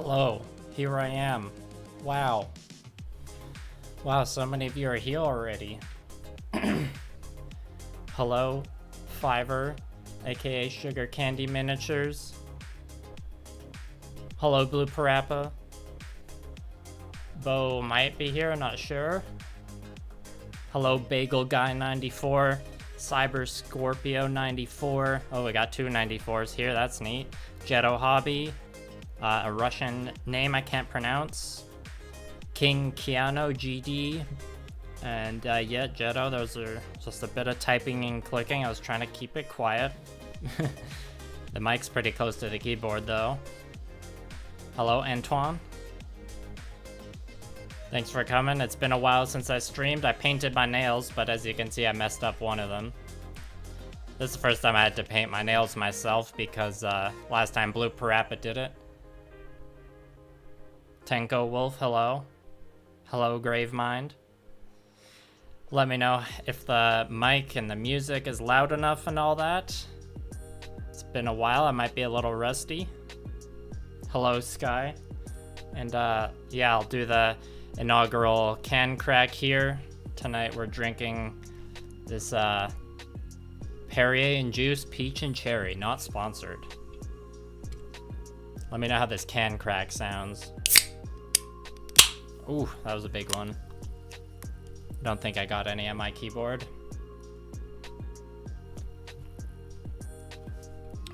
Hello, here I am. Wow. Wow, so many of you are here already. Hello, Fiverr, aka Sugar Candy Miniatures. Hello, Blue Parappa. Bo might be here, not sure. Hello, Bagel Guy 94, Cyber Scorpio 94. Oh, we got two 94s here, that's neat. Jetto Hobby, a Russian name I can't pronounce. King Keanu GD. And yeah, Jetto, those are just a bit of typing and clicking. I was trying to keep it quiet. The mic's pretty close to the keyboard though. Hello, Antoine. Thanks for coming. It's been a while since I streamed. I painted my nails, but as you can see, I messed up one of them. This is the first time I had to paint my nails myself because last time Blue Parappa did it. Tenko Wolf, hello. Hello, Gravemind. Let me know if the mic and the music is loud enough and all that. It's been a while, I might be a little rusty. Hello, Sky. And yeah, I'll do the inaugural can crack here. Tonight we're drinking this Perrier and Juice Peach and Cherry, not sponsored. Let me know how this can crack sounds. Ooh, that was a big one. Don't think I got any on my keyboard.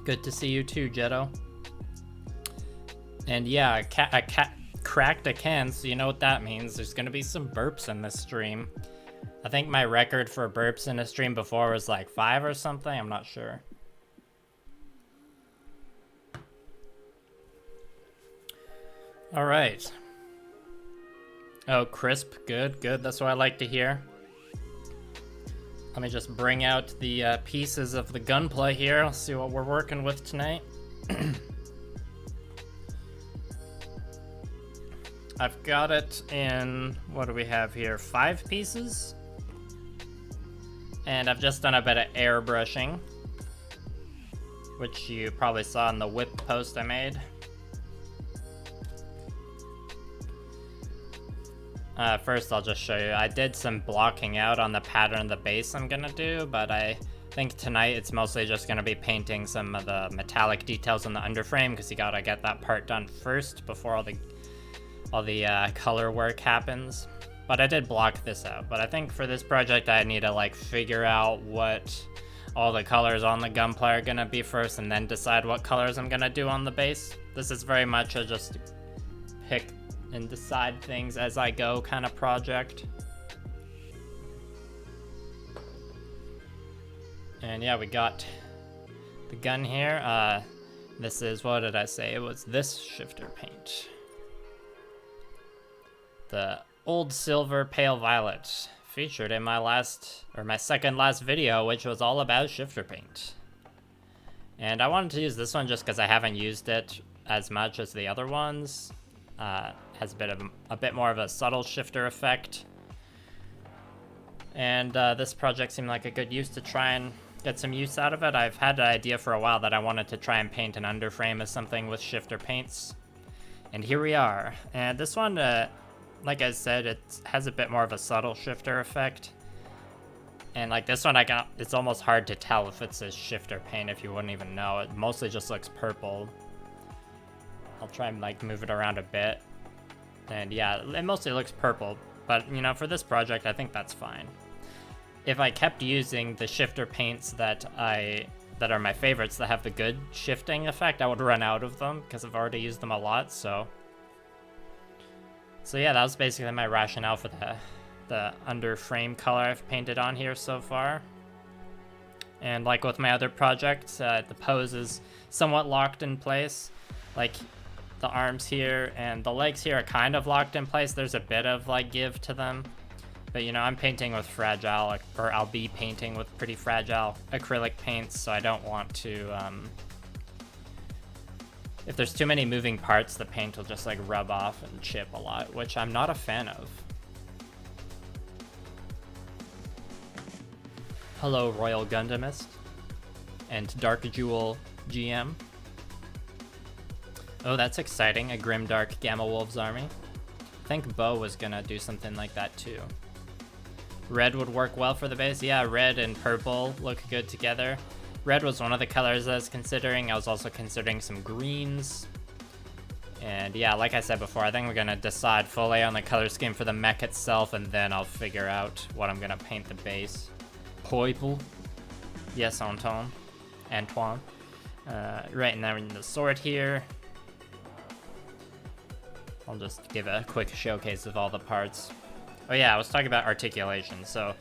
Good to see you too, Jetto. And yeah, I cracked a can, so you know what that means. There's gonna be some burps in this stream. I think my record for burps in a stream before was like 5 or something, I'm not sure. All right. Oh, crisp, good, good, that's what I like to hear. Let me just bring out the pieces of the gunpla here. Let's see what we're working with tonight. I've got it in, what do we have here, 5 pieces? And I've just done a bit of airbrushing, which you probably saw in the whip post I made. First I'll just show you, I did some blocking out on the pattern of the base I'm gonna do, but I think tonight it's mostly just gonna be painting some of the metallic details on the underframe, because you gotta get that part done first before all the color work happens. But I did block this out, but I think for this project I need to like figure out what all the colors on the gunpla are gonna be first, and then decide what colors I'm gonna do on the base. This is very much a just pick and decide things as I go kind of project. And yeah, we got the gun here. This is, what did I say? It was this shifter paint. The old silver pale violet, featured in my second last video, which was all about shifter paint. And I wanted to use this one just because I haven't used it as much as the other ones. Has a bit more of a subtle shifter effect. And this project seemed like a good use to try and get some use out of it. I've had an idea for a while that I wanted to try and paint an underframe as something with shifter paints. And here we are. And this one, like I said, it has a bit more of a subtle shifter effect. And like this one, it's almost hard to tell if it's a shifter paint if you wouldn't even know. It mostly just looks purple. I'll try and like move it around a bit. And yeah, it mostly looks purple, but you know, for this project, I think that's fine. If I kept using the shifter paints that are my favorites that have the good shifting effect, I would run out of them because I've already used them a lot, so yeah, that was basically my rationale for the under frame color I've painted on here so far. And like with my other projects, the pose is somewhat locked in place. Like the arms here and the legs here are kind of locked in place. There's a bit of like give to them, but you know, I'm painting with fragile, or I'll be painting with pretty fragile acrylic paints, so I don't want to, if there's too many moving parts, the paint will just like rub off and chip a lot, which I'm not a fan of. Hello, Royal Gundamist and Dark Jewel GM. Oh, that's exciting. A grimdark Gamma Wolves army. I think Bo was gonna do something like that too. Red would work well for the base. Yeah, red and purple look good together. Red was one of the colors I was considering. I was also considering some greens. And yeah, like I said before, I think we're gonna decide fully on the color scheme for the mech itself, and then I'll figure out what I'm gonna paint the base. Purple. Yes, Antoine. Right, and then the sword here. I'll just give a quick showcase of all the parts. Oh yeah, I was talking about articulation. So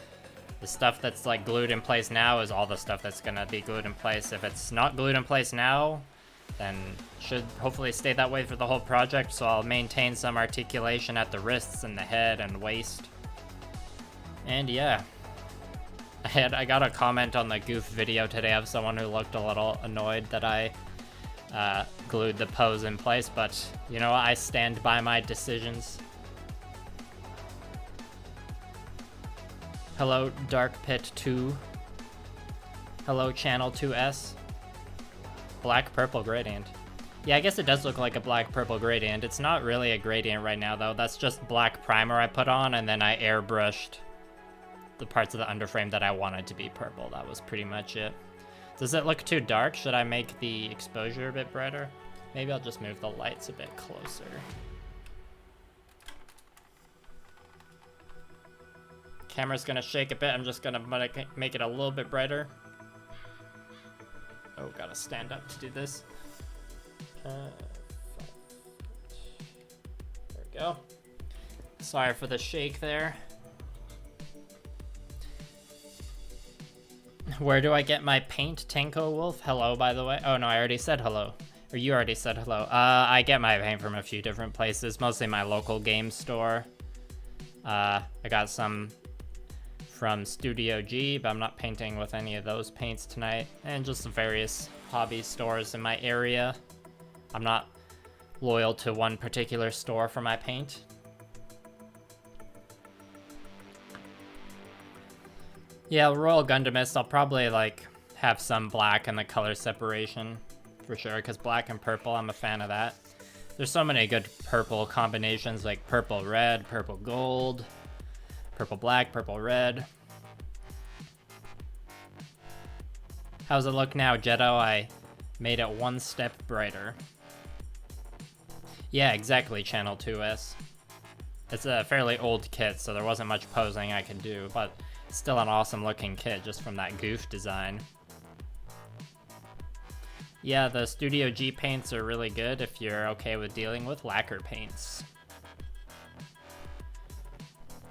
the stuff that's like glued in place now is all the stuff that's gonna be glued in place. If it's not glued in place now, then should hopefully stay that way for the whole project. So I'll maintain some articulation at the wrists and the head and waist. And yeah, I got a comment on the goof video today of someone who looked a little annoyed that I glued the pose in place, but you know, I stand by my decisions. Hello, Dark Pit 2. Hello, Channel 2S. Black-purple gradient. Yeah, I guess it does look like a black-purple gradient. It's not really a gradient right now, though. That's just black primer I put on, and then I airbrushed the parts of the underframe that I wanted to be purple. That was pretty much it. Does it look too dark? Should I make the exposure a bit brighter? Maybe I'll just move the lights a bit closer. Camera's gonna shake a bit. I'm just gonna make it a little bit brighter. Oh, gotta stand up to do this. There we go. Sorry for the shake there. Where do I get my paint, Tanko Wolf? Hello, by the way. Oh no, I already said hello. Or you already said hello. I get my paint from a few different places, mostly my local game store. I got some from Studio G, but I'm not painting with any of those paints tonight. And just the various hobby stores in my area. I'm not loyal to one particular store for my paint. Yeah, Royal Gundamist, I'll probably like have some black in the color separation for sure, because black and purple, I'm a fan of that. There's so many good purple combinations, like purple red, purple gold, purple black, purple red. How's it look now, Jetto? I made it one step brighter. Yeah, exactly, Channel 2S. It's a fairly old kit, so there wasn't much posing I could do, but still an awesome looking kit just from that goof design. Yeah, the Studio G paints are really good if you're okay with dealing with lacquer paints.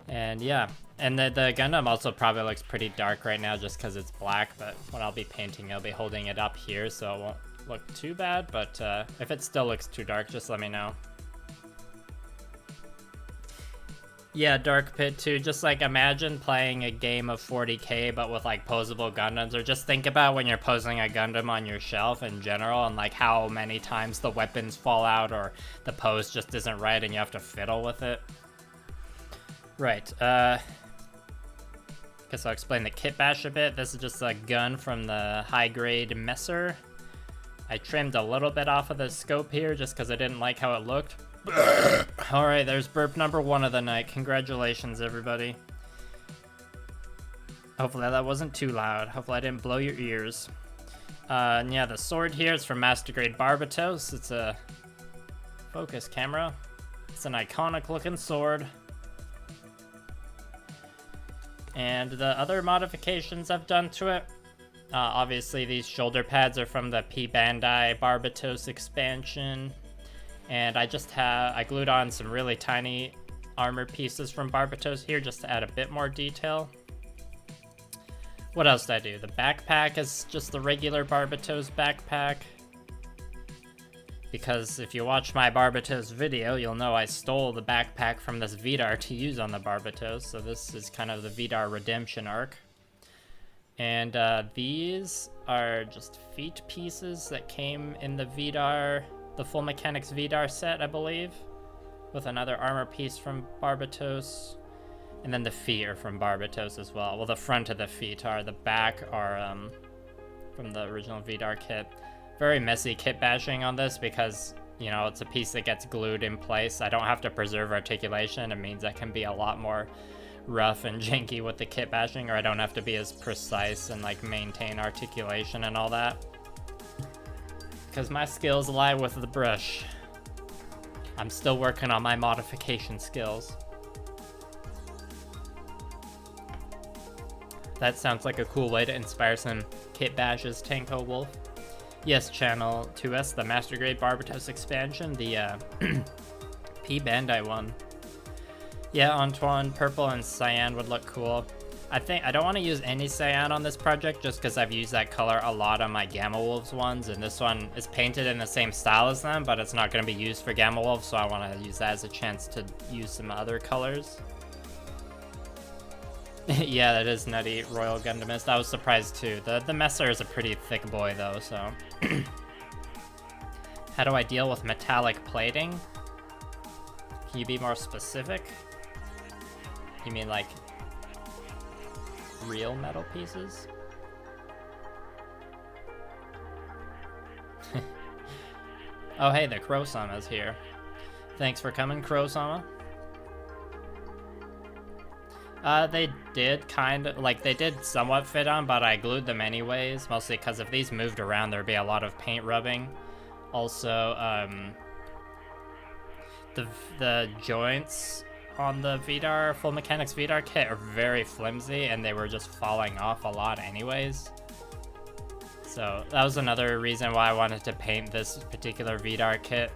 And yeah, and the Gundam also probably looks pretty dark right now just because it's black, but when I'll be painting, I'll be holding it up here, so it won't look too bad, but if it still looks too dark, just let me know. Yeah, Dark Pit 2, just like imagine playing a game of 40k but with like posable Gundams, or just think about when you're posing a Gundam on your shelf in general and like how many times the weapons fall out or the pose just isn't right and you have to fiddle with it. Right, guess I'll explain the Kitbash a bit. This is just a gun from the high-grade Messer. I trimmed a little bit off of the scope here just because I didn't like how it looked. Alright, there's burp number 1 of the night. Congratulations, everybody. Hopefully that wasn't too loud. Hopefully I didn't blow your ears. And yeah, the sword here is from Master Grade Barbatos. It's a focus camera. It's an iconic looking sword. And the other modifications I've done to it, obviously these shoulder pads are from the P Bandai Barbatos expansion. And I glued on some really tiny armor pieces from Barbatos here just to add a bit more detail. What else did I do? The backpack is just the regular Barbatos backpack. Because if you watch my Barbatos video, you'll know I stole the backpack from this Vidar to use on the Barbatos. So this is kind of the Vidar redemption arc. And these are just feet pieces that came in the Vidar, the Full Mechanics Vidar set, I believe, with another armor piece from Barbatos, and then the feet are from Barbatos as well. Well, the front of the feet are, the back are from the original Vidar kit. Very messy kit bashing on this because, you know, it's a piece that gets glued in place. I don't have to preserve articulation. It means I can be a lot more rough and janky with the kit bashing, or I don't have to be as precise and like maintain articulation and all that. Because my skills lie with the brush. I'm still working on my modification skills. That sounds like a cool way to inspire some kit bashes, Tanko Wolf. Yes, Channel 2S, the Master Grade Barbatos expansion, the P Bandai one. Yeah, Antoine, purple and cyan would look cool. I don't want to use any cyan on this project just because I've used that color a lot on my Gamma Wolves ones, and this one is painted in the same style as them, but it's not going to be used for Gamma Wolves, so I want to use that as a chance to use some other colors. Yeah, that is nutty, Royal Gundamist. I was surprised too. The Messer is a pretty thick boy though, so. How do I deal with metallic plating? Can you be more specific? You mean like real metal pieces? Oh hey, the Crow-sama's here. Thanks for coming, Crow-sama. They did kind of, like, they did somewhat fit on, but I glued them anyways, mostly because if these moved around, there'd be a lot of paint rubbing. Also, the joints on the Vidar, Full Mechanics Vidar kit are very flimsy, and they were just falling off a lot anyways. So that was another reason why I wanted to paint this particular Vidar kit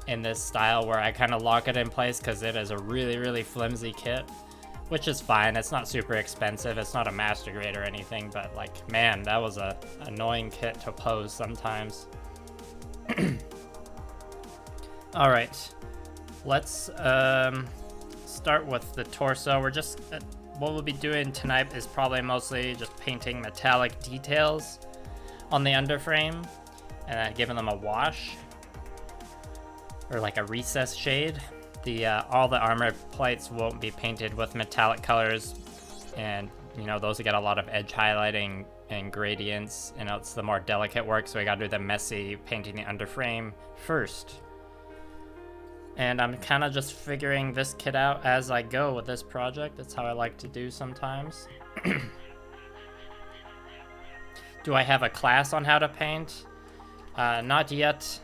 in this style where I kind of lock it in place, because it is a really, really flimsy kit. Which is fine, it's not super expensive, it's not a master grade or anything, but like, man, that was a annoying kit to pose sometimes. Alright, let's start with the torso. We're just, what we'll be doing tonight is probably mostly just painting metallic details on the underframe, and then giving them a wash, or like a recess shade. All the armor plates won't be painted with metallic colors, and you know, those get a lot of edge highlighting and gradients, and it's the more delicate work, so we gotta do the messy painting the underframe first. And I'm kind of just figuring this kit out as I go with this project. That's how I like to do sometimes. Do I have a class on how to paint? Not yet.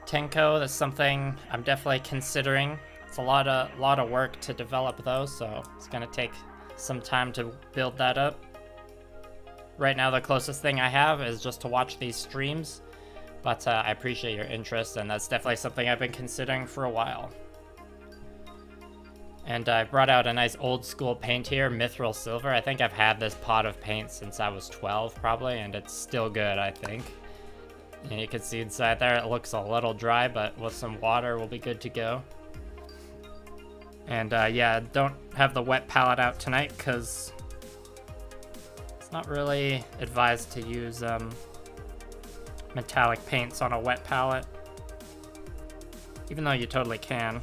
Tenko, that's something I'm definitely considering. It's a lot of work to develop though, so it's gonna take some time to build that up. Right now the closest thing I have is just to watch these streams, but I appreciate your interest, and that's definitely something I've been considering for a while. And I brought out a nice old school paint here, Mithril Silver. I think I've had this pot of paint since I was 12 probably, and it's still good, I think. And you can see inside there, it looks a little dry, but with some water, we'll be good to go. And yeah, don't have the wet palette out tonight, because it's not really advised to use metallic paints on a wet palette, even though you totally can.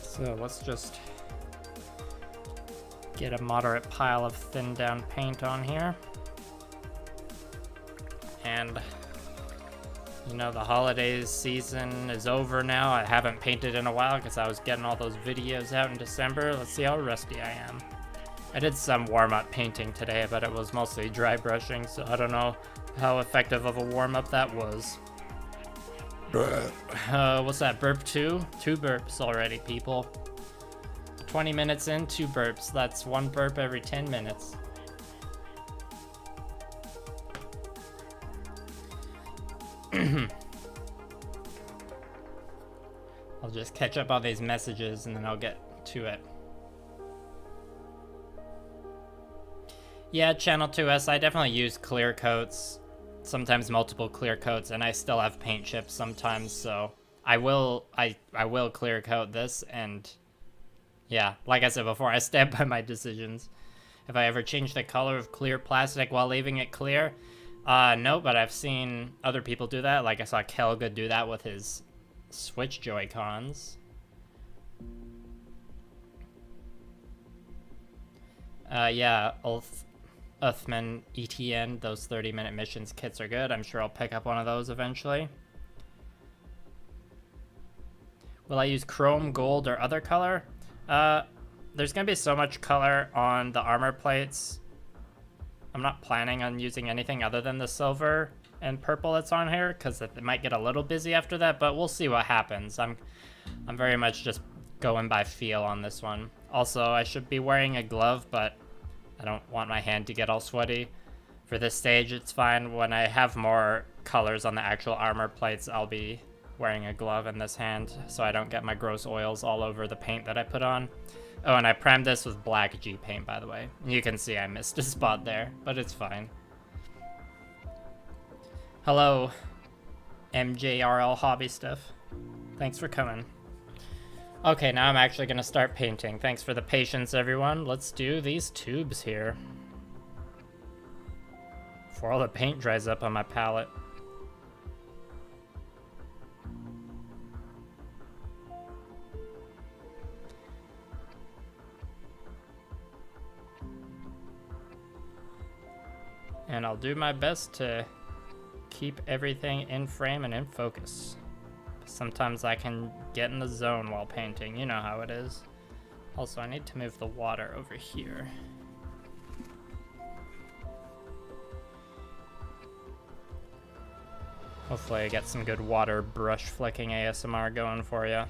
So let's just get a moderate pile of thinned down paint on here. And you know, the holidays season is over now. I haven't painted in a while because I was getting all those videos out in December. Let's see how rusty I am. I did some warm-up painting today, but it was mostly dry brushing, so I don't know how effective of a warm-up that was. What's that, burp 2? 2 burps already, people. 20 minutes in, 2 burps. That's 1 burp every 10 minutes. I'll just catch up on these messages and then I'll get to it. Yeah, Channel 2S, I definitely use clear coats, sometimes multiple clear coats, and I still have paint chips sometimes, so I will clear coat this, and yeah, like I said before, I stand by my decisions. If I ever change the color of clear plastic while leaving it clear, no, but I've seen other people do that. Like I saw Kelga do that with his Switch Joy-Cons. Yeah, Ulf. Uthman ETN. Those 30-minute missions kits are good. I'm sure I'll pick up one of those eventually. Will I use chrome, gold, or other color? There's gonna be so much color on the armor plates. I'm not planning on using anything other than the silver and purple that's on here, because it might get a little busy after that, but we'll see what happens. I'm very much just going by feel on this one. Also, I should be wearing a glove, but I don't want my hand to get all sweaty. For this stage, it's fine. When I have more colors on the actual armor plates, I'll be wearing a glove in this hand so I don't get my gross oils all over the paint that I put on. Oh, and I primed this with black G paint, by the way. You can see I missed a spot there, but it's fine. Hello, MJRL Hobby Stuff. Thanks for coming. Okay, now I'm actually gonna start painting. Thanks for the patience, everyone. Let's do these tubes here before all the paint dries up on my palette. And I'll do my best to keep everything in frame and in focus. Sometimes I can get in the zone while painting, you know how it is. Also, I need to move the water over here. Hopefully I get some good water brush flicking ASMR going for you.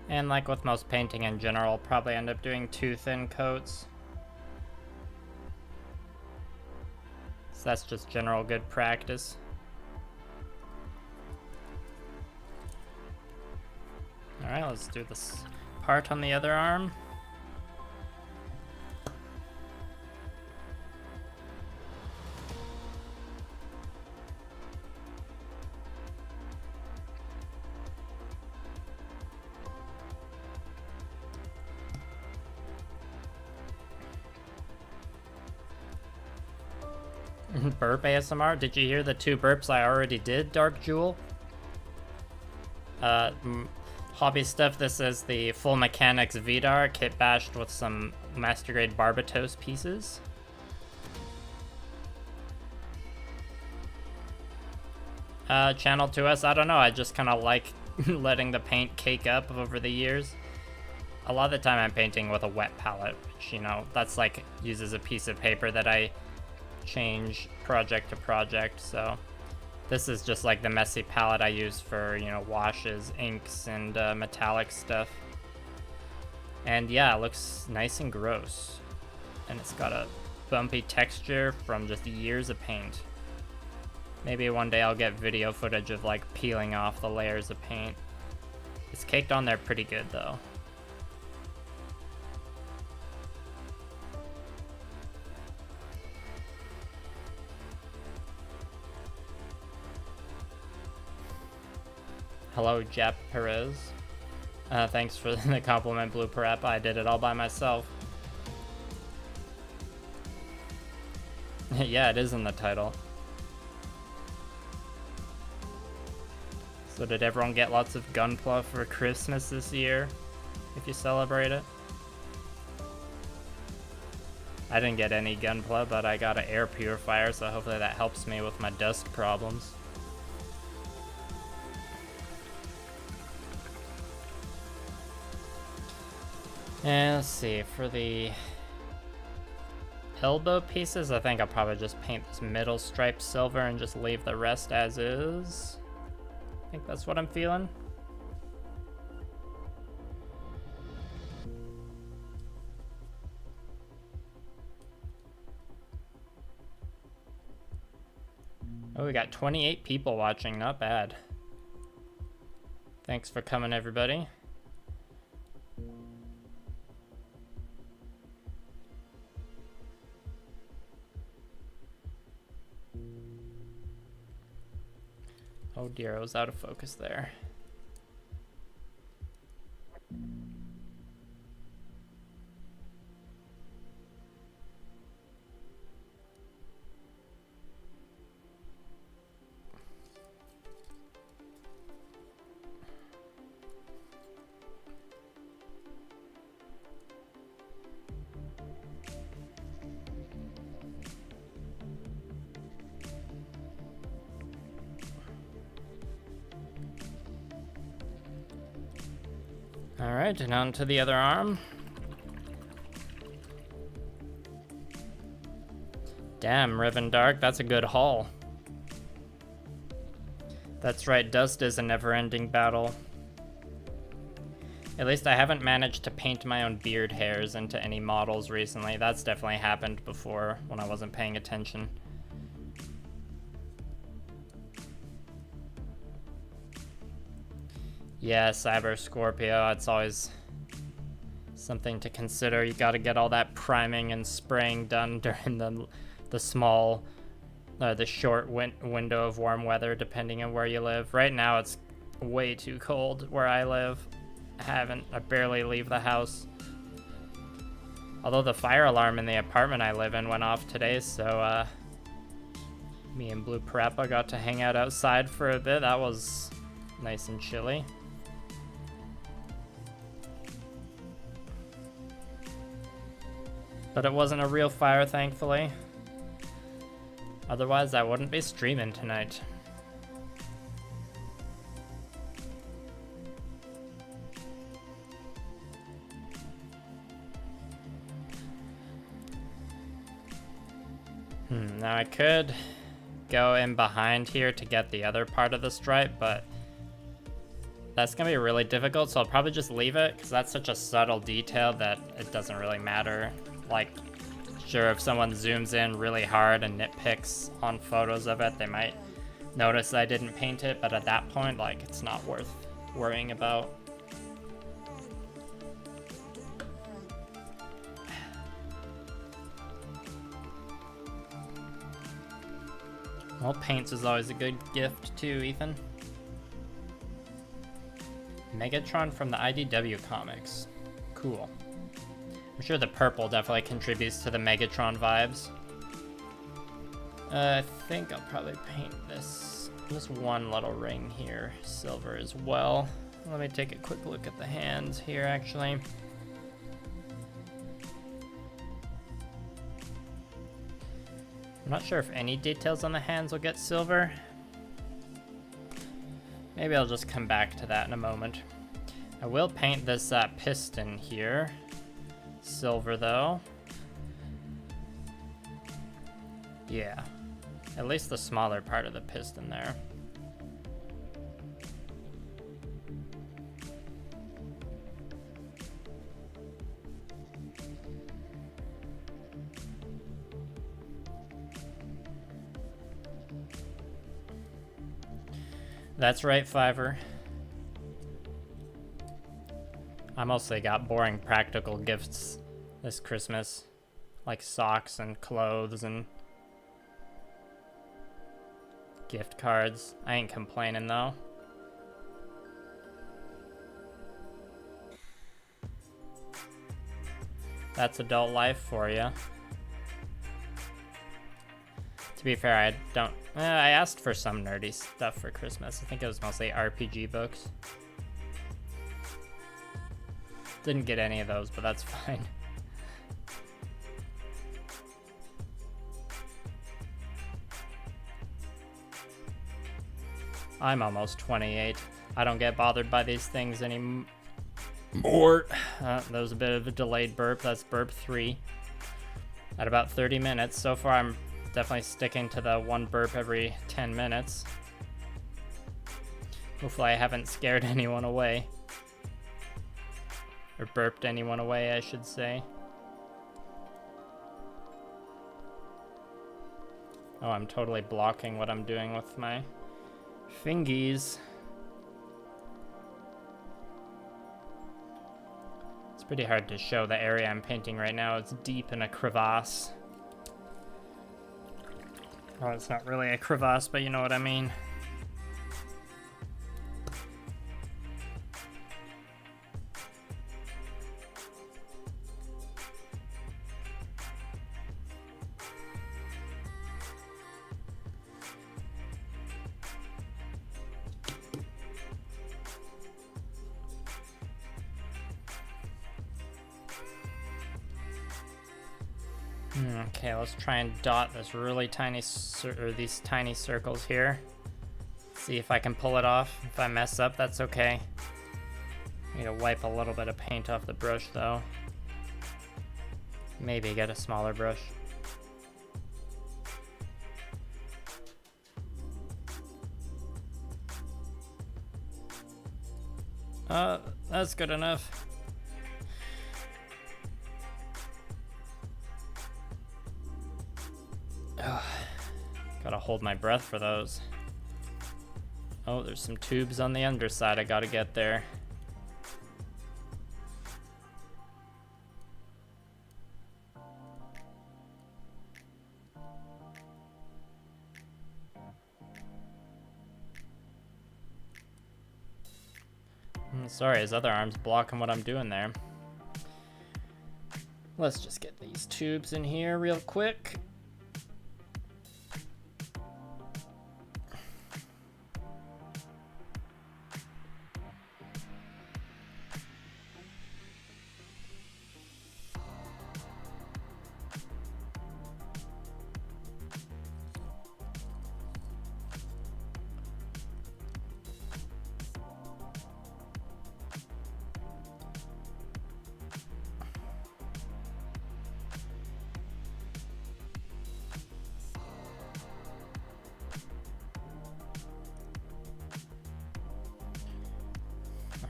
And like with most painting in general, I'll probably end up doing 2 thin coats. So that's just general good practice. Alright, let's do this part on the other arm. Burp ASMR? Did you hear the 2 burps I already did, Dark Jewel? Hobby stuff, this is the Full Mechanics Vidar Kitbash with some Master Grade Barbatos pieces. Channel to us, I don't know, I just kind of like letting the paint cake up over the years. A lot of the time I'm painting with a wet palette, which, you know, that's like, uses a piece of paper that I change project to project, so this is just like the messy palette I use for, you know, washes, inks, and metallic stuff. And yeah, it looks nice and gross, and it's got a bumpy texture from just years of paint. Maybe one day I'll get video footage of like peeling off the layers of paint. It's caked on there pretty good though. Hello, Jap Perez. Thanks for the compliment, Blue Parappa. I did it all by myself. Yeah, it is in the title. So did everyone get lots of gunpla for Christmas this year? If you celebrate it? I didn't get any gunpla, but I got an air purifier, so hopefully that helps me with my dust problems. And let's see, for the elbow pieces, I think I'll probably just paint this middle stripe silver and just leave the rest as is. I think that's what I'm feeling. Oh, we got 28 people watching, not bad. Thanks for coming, everybody. Oh dear, I was out of focus there. Alright, and on to the other arm. Damn, Riven Dark, that's a good haul. That's right, dust is a never-ending battle. At least I haven't managed to paint my own beard hairs into any models recently. That's definitely happened before when I wasn't paying attention. Yeah, Cyber Scorpio, it's always something to consider. You gotta get all that priming and spraying done during the small, the short window of warm weather, depending on where you live. Right now, it's way too cold where I live. I barely leave the house. Although the fire alarm in the apartment I live in went off today, so me and Blue Parappa got to hang out outside for a bit. That was nice and chilly. But it wasn't a real fire, thankfully. Otherwise, I wouldn't be streaming tonight. Now I could go in behind here to get the other part of the stripe, but that's gonna be really difficult, so I'll probably just leave it, because that's such a subtle detail that it doesn't really matter. Like, sure, if someone zooms in really hard and nitpicks on photos of it, they might notice I didn't paint it, but at that point, like, it's not worth worrying about. Well, paints is always a good gift too, Ethan. Megatron from the IDW comics. Cool. I'm sure the purple definitely contributes to the Megatron vibes. I think I'll probably paint this one little ring here silver as well. Let me take a quick look at the hands here, actually. I'm not sure if any details on the hands will get silver. Maybe I'll just come back to that in a moment. I will paint this piston here silver, though. Yeah, at least the smaller part of the piston there. That's right, Fiverr. I mostly got boring practical gifts this Christmas, like socks and clothes and gift cards. I ain't complaining though. That's adult life for you. To be fair, I don't... I asked for some nerdy stuff for Christmas. I think it was mostly RPG books. Didn't get any of those, but that's fine. I'm almost 28. I don't get bothered by these things anymore. That was a bit of a delayed burp. That's burp 3. At about 30 minutes. So far, I'm definitely sticking to the one burp every 10 minutes. Hopefully I haven't scared anyone away. Or burped anyone away, I should say. Oh, I'm totally blocking what I'm doing with my fingies. It's pretty hard to show the area I'm painting right now. It's deep in a crevasse. Oh, it's not really a crevasse, but you know what I mean. Okay, let's try and dot this really tiny, or these tiny circles here. See if I can pull it off. If I mess up, that's okay. Need to wipe a little bit of paint off the brush though. Maybe get a smaller brush. That's good enough. Ugh. Gotta hold my breath for those. Oh, there's some tubes on the underside I gotta get there. Sorry, his other arm's blocking what I'm doing there. Let's just get these tubes in here real quick.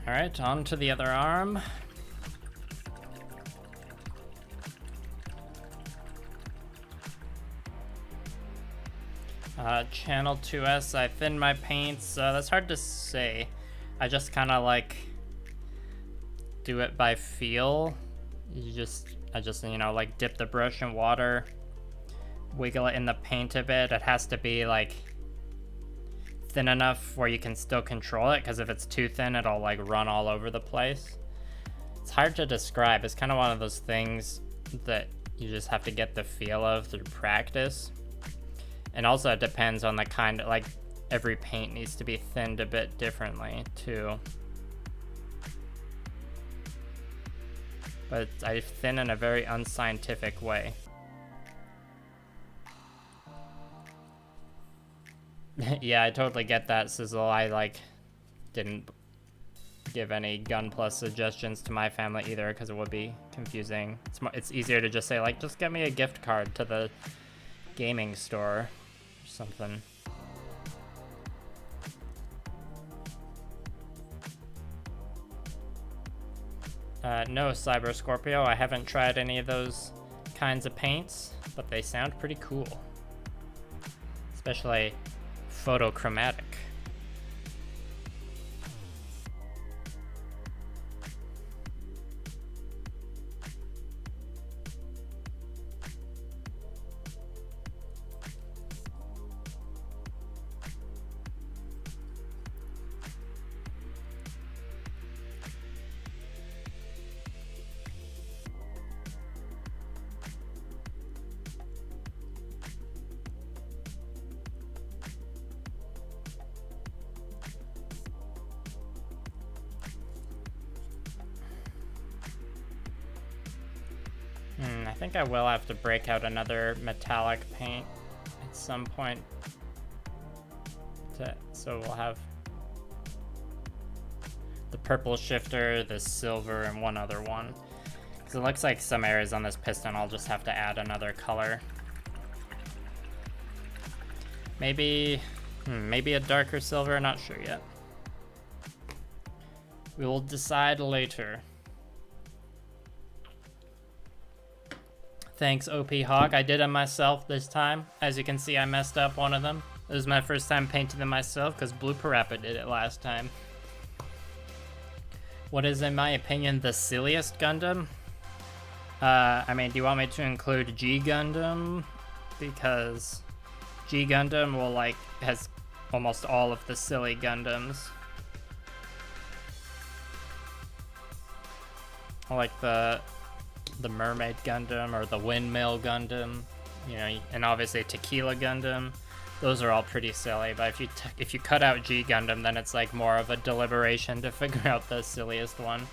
All right, on to the other arm. Channel 2S, I thinned my paints. That's hard to say. I just kind of like do it by feel. I just, you know, like dip the brush in water, wiggle it in the paint a bit. It has to be like thin enough where you can still control it, because if it's too thin, it'll like run all over the place. It's hard to describe. It's kind of one of those things that you just have to get the feel of through practice. And also it depends on the kind of, like, every paint needs to be thinned a bit differently too. But I thin in a very unscientific way. Yeah, I totally get that, Sizzle. I like didn't give any gunpla suggestions to my family either, because it would be confusing. It's easier to just say, like, just get me a gift card to the gaming store or something. No, Cyber Scorpio, I haven't tried any of those kinds of paints, but they sound pretty cool. Especially photochromatic. I think I will have to break out another metallic paint at some point. So we'll have the purple shifter, the silver, and one other one. Because it looks like some areas on this piston I'll just have to add another color. Maybe a darker silver, not sure yet. We will decide later. Thanks, OP Hawk. I did them myself this time. As you can see, I messed up one of them. It was my first time painting them myself, because Blue Parappa did it last time. What is, in my opinion, the silliest Gundam? I mean, do you want me to include G Gundam? Because G Gundam has almost all of the silly Gundams. I like the Mermaid Gundam or the Windmill Gundam, you know, and obviously Tequila Gundam. Those are all pretty silly, but if you cut out G Gundam, then it's like more of a deliberation to figure out the silliest one.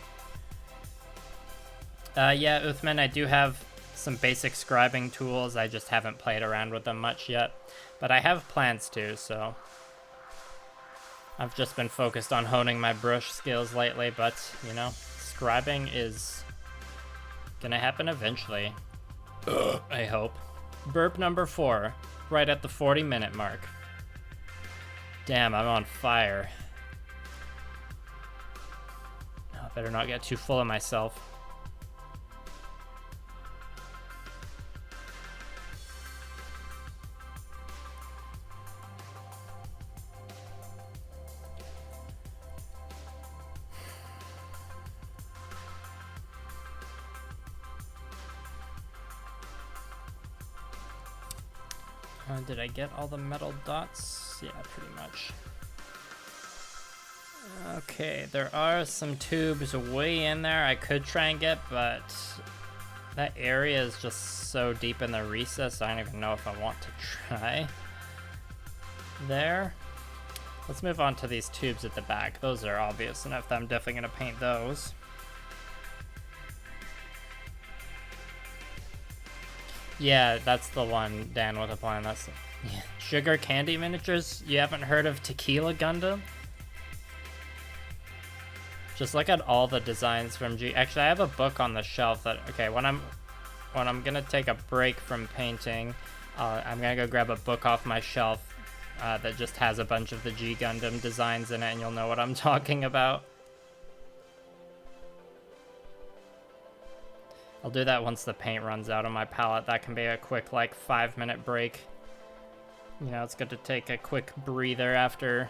Yeah, Uthman, I do have some basic scribing tools. I just haven't played around with them much yet, but I have plans to, so I've just been focused on honing my brush skills lately, but, you know, scribing is gonna happen eventually. I hope. Burp number 4, right at the 40-minute mark. Damn, I'm on fire. I better not get too full of myself. Did I get all the metal dots? Yeah, pretty much. Okay, there are some tubes way in there I could try and get, but that area is just so deep in the recess, I don't even know if I want to try. There. Let's move on to these tubes at the back. Those are obvious enough that I'm definitely going to paint those. Yeah, that's the one, Dan, with a plan. That's yeah. Sugar candy miniatures? You haven't heard of Tequila Gundam? Just look at all the designs from G. Actually, I have a book on the shelf that, okay, when I'm gonna take a break from painting, I'm gonna go grab a book off my shelf that just has a bunch of the G Gundam designs in it, and you'll know what I'm talking about. I'll do that once the paint runs out on my palette. That can be a quick, like, 5-minute break. You know, it's good to take a quick breather after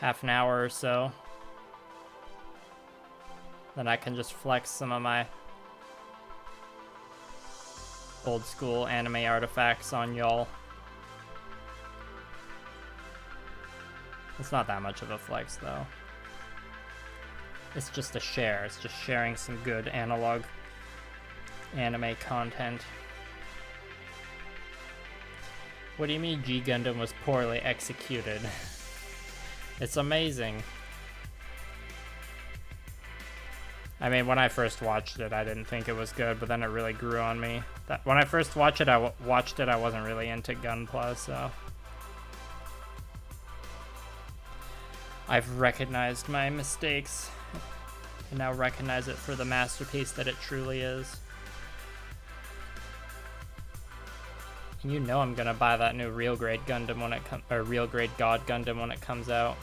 half an hour or so. Then I can just flex some of my old school anime artifacts on y'all. It's not that much of a flex, though. It's just a share. It's just sharing some good analog anime content. What do you mean G Gundam was poorly executed? It's amazing. I mean, when I first watched it, I didn't think it was good, but then it really grew on me. When I first watched it, I wasn't really into gunpla, so I've recognized my mistakes and now recognize it for the masterpiece that it truly is. You know I'm gonna buy that new real grade Gundam when it comes, or real grade God Gundam when it comes out.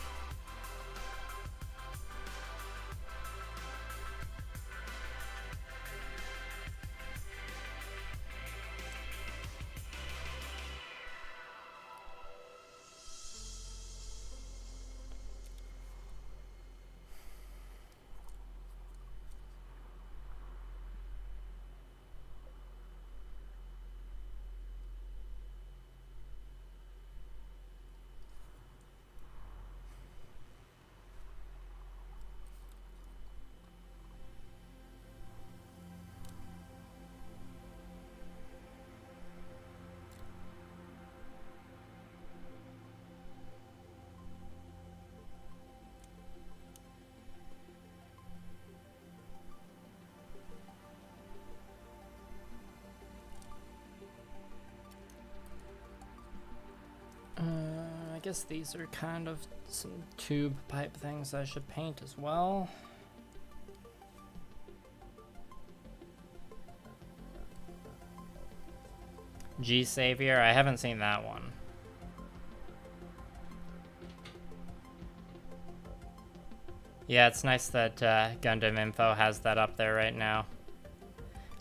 I guess these are kind of some tube pipe things I should paint as well. G Savior, I haven't seen that one. Yeah, it's nice that Gundam Info has that up there right now.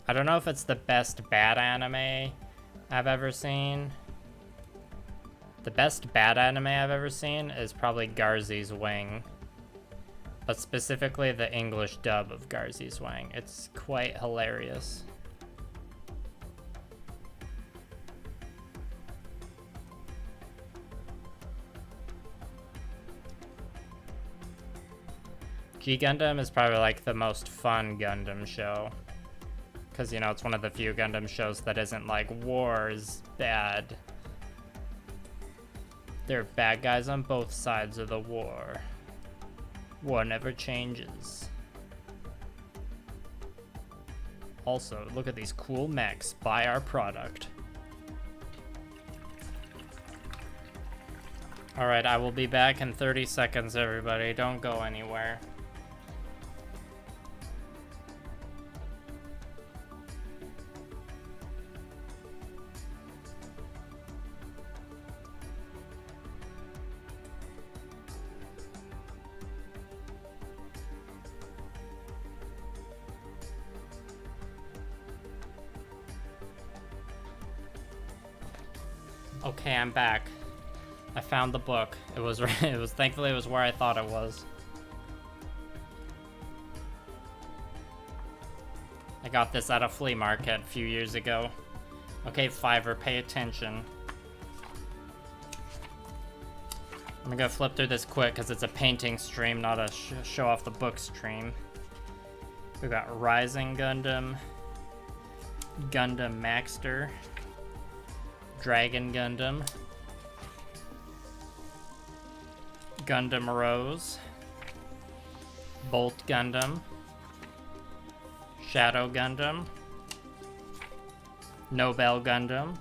I don't know if it's the best bad anime I've ever seen. The best bad anime I've ever seen is probably Garzy's Wing. But specifically the English dub of Garzy's Wing. It's quite hilarious. G Gundam is probably like the most fun Gundam show. Because, you know, it's one of the few Gundam shows that isn't like war is bad. There are bad guys on both sides of the war. War never changes. Also, look at these cool mechs. Buy our product. Alright, I will be back in 30 seconds, everybody. Don't go anywhere. Okay, I'm back. I found the book. It was thankfully it was where I thought it was. I got this at a flea market a few years ago. Okay, Fiverr, pay attention. I'm gonna flip through this quick because it's a painting stream, not a show off the book stream. We got Rising Gundam, Gundam Maxter, Dragon Gundam, Gundam Rose, Bolt Gundam, Shadow Gundam, Nobel Gundam.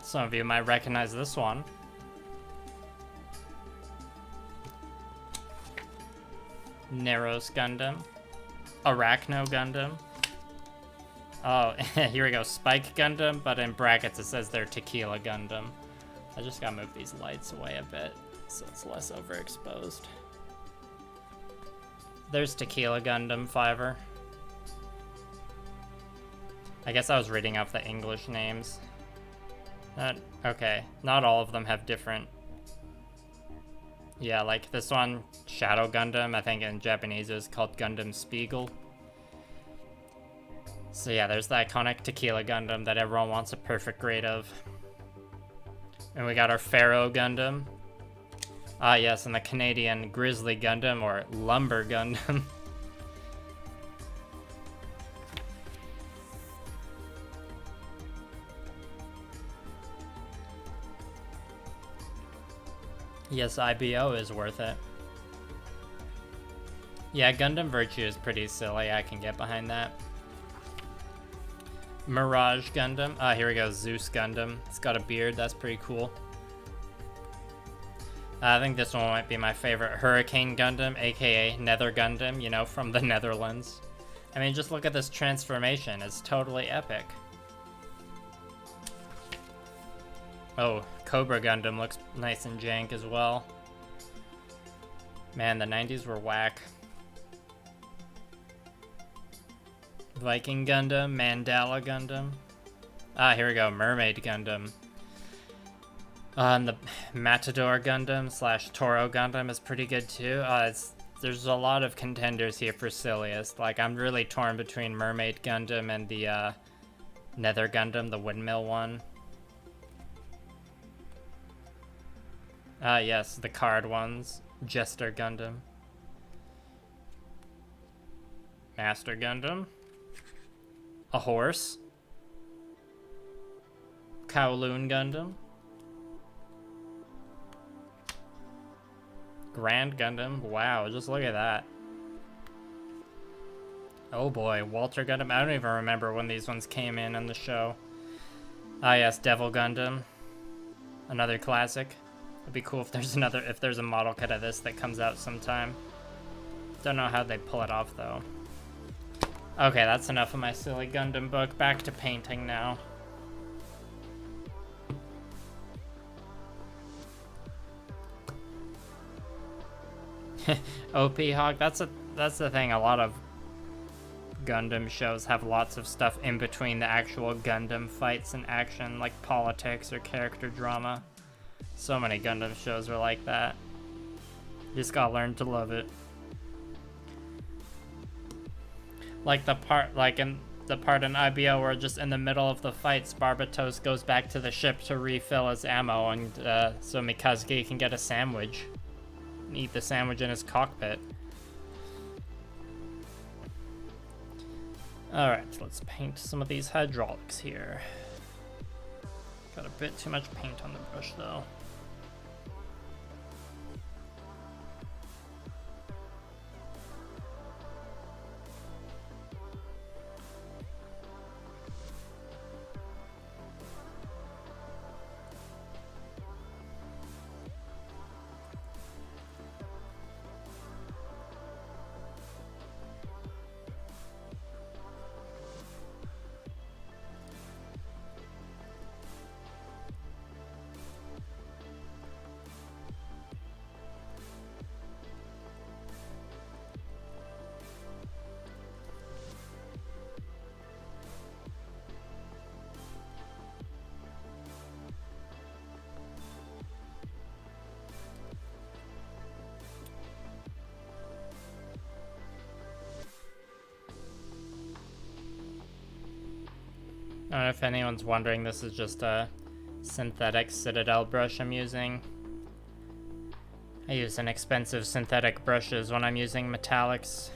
Some of you might recognize this one. Neros Gundam, Arachno Gundam. Oh, here we go, Spike Gundam, but in brackets it says they're Tequila Gundam. I just gotta move these lights away a bit so it's less overexposed. There's Tequila Gundam, Fiverr. I guess I was reading off the English names. Okay, not all of them have different... Yeah, like this one, Shadow Gundam, I think in Japanese it was called Gundam Spiegel. So yeah, there's the iconic Tequila Gundam that everyone wants a perfect grade of. And we got our Pharaoh Gundam. Ah yes, and the Canadian Grizzly Gundam, or Lumber Gundam. Yes, IBO is worth it. Yeah, Gundam Virtue is pretty silly, I can get behind that. Mirage Gundam. Ah, here we go, Zeus Gundam. It's got a beard, that's pretty cool. I think this one might be my favorite. Hurricane Gundam, aka Nether Gundam, you know, from the Netherlands. I mean, just look at this transformation, it's totally epic. Oh, Cobra Gundam looks nice and jank as well. Man, the 90s were whack. Viking Gundam, Mandala Gundam. Ah, here we go, Mermaid Gundam. And the Matador Gundam slash Toro Gundam is pretty good too. There's a lot of contenders here for silliest. Like, I'm really torn between Mermaid Gundam and the Nether Gundam, the windmill one. Ah, yes, the card ones. Jester Gundam. Master Gundam. A horse. Kowloon Gundam. Grand Gundam. Wow, just look at that. Oh boy, Walter Gundam. I don't even remember when these ones came in the show. Ah yes, Devil Gundam. Another classic. It'd be cool if there's a model kit of this that comes out sometime. Don't know how they pull it off though. Okay, that's enough of my silly Gundam book. Back to painting now. OP Hog, that's the thing. A lot of Gundam shows have lots of stuff in between the actual Gundam fights and action, like politics or character drama. So many Gundam shows are like that. You just gotta learn to love it. Like the part, in IBO where just in the middle of the fights, Barbatos goes back to the ship to refill his ammo, and so Mikazuki can get a sandwich. And eat the sandwich in his cockpit. Alright, let's paint some of these hydraulics here. Got a bit too much paint on the brush though. don't know if anyone's wondering, this is just a synthetic Citadel brush I'm using. I use inexpensive synthetic brushes when I'm using metallics,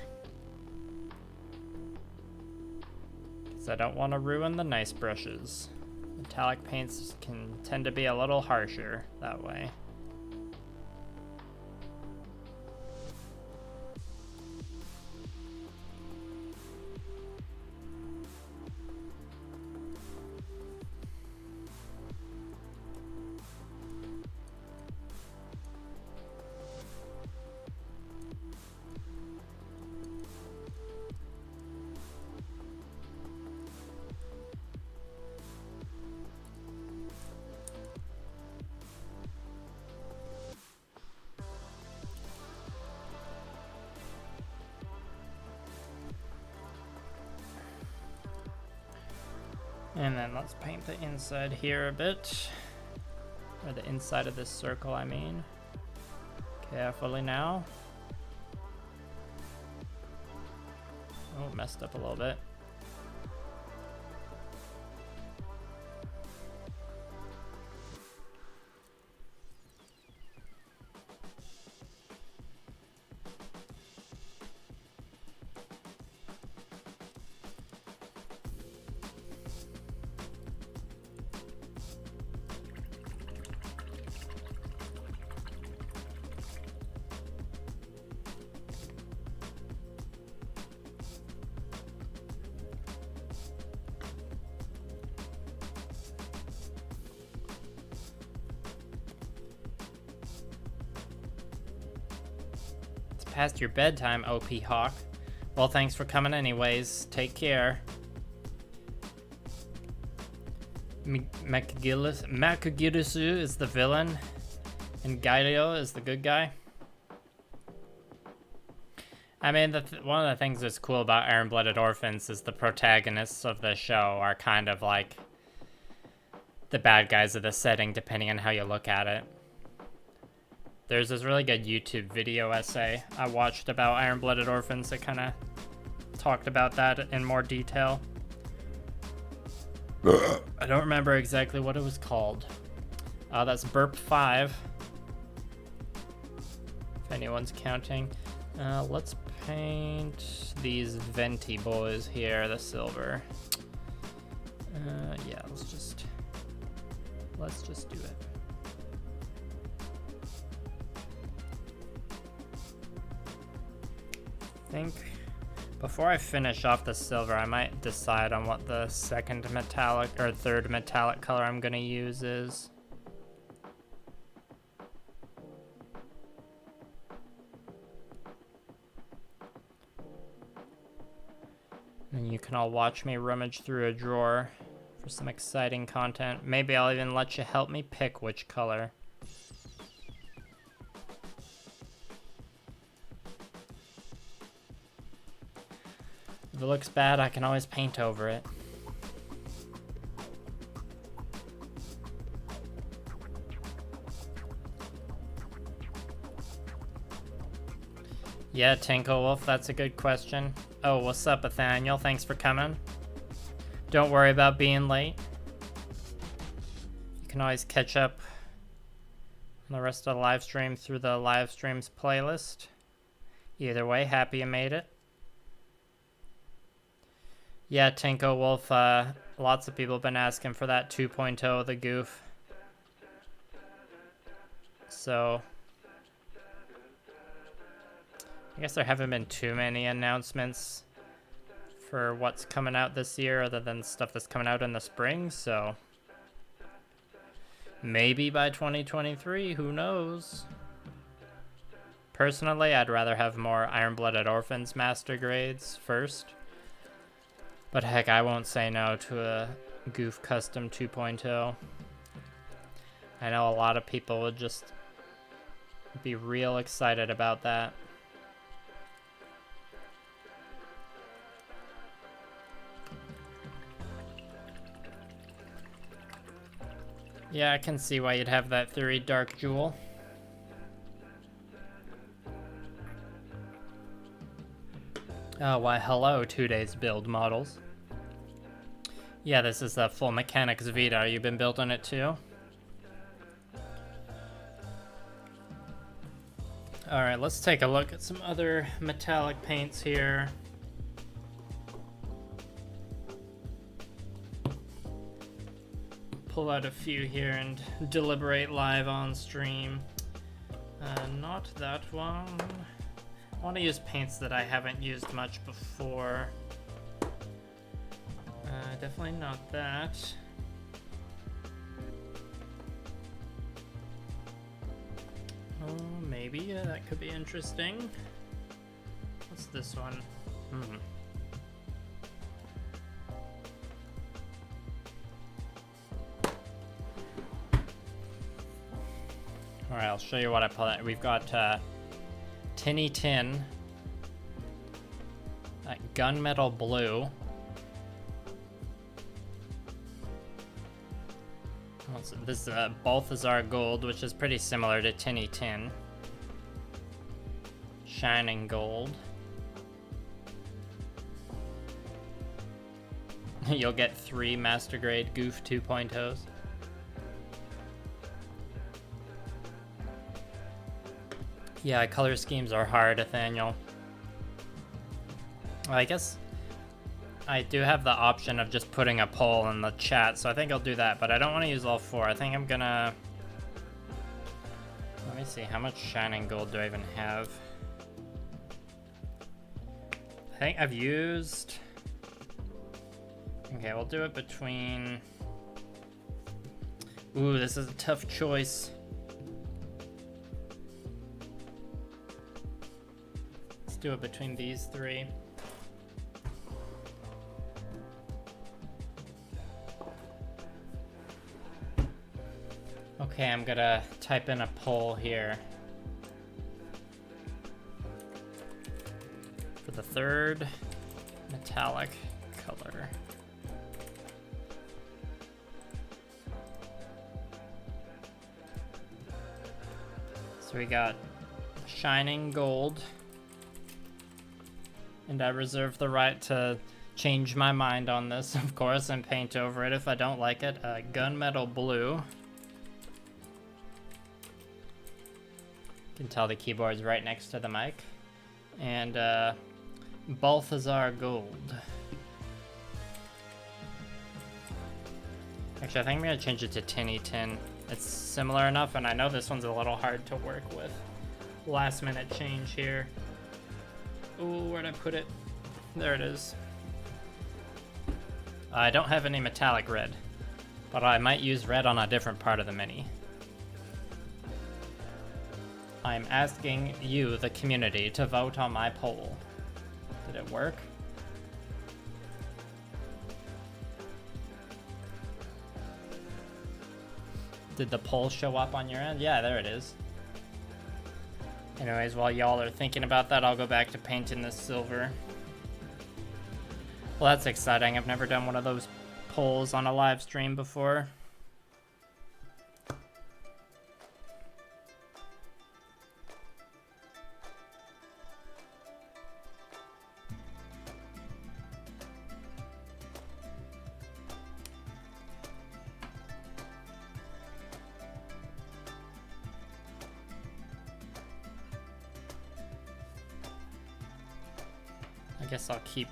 because I don't want to ruin the nice brushes. Metallic paints can tend to be a little harsher that way. And then let's paint the inside here a bit. Or the inside of this circle, I mean. Carefully now. Oh, messed up a little bit. Past your bedtime, OP Hawk. Well, thanks for coming anyways. Take care. Makagirisu is the villain, and Gaio is the good guy. I mean, one of the things that's cool about Iron-Blooded Orphans is the protagonists of the show are kind of like the bad guys of the setting, depending on how you look at it. There's this really good YouTube video essay I watched about Iron-Blooded Orphans that kind of talked about that in more detail. I don't remember exactly what it was called. That's Burp 5. If anyone's counting. Let's paint these venti boys here, the silver. Yeah, let's just do it. I think before I finish off the silver, I might decide on what the second metallic or third metallic color I'm gonna use is. And you can all watch me rummage through a drawer for some exciting content. Maybe I'll even let you help me pick which color. If it looks bad, I can always paint over it. Yeah, Tinkle Wolf, that's a good question. Oh, what's up, Nathaniel? Thanks for coming. Don't worry about being late. You can always catch up on the rest of the live stream through the live streams playlist. Either way, happy you made it. Yeah, Tinko Wolf, lots of people have been asking for that 2.0 of the goof. So, I guess there haven't been too many announcements for what's coming out this year other than stuff that's coming out in the spring, so maybe by 2023, who knows? Personally, I'd rather have more Iron-Blooded Orphans master grades first. But heck, I won't say no to a Goof Custom 2.0. I know a lot of people would just be real excited about that. Yeah, I can see why you'd have that theory, Dark Jewel. Oh, why hello, 2 days build models. Yeah, this is the full mechanics Vidar. You've been building it too? Alright, let's take a look at some other metallic paints here. Pull out a few here and deliberate live on stream. Not that one. I want to use paints that I haven't used much before. Definitely not that. Oh, maybe that could be interesting. What's this one? Alright, I'll show you what I pulled out. We've got Tinny Tin, Gunmetal Blue. This is Balthazar Gold, which is pretty similar to Tinny Tin. Shining Gold. You'll get 3 Master Grade Goof 2.0s. Yeah, color schemes are hard, Nathaniel. Well, I guess I do have the option of just putting a poll in the chat, so I think I'll do that, but I don't want to use all 4. I think I'm gonna... Let me see, how much Shining Gold do I even have? I think I've used... Okay, we'll do it between... Ooh, this is a tough choice. Let's do it between these 3. Okay, I'm gonna type in a poll here for the 3rd metallic color. So we got Shining Gold, and I reserve the right to change my mind on this, of course, and paint over it if I don't like it. Gunmetal Blue. You can tell the keyboard's right next to the mic. And Balthazar Gold. Actually, I think I'm gonna change it to Tinny Tin. It's similar enough, and I know this one's a little hard to work with. Last minute change here. Ooh, where'd I put it? There it is. I don't have any metallic red, but I might use red on a different part of the mini. I'm asking you, the community, to vote on my poll. Did it work? Did the poll show up on your end? Yeah, there it is. Anyways, while y'all are thinking about that, I'll go back to painting this silver. Well, that's exciting. I've never done one of those polls on a live stream before. I guess I'll keep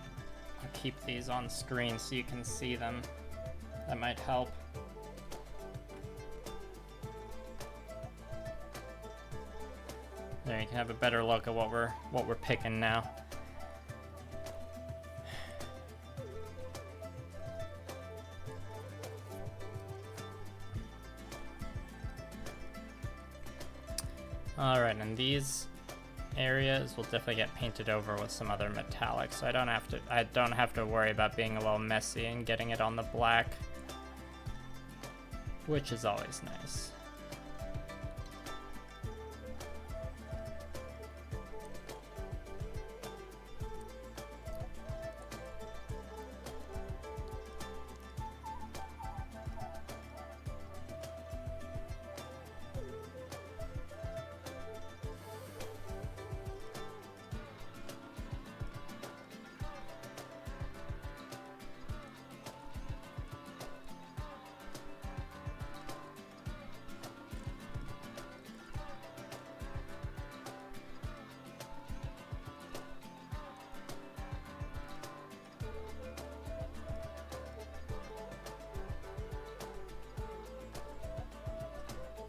these on screen so you can see them. That might help. There, you can have a better look at what we're picking now. All right, and these areas will definitely get painted over with some other metallic, so I don't have to worry about being a little messy and getting it on the black, which is always nice.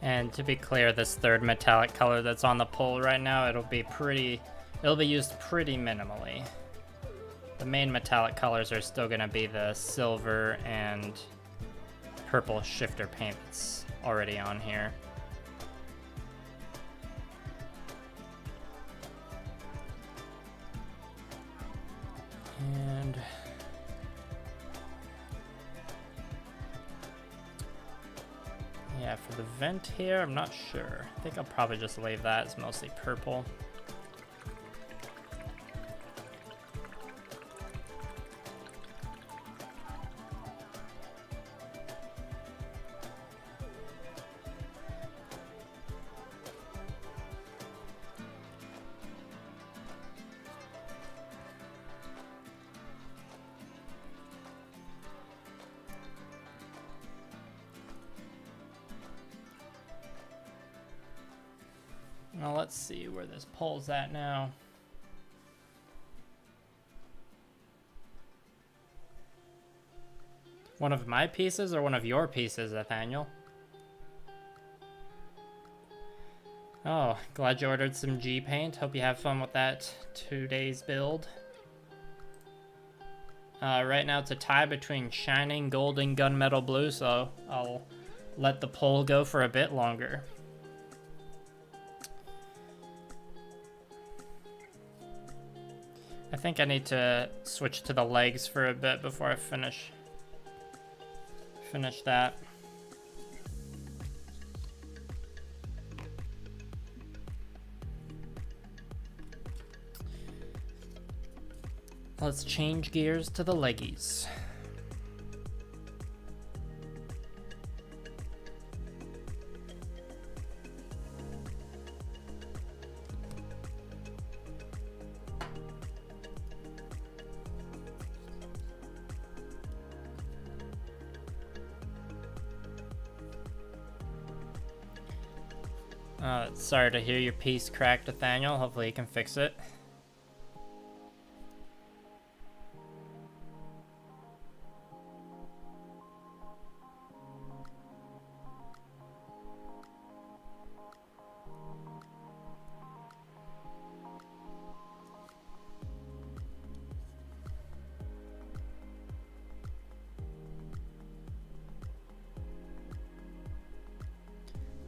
And to be clear, this third metallic color that's on the pole right now, it'll be used pretty minimally. The main metallic colors are still gonna be the silver and purple shifter paint that's already on here. And yeah, for the vent here, I'm not sure. I think I'll probably just leave that as mostly purple. Now let's see where this pole's at now. One of my pieces or one of your pieces, Nathaniel? Oh, glad you ordered some G paint. Hope you have fun with that 2 days build. Right now it's a tie between Shining Gold and Gunmetal Blue, so I'll let the pole go for a bit longer. I think I need to switch to the legs for a bit before I finish that. Let's change gears to the leggies. Sorry to hear your piece cracked, Nathaniel. Hopefully you can fix it.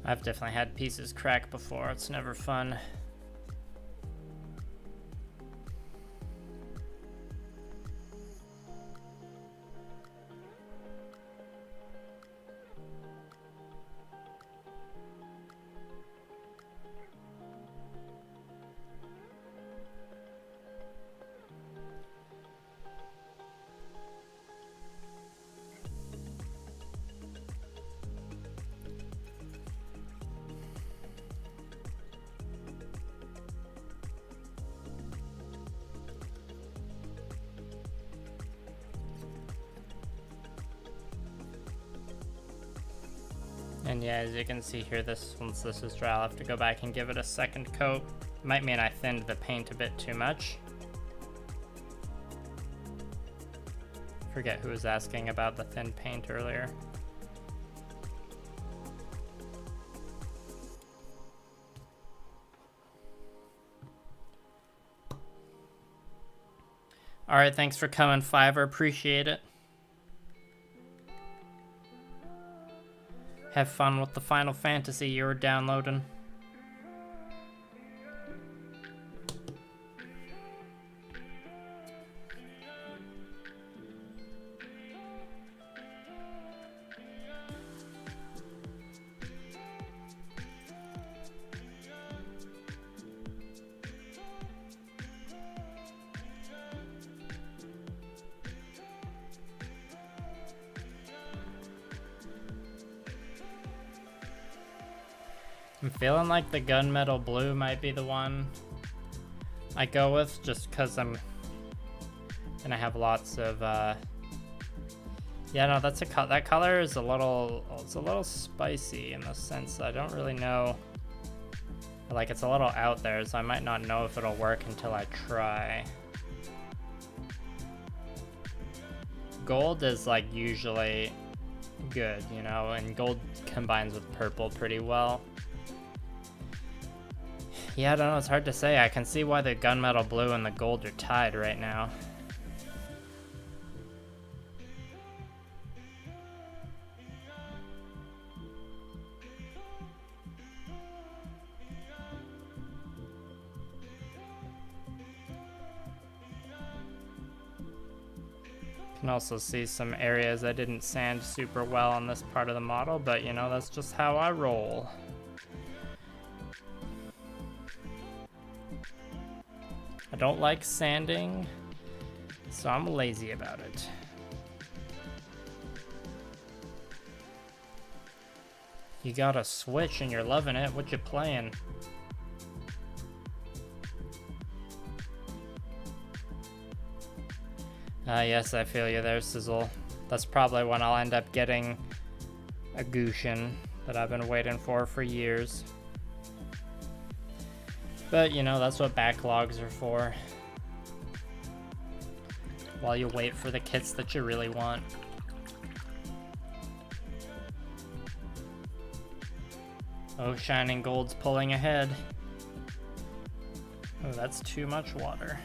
I've definitely had pieces crack before. It's never fun. And yeah, as you can see here, once this is dry, I'll have to go back and give it a second coat. Might mean I thinned the paint a bit too much. Forget who was asking about the thin paint earlier. Alright, thanks for coming, Fiverr. Appreciate it. Have fun with the Final Fantasy you're downloading. I'm feeling like the gunmetal blue might be the one I go with, just because I'm gonna have lots of yeah, no, that color is it's a little spicy in the sense that I don't really know, like, it's a little out there, so I might not know if it'll work until I try. Gold is like usually good, you know, and gold combines with purple pretty well. Yeah, I don't know, it's hard to say. I can see why the gunmetal blue and the gold are tied right now. Can also see some areas I didn't sand super well on this part of the model, but you know, that's just how I roll. I don't like sanding, so I'm lazy about it. You got a Switch and you're loving it. What you playing? Yes, I feel you there, Sizzle. That's probably when I'll end up getting a Gushin that I've been waiting for years. But, you know, that's what backlogs are for. While you wait for the kits that you really want. Oh, Shining Gold's pulling ahead. Oh, that's too much water.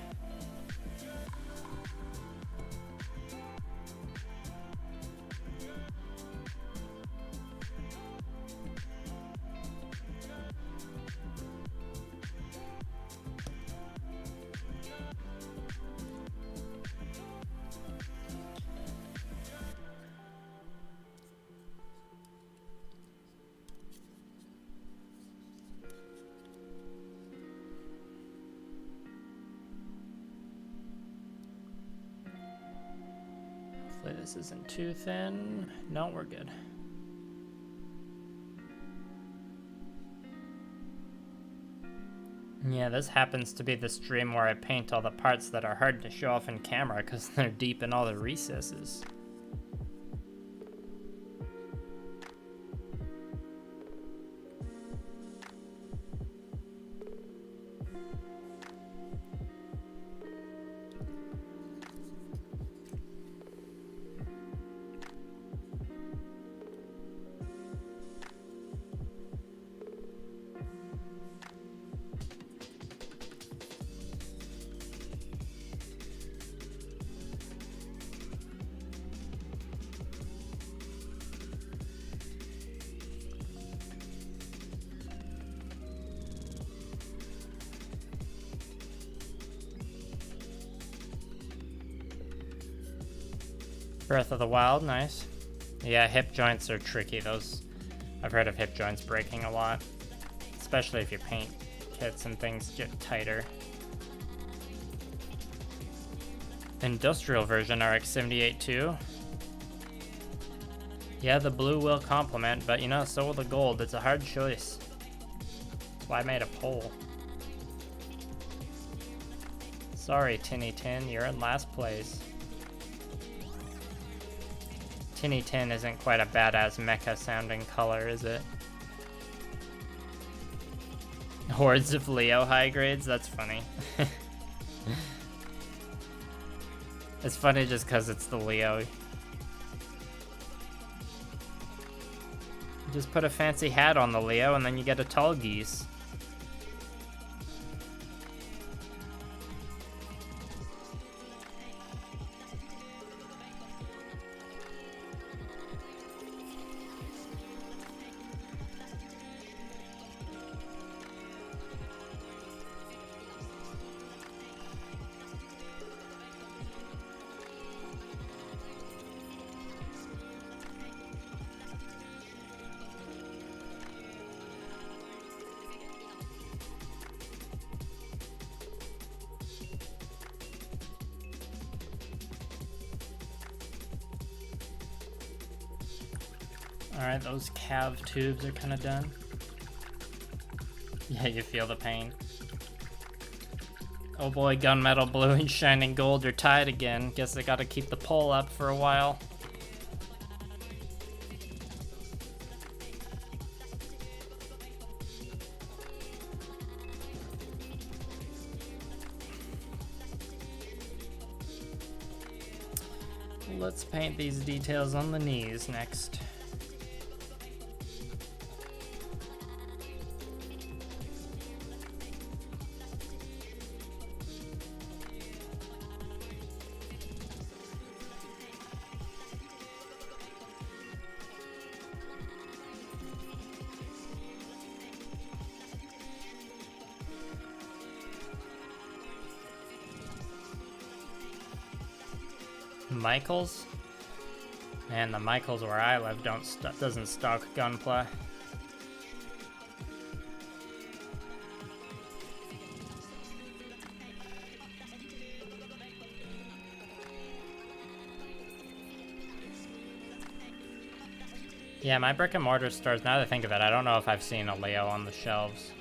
Hopefully this isn't too thin. No, we're good. Yeah, this happens to be the stream where I paint all the parts that are hard to show off in camera because they're deep in all the recesses. Breath of the Wild, nice. Yeah, hip joints are tricky. Those, I've heard of hip joints breaking a lot, especially if you paint kits and things get tighter. Industrial version RX-78 too. Yeah, the blue will complement, but you know, so will the gold. It's a hard choice. That's why I made a poll. Sorry, Tinny Tin, you're in last place. Tinny Tin isn't quite a badass mecha sounding color, is it? Hordes of Leo high grades? That's funny. It's funny just because it's the Leo. Just put a fancy hat on the Leo and then you get a tall geese. Alright, those cav tubes are kind of done. Yeah, you feel the pain. Oh boy, Gunmetal Blue and Shining Gold are tied again. Guess I gotta keep the poll up for a while. let's paint these details on the knees next. Michaels? Man, the Michaels where I live doesn't stock gunpla. Yeah, my brick and mortar stores, now that I think of it, I don't know if I've seen a Leo on the shelves.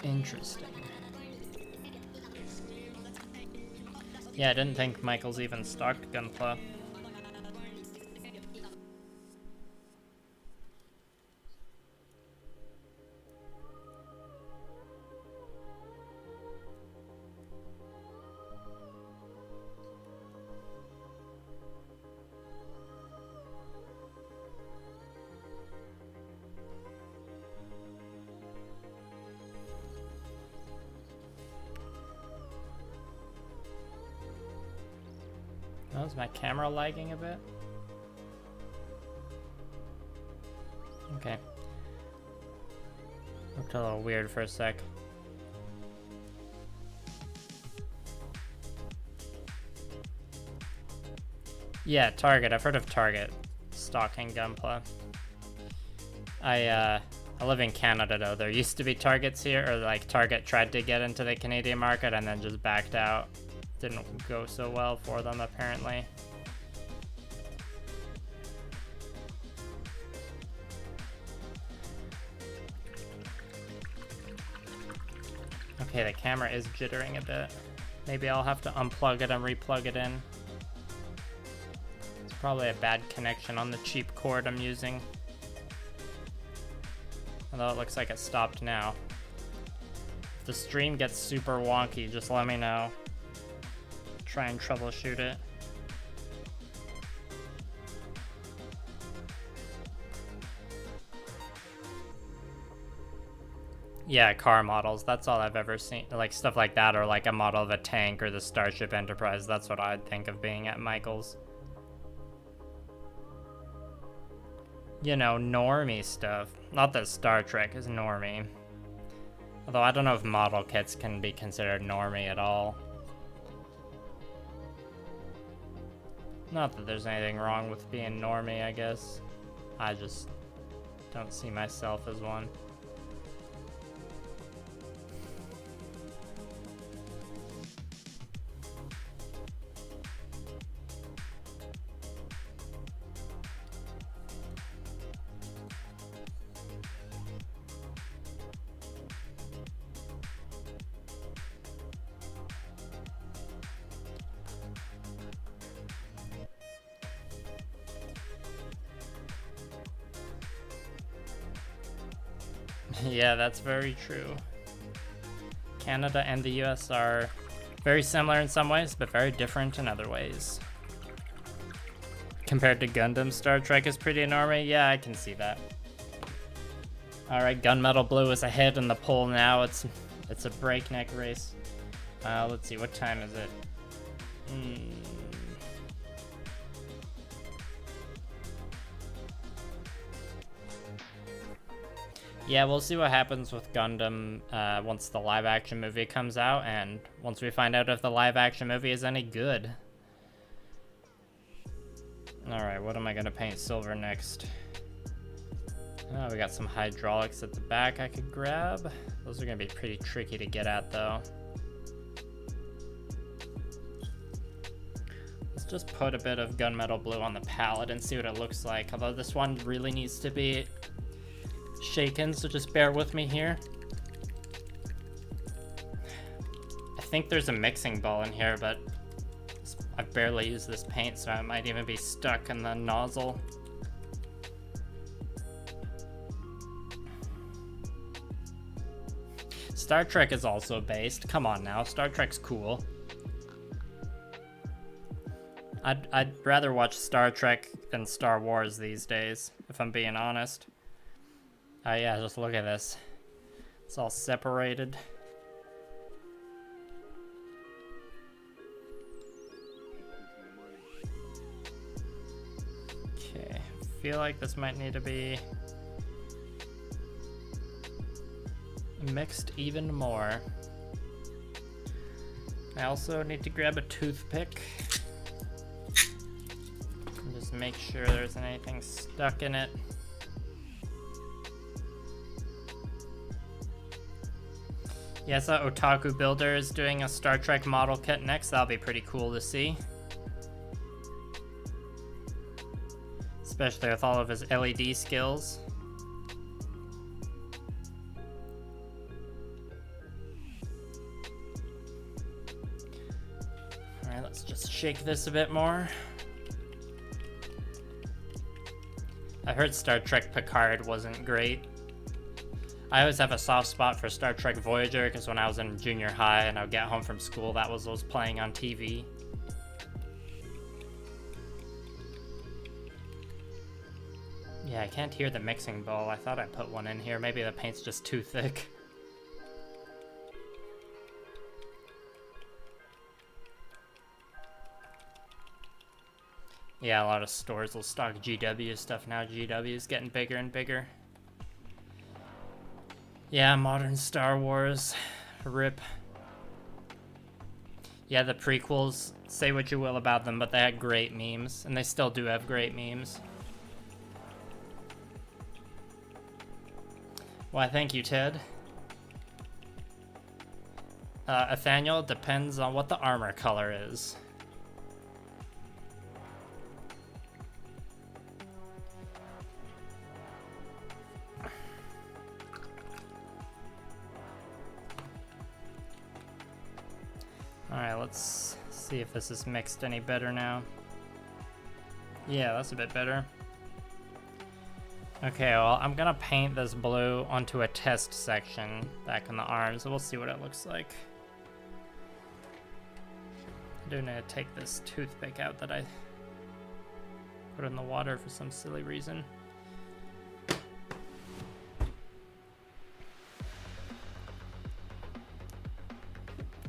Interesting. Yeah, I didn't think Michael's even stocked gunpla. Oh, is my camera lagging a bit? Okay. Looked a little weird for a sec. Yeah, Target. I've heard of Target stocking gunpla. I live in Canada though. There used to be Targets here, or like Target tried to get into the Canadian market and then just backed out. Didn't go so well for them apparently. Okay, the camera is jittering a bit. Maybe I'll have to unplug it and replug it in. It's probably a bad connection on the cheap cord I'm using. Although it looks like it stopped now. If the stream gets super wonky, just let me know. Try and troubleshoot it. Yeah, car models. That's all I've ever seen. Like stuff like that, or like a model of a tank or the Starship Enterprise. That's what I'd think of being at Michael's. You know, normie stuff. Not that Star Trek is normie. Although I don't know if model kits can be considered normie at all. Not that there's anything wrong with being normie, I guess. I just don't see myself as one. Yeah, that's very true. Canada and the US are very similar in some ways, but very different in other ways. Compared to Gundam, Star Trek is pretty normie. Yeah, I can see that. Alright, Gunmetal Blue is ahead in the poll now. It's a breakneck race. Let's see, what time is it? Yeah, we'll see what happens with Gundam once the live-action movie comes out, and once we find out if the live-action movie is any good. Alright, what am I gonna paint silver next? Oh, we got some hydraulics at the back I could grab. Those are gonna be pretty tricky to get at, though. Let's just put a bit of Gunmetal Blue on the palette and see what it looks like, although this one really needs to be shaken, so just bear with me here. I think there's a mixing bowl in here, but I've barely used this paint, so it might even be stuck in the nozzle. Star Trek is also based. Come on now, Star Trek's cool. I'd rather watch Star Trek than Star Wars these days, if I'm being honest. Oh yeah, just look at this. It's all separated. Okay, I feel like this might need to be mixed even more. I also need to grab a toothpick and just make sure there isn't anything stuck in it. Yeah, so Otaku Builder is doing a Star Trek model kit next. That'll be pretty cool to see. Especially with all of his LED skills. Alright, let's just shake this a bit more. I heard Star Trek Picard wasn't great. I always have a soft spot for Star Trek Voyager because when I was in junior high and I would get home from school, that was what was playing on TV. Yeah, I can't hear the mixing bowl. I thought I put one in here. Maybe the paint's just too thick. Yeah, a lot of stores will stock GW stuff now. GW is getting bigger and bigger. Yeah, modern Star Wars. RIP. Yeah, the prequels, say what you will about them, but they had great memes, and they still do have great memes. Why, thank you, Ted. Nathaniel, depends on what the armor color is. Alright, let's see if this is mixed any better now. Yeah, that's a bit better. Okay, well, I'm gonna paint this blue onto a test section back in the arms, so we'll see what it looks like. I do need to take this toothpick out that I put in the water for some silly reason.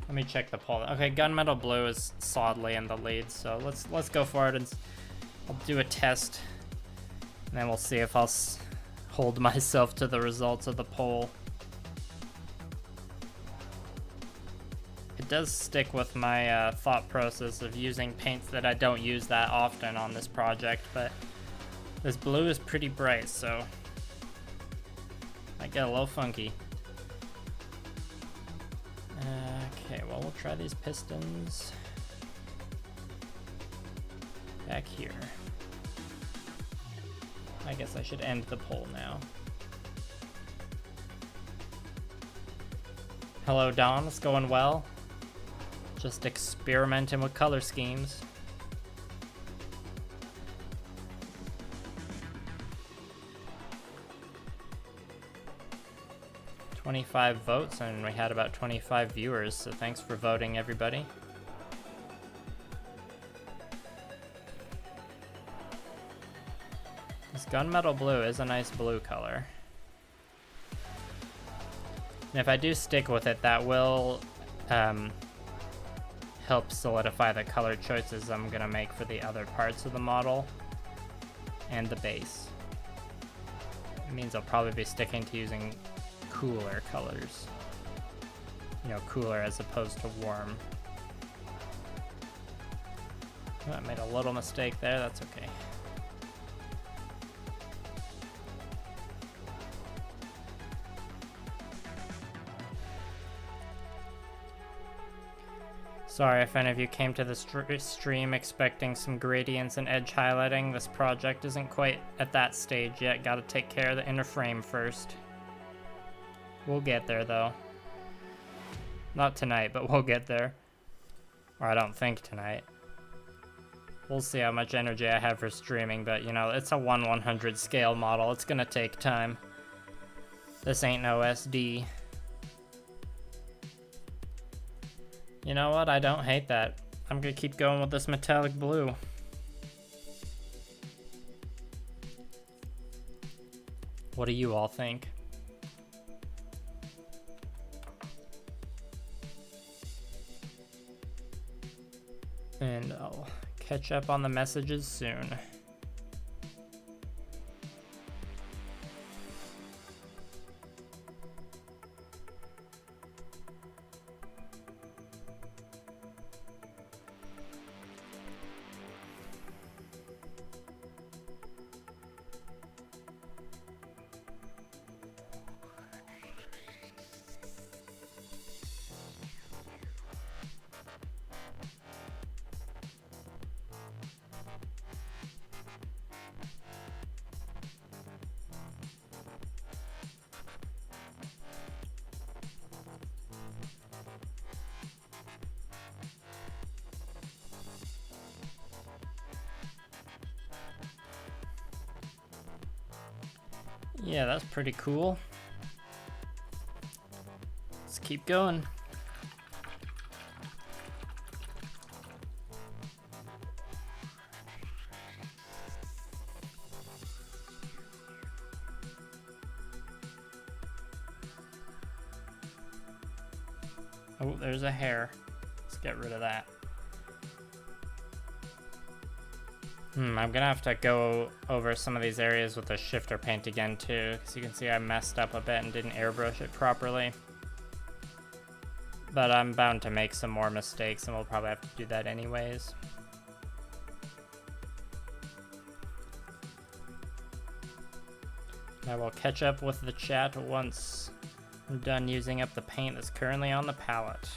Let me check the poll. Okay, Gunmetal Blue is solidly in the lead, so let's go for it and I'll do a test, and then we'll see if I'll hold myself to the results of the poll. It does stick with my thought process of using paints that I don't use that often on this project, but this blue is pretty bright, so might get a little funky. Okay, well, we'll try these pistons back here. I guess I should end the poll now. Hello, Don. It's going well. Just experimenting with color schemes. $25 votes, and we had about 25 viewers, so thanks for voting, everybody. This Gunmetal Blue is a nice blue color. And if I do stick with it, that will help solidify the color choices I'm gonna make for the other parts of the model and the base. It means I'll probably be sticking to using cooler colors. You know, cooler as opposed to warm. Oh, I made a little mistake there, that's okay. Sorry if any of you came to the stream expecting some gradients and edge highlighting. This project isn't quite at that stage yet. Gotta take care of the inner frame first. We'll get there, though. Not tonight, but we'll get there. Or I don't think tonight. We'll see how much energy I have for streaming, but, you know, it's a 1/100 scale model. It's gonna take time. This ain't no SD. You know what? I don't hate that. I'm gonna keep going with this metallic blue. What do you all think? And I'll catch up on the messages soon. Yeah, that's pretty cool. Let's keep going. Oh, there's a hair. Let's get rid of that. I'm gonna have to go over some of these areas with the shifter paint again too, because you can see I messed up a bit and didn't airbrush it properly. But I'm bound to make some more mistakes, and we'll probably have to do that anyways. I will catch up with the chat once I'm done using up the paint that's currently on the palette.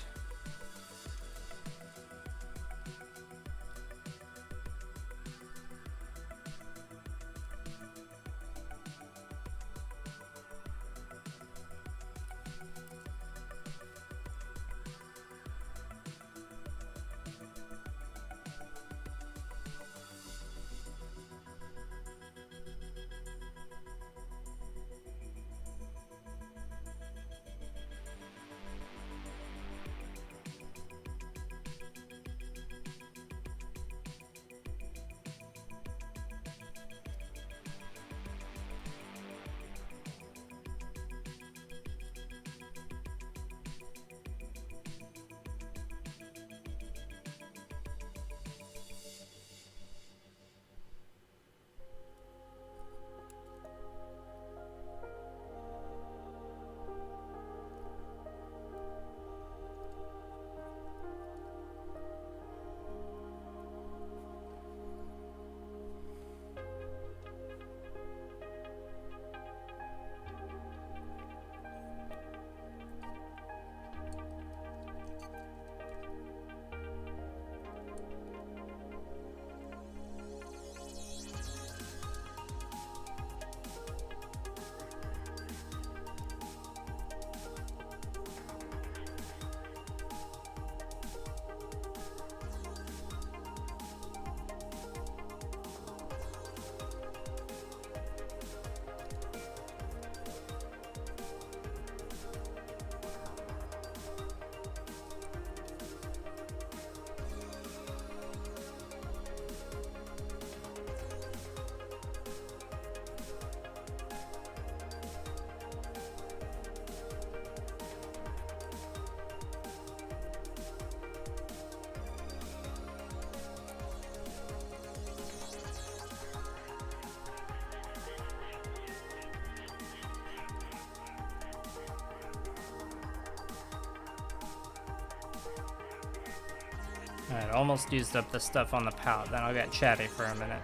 Alright, almost used up the stuff on the palette, then I'll get chatty for a minute.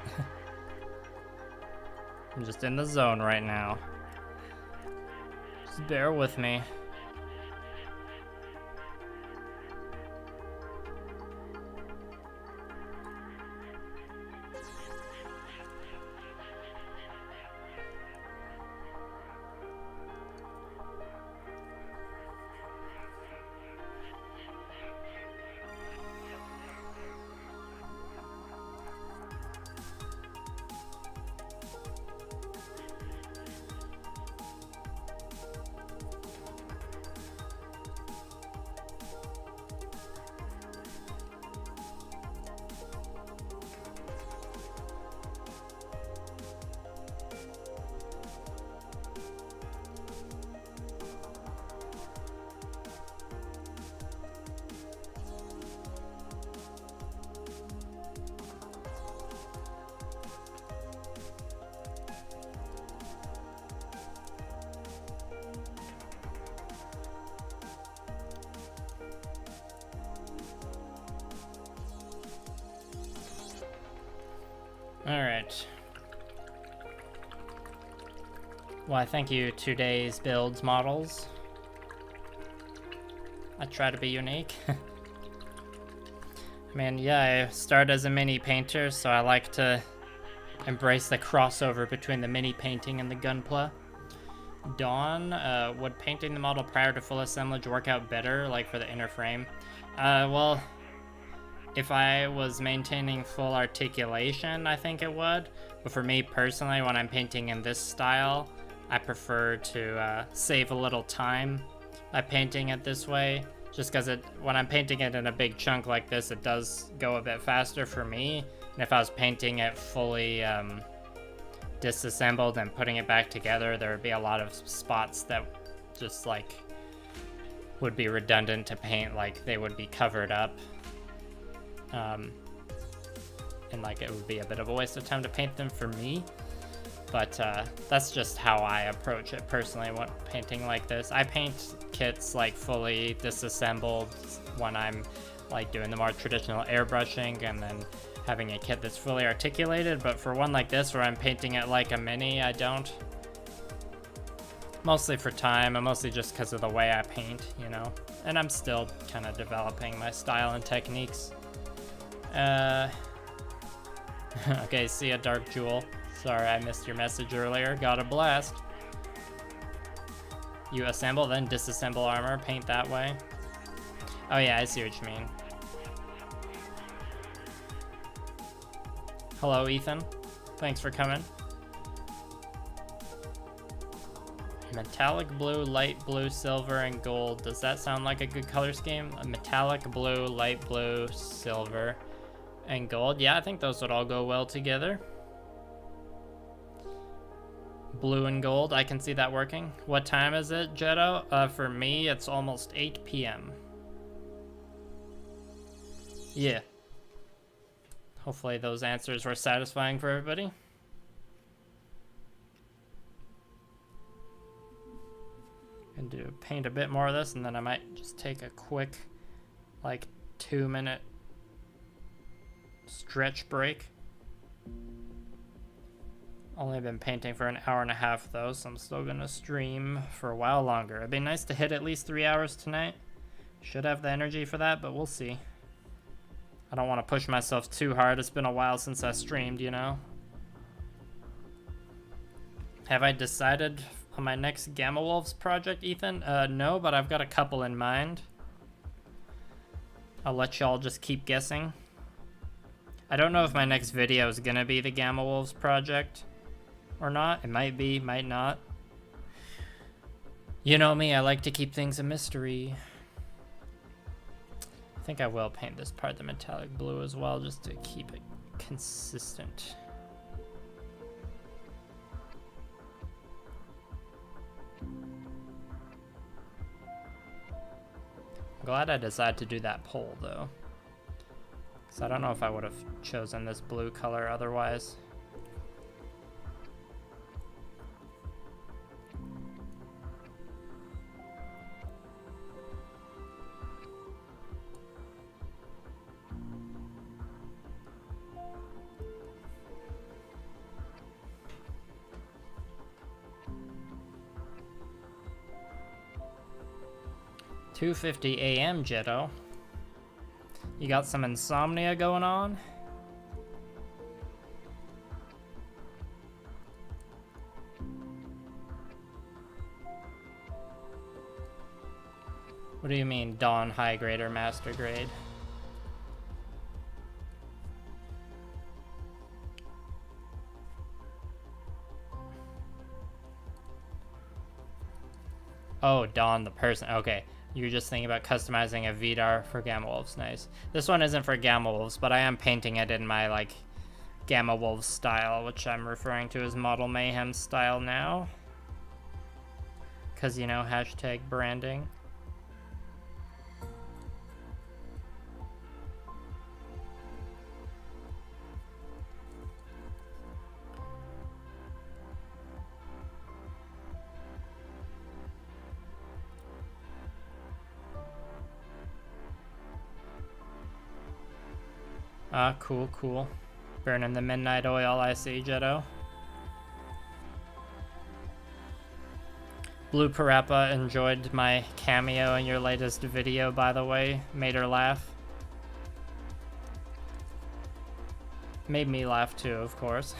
I'm just in the zone right now. Just bear with me. Alright. Why, thank you, today's builds models. I try to be unique. I mean, yeah, I start as a mini painter, so I like to embrace the crossover between the mini painting and the gunpla. Dawn, would painting the model prior to full assemblage work out better, like for the inner frame? Well, if I was maintaining full articulation, I think it would. But for me personally, when I'm painting in this style, I prefer to save a little time by painting it this way. Just because when I'm painting it in a big chunk like this, it does go a bit faster for me. And if I was painting it fully disassembled and putting it back together, there would be a lot of spots that just like would be redundant to paint, like they would be covered up. And like it would be a bit of a waste of time to paint them for me. But that's just how I approach it personally when painting like this. I paint kits like fully disassembled when I'm like doing the more traditional airbrushing and then having a kit that's fully articulated. But for one like this where I'm painting it like a mini, I don't. Mostly for time and mostly just because of the way I paint, you know. And I'm still kind of developing my style and techniques. Okay, see ya, Dark Jewel. Sorry, I missed your message earlier. Got a blast. You assemble, then disassemble armor, paint that way. Oh yeah, I see what you mean. Hello, Ethan. Thanks for coming. Metallic blue, light blue, silver, and gold. Does that sound like a good color scheme? A metallic blue, light blue, silver, and gold. Yeah, I think those would all go well together. Blue and gold, I can see that working. What time is it, Jetto? For me, it's almost 8 p.m. Yeah. Hopefully those answers were satisfying for everybody. And paint a bit more of this, and then I might just take a quick, like, 2-minute stretch break. Only been painting for an hour and a half though, so I'm still gonna stream for a while longer. It'd be nice to hit at least 3 hours tonight. Should have the energy for that, but we'll see. I don't want to push myself too hard. It's been a while since I streamed, you know. Have I decided on my next Gamma Wolves project, Ethan? No, but I've got a couple in mind. I'll let y'all just keep guessing. I don't know if my next video is gonna be the Gamma Wolves project or not. It might be, might not. You know me, I like to keep things a mystery. I think I will paint this part the metallic blue as well, just to keep it consistent. I'm glad I decided to do that pole though, because I don't know if I would have chosen this blue color otherwise. $2:50 a.m. Jetto. You got some insomnia going on? What do you mean, Dawn high grade or master grade? Oh, Dawn the person. Okay. You're just thinking about customizing a Vidar for Gamma Wolves. Nice. This one isn't for Gamma Wolves, but I am painting it in my, like, Gamma Wolves style, which I'm referring to as Model Mayhem style now. Because, you know, hashtag branding. Cool, cool. Burning the midnight oil, I see, Jetto. Blue Parappa enjoyed my cameo in your latest video, by the way. Made her laugh. Made me laugh too, of course.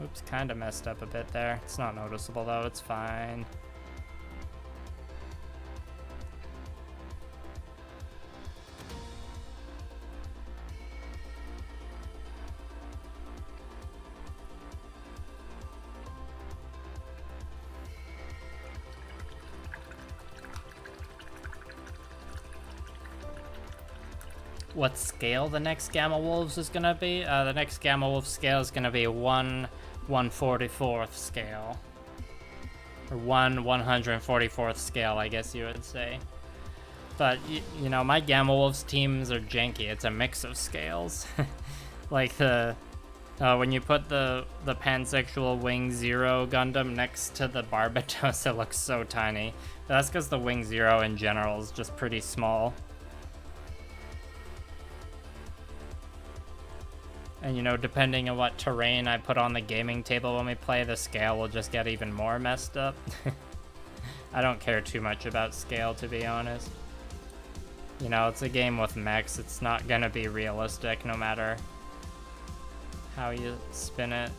Oops, kind of messed up a bit there. It's not noticeable though, it's fine. What scale the next Gamma Wolves is gonna be? The next Gamma Wolf scale is gonna be 1/144th scale. Or 1/144th scale, I guess you would say. But, you know, my Gamma Wolves teams are janky. It's a mix of scales. Like when you put the pansexual Wing Zero Gundam next to the Barbatos, it looks so tiny. But that's because the Wing Zero in general is just pretty small. And, you know, depending on what terrain I put on the gaming table when we play, the scale will just get even more messed up. I don't care too much about scale, to be honest. You know, it's a game with mechs. It's not gonna be realistic no matter how you spin it.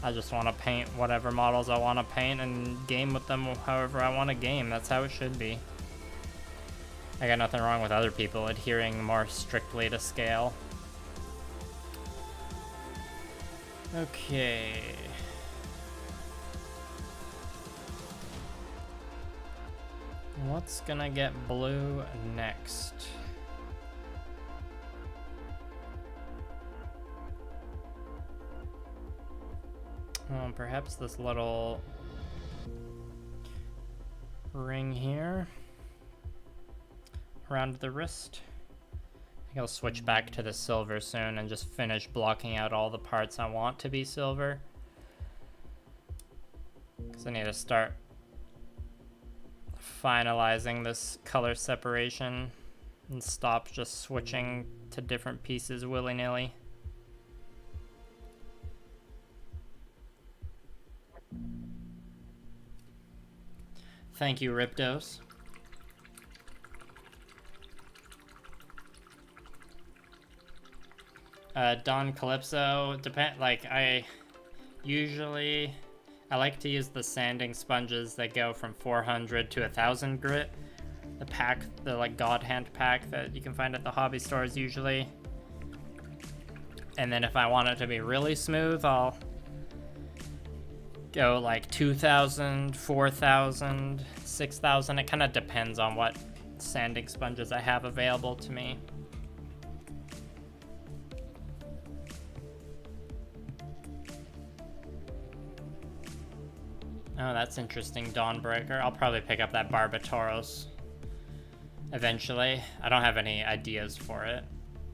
I just want to paint whatever models I want to paint and game with them however I want to game. That's how it should be. I got nothing wrong with other people adhering more strictly to scale. Okay. What's gonna get blue next? Perhaps this little ring here around the wrist. I think I'll switch back to the silver soon and just finish blocking out all the parts I want to be silver. Because I need to start finalizing this color separation and stop just switching to different pieces willy-nilly. Thank you, Riptos. Don Calypso, I like to use the sanding sponges that go from 400 to 1000 grit. The pack, the like God Hand pack that you can find at the hobby stores usually. And then if I want it to be really smooth, I'll go like 2000, 4000, 6000. It kind of depends on what sanding sponges I have available to me. Oh, that's interesting, Dawnbreaker. I'll probably pick up that Barbatoros eventually. I don't have any ideas for it,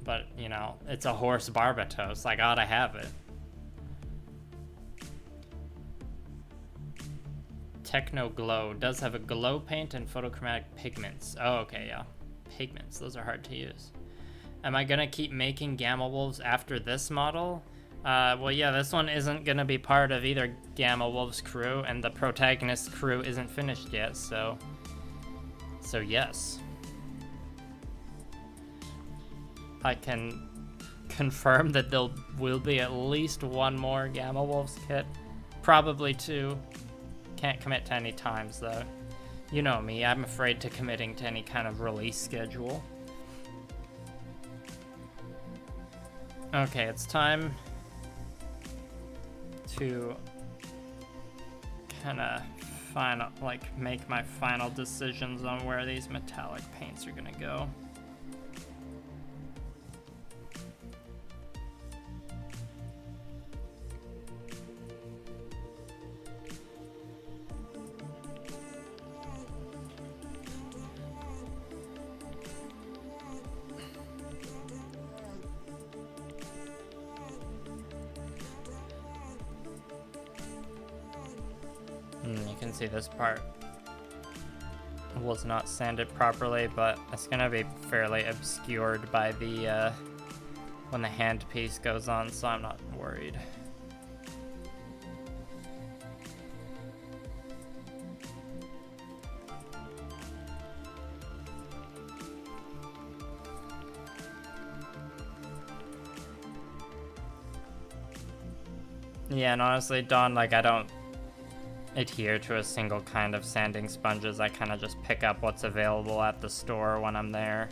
but, you know, it's a horse Barbatos. I gotta have it. Techno Glow does have a glow paint and photochromatic pigments. Oh, okay, yeah. Pigments, those are hard to use. Am I gonna keep making Gamma Wolves after this model? Well, yeah, this one isn't gonna be part of either Gamma Wolf's crew, and the protagonist crew isn't finished yet, so yes. I can confirm that there will be at least one more Gamma Wolves kit. Probably two. Can't commit to any times, though. You know me, I'm afraid to committing to any kind of release schedule. Okay, it's time to kind of make my final decisions on where these metallic paints are gonna go. You can see this part was not sanded properly, but it's gonna be fairly obscured by the when the hand piece goes on, so I'm not worried. Yeah, and honestly, Dawn, like, I don't adhere to a single kind of sanding sponges. I kind of just pick up what's available at the store when I'm there.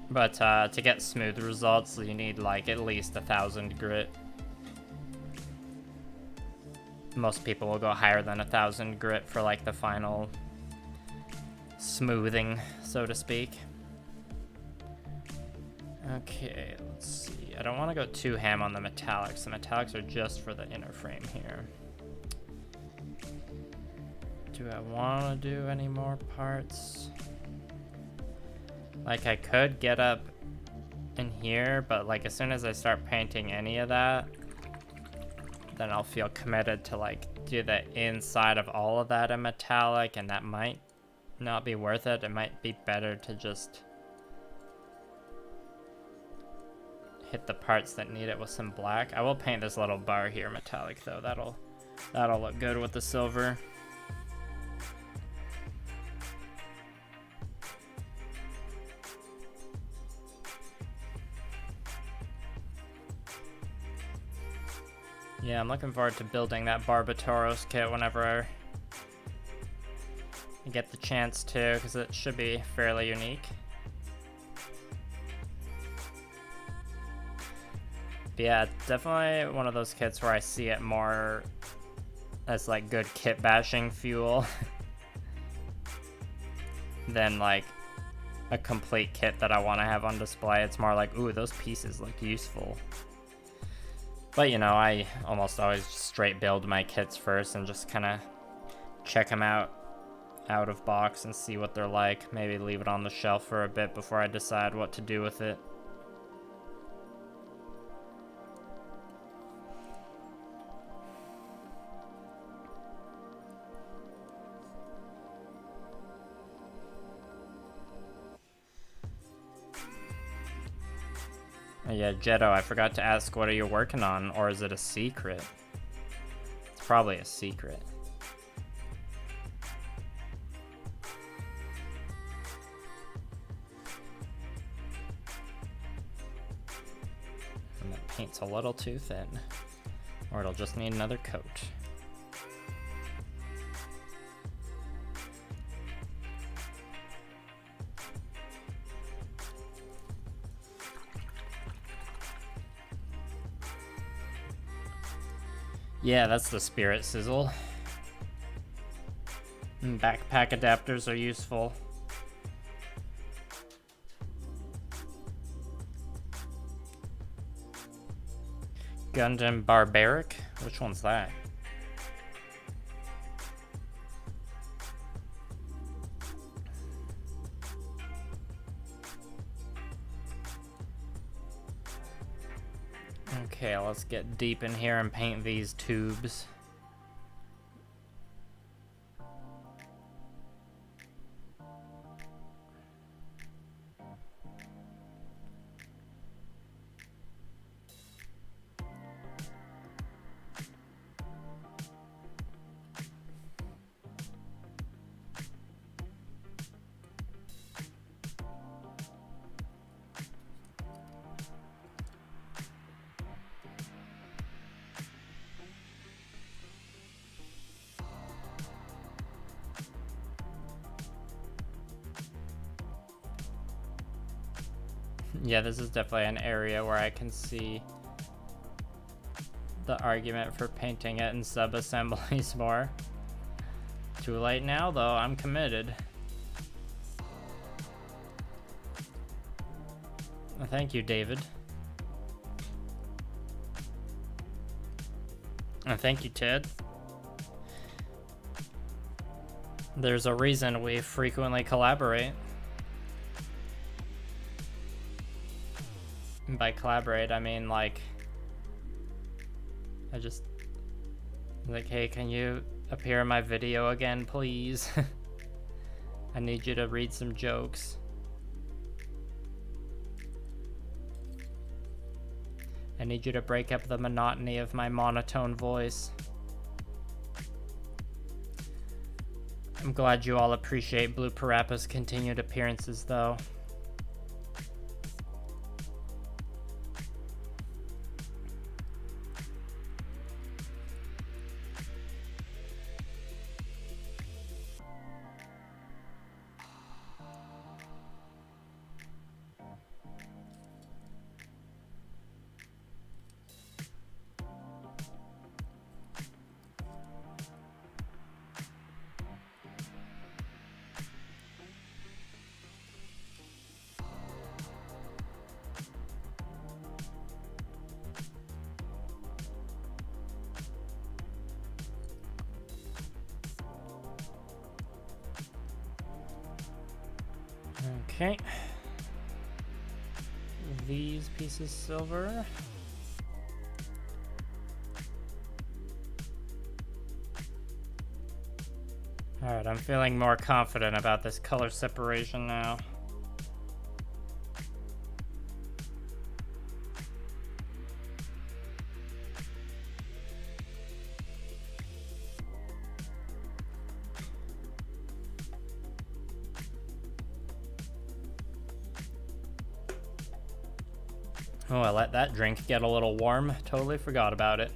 But to get smooth results, you need like at least 1,000 grit. Most people will go higher than 1,000 grit for like the final smoothing, so to speak. Okay, let's see. I don't want to go too ham on the metallics. The metallics are just for the inner frame here. Do I want to do any more parts? Like, I could get up in here, but like as soon as I start painting any of that, then I'll feel committed to like do the inside of all of that in metallic, and that might not be worth it. It might be better to just hit the parts that need it with some black. I will paint this little bar here metallic though. That'll look good with the silver. Yeah, I'm looking forward to building that Barbatoros kit whenever I get the chance to, because it should be fairly unique. But yeah, definitely one of those kits where I see it more as like good kit bashing fuel than like a complete kit that I want to have on display. It's more like, ooh, those pieces look useful. But you know, I almost always straight build my kits first and just kind of check them out of box and see what they're like. Maybe leave it on the shelf for a bit before I decide what to do with it. Yeah, Jetto, I forgot to ask, what are you working on, or is it a secret? It's probably a secret. And that paint's a little too thin, or it'll just need another coat. Yeah, that's the spirit sizzle. And backpack adapters are useful. Gundam Barbaric? Which one's that? Okay, let's get deep in here and paint these tubes. Yeah, this is definitely an area where I can see the argument for painting it in sub-assemblies more. Too late now, though. I'm committed. Well, thank you, David. And thank you, Ted. There's a reason we frequently collaborate. And by collaborate, I mean, like, I just Like, hey, can you appear in my video again, please? I need you to read some jokes. I need you to break up the monotony of my monotone voice. I'm glad you all appreciate Blue Parappa's continued appearances, though. Okay. These pieces silver. Alright, I'm feeling more confident about this color separation now. Oh, I let that drink get a little warm. Totally forgot about it.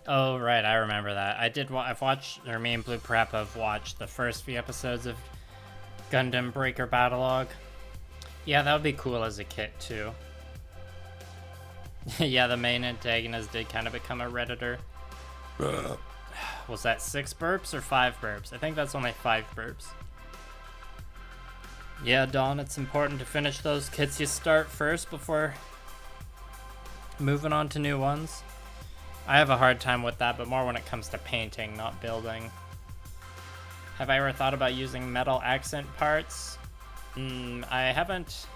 Oh, right, I remember that. I've watched, or me and Blue Parappa have watched the first few episodes of Gundam Breaker Battlelog. Yeah, that would be cool as a kit, too. Yeah, the main antagonist did kind of become a Redditor. Was that 6 burps or 5 burps? I think that's only 5 burps. Yeah, Dawn, it's important to finish those kits you start first before moving on to new ones. I have a hard time with that, but more when it comes to painting, not building. Have I ever thought about using metal accent parts? I haven't.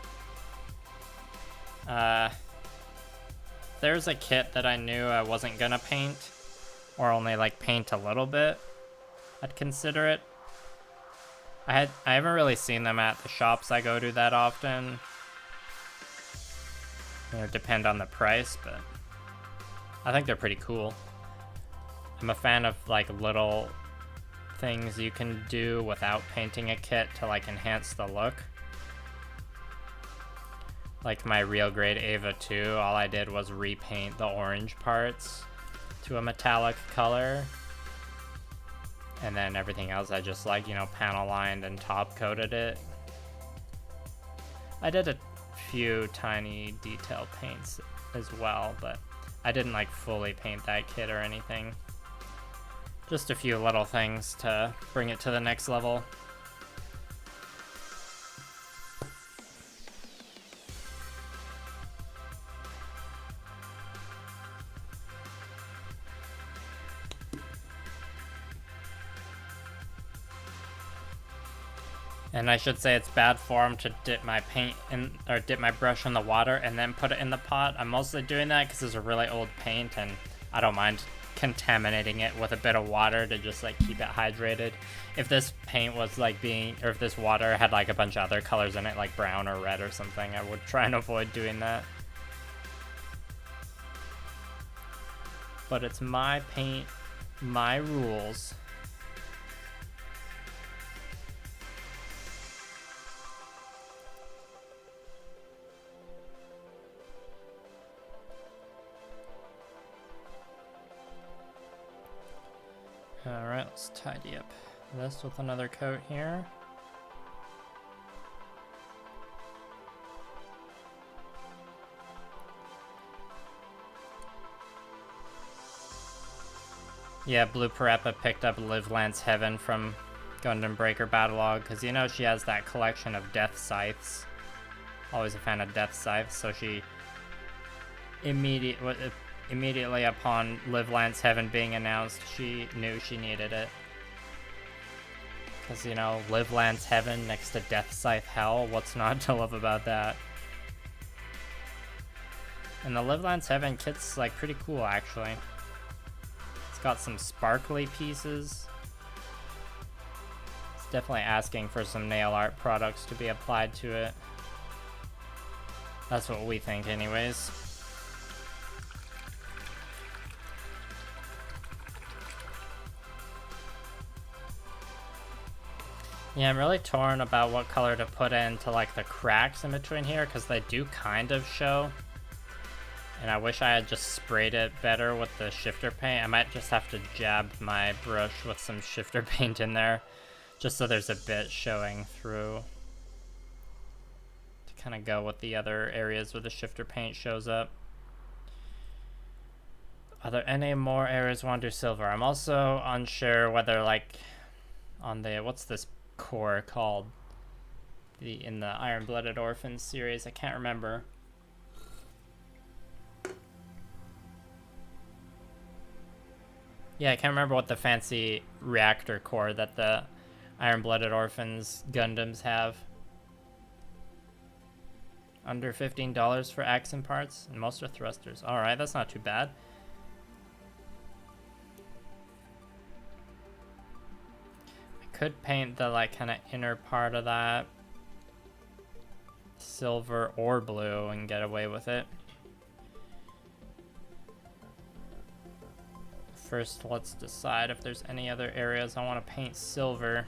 There's a kit that I knew I wasn't gonna paint, or only like paint a little bit. I'd consider it. I haven't really seen them at the shops I go to that often. It would depend on the price, but I think they're pretty cool. I'm a fan of like little things you can do without painting a kit to like enhance the look. Like my real grade Ava 2, all I did was repaint the orange parts to a metallic color. And then everything else I just like, you know, panel lined and top coated it. I did a few tiny detail paints as well, but I didn't like fully paint that kit or anything. Just a few little things to bring it to the next level. And I should say it's bad form to dip my paint in, or dip my brush in the water and then put it in the pot. I'm mostly doing that because it's a really old paint and I don't mind contaminating it with a bit of water to just like keep it hydrated. If this paint was like or if this water had like a bunch of other colors in it, like brown or red or something, I would try and avoid doing that. But it's my paint, my rules. Alright, let's tidy up this with another coat here. Yeah, Blue Parappa picked up Live Lance Heaven from Gundam Breaker Battlelog, because you know she has that collection of Death Scythes. Always a fan of Death Scythes, so she immediately upon Live Lance Heaven being announced, she knew she needed it. Because, you know, Live Lance Heaven next to Death Scythe Hell, what's not to love about that? And the Live Lance Heaven kit's, like, pretty cool, actually. It's got some sparkly pieces. It's definitely asking for some nail art products to be applied to it. That's what we think, anyways. Yeah, I'm really torn about what color to put into, like, the cracks in between here, because they do kind of show. And I wish I had just sprayed it better with the shifter paint. I might just have to jab my brush with some shifter paint in there, just so there's a bit showing through. To kind of go with the other areas where the shifter paint shows up. Are there any more areas we want to do silver? I'm also unsure whether, like, on the, what's this core called? In the Iron-Blooded Orphans series, I can't remember. Yeah, I can't remember what the fancy reactor core that the Iron-Blooded Orphans Gundams have. Under $15 for accent parts, and most are thrusters. Alright, that's not too bad. I could paint the, like, kind of inner part of that silver or blue and get away with it. First, let's decide if there's any other areas I want to paint silver.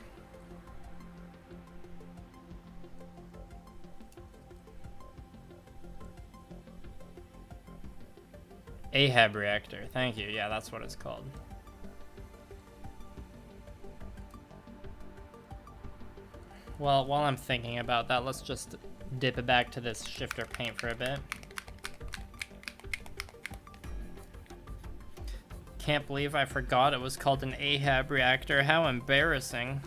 Ahab reactor, thank you. Yeah, that's what it's called. Well, while I'm thinking about that, let's just dip it back to this shifter paint for a bit. Can't believe I forgot it was called an Ahab reactor. How embarrassing.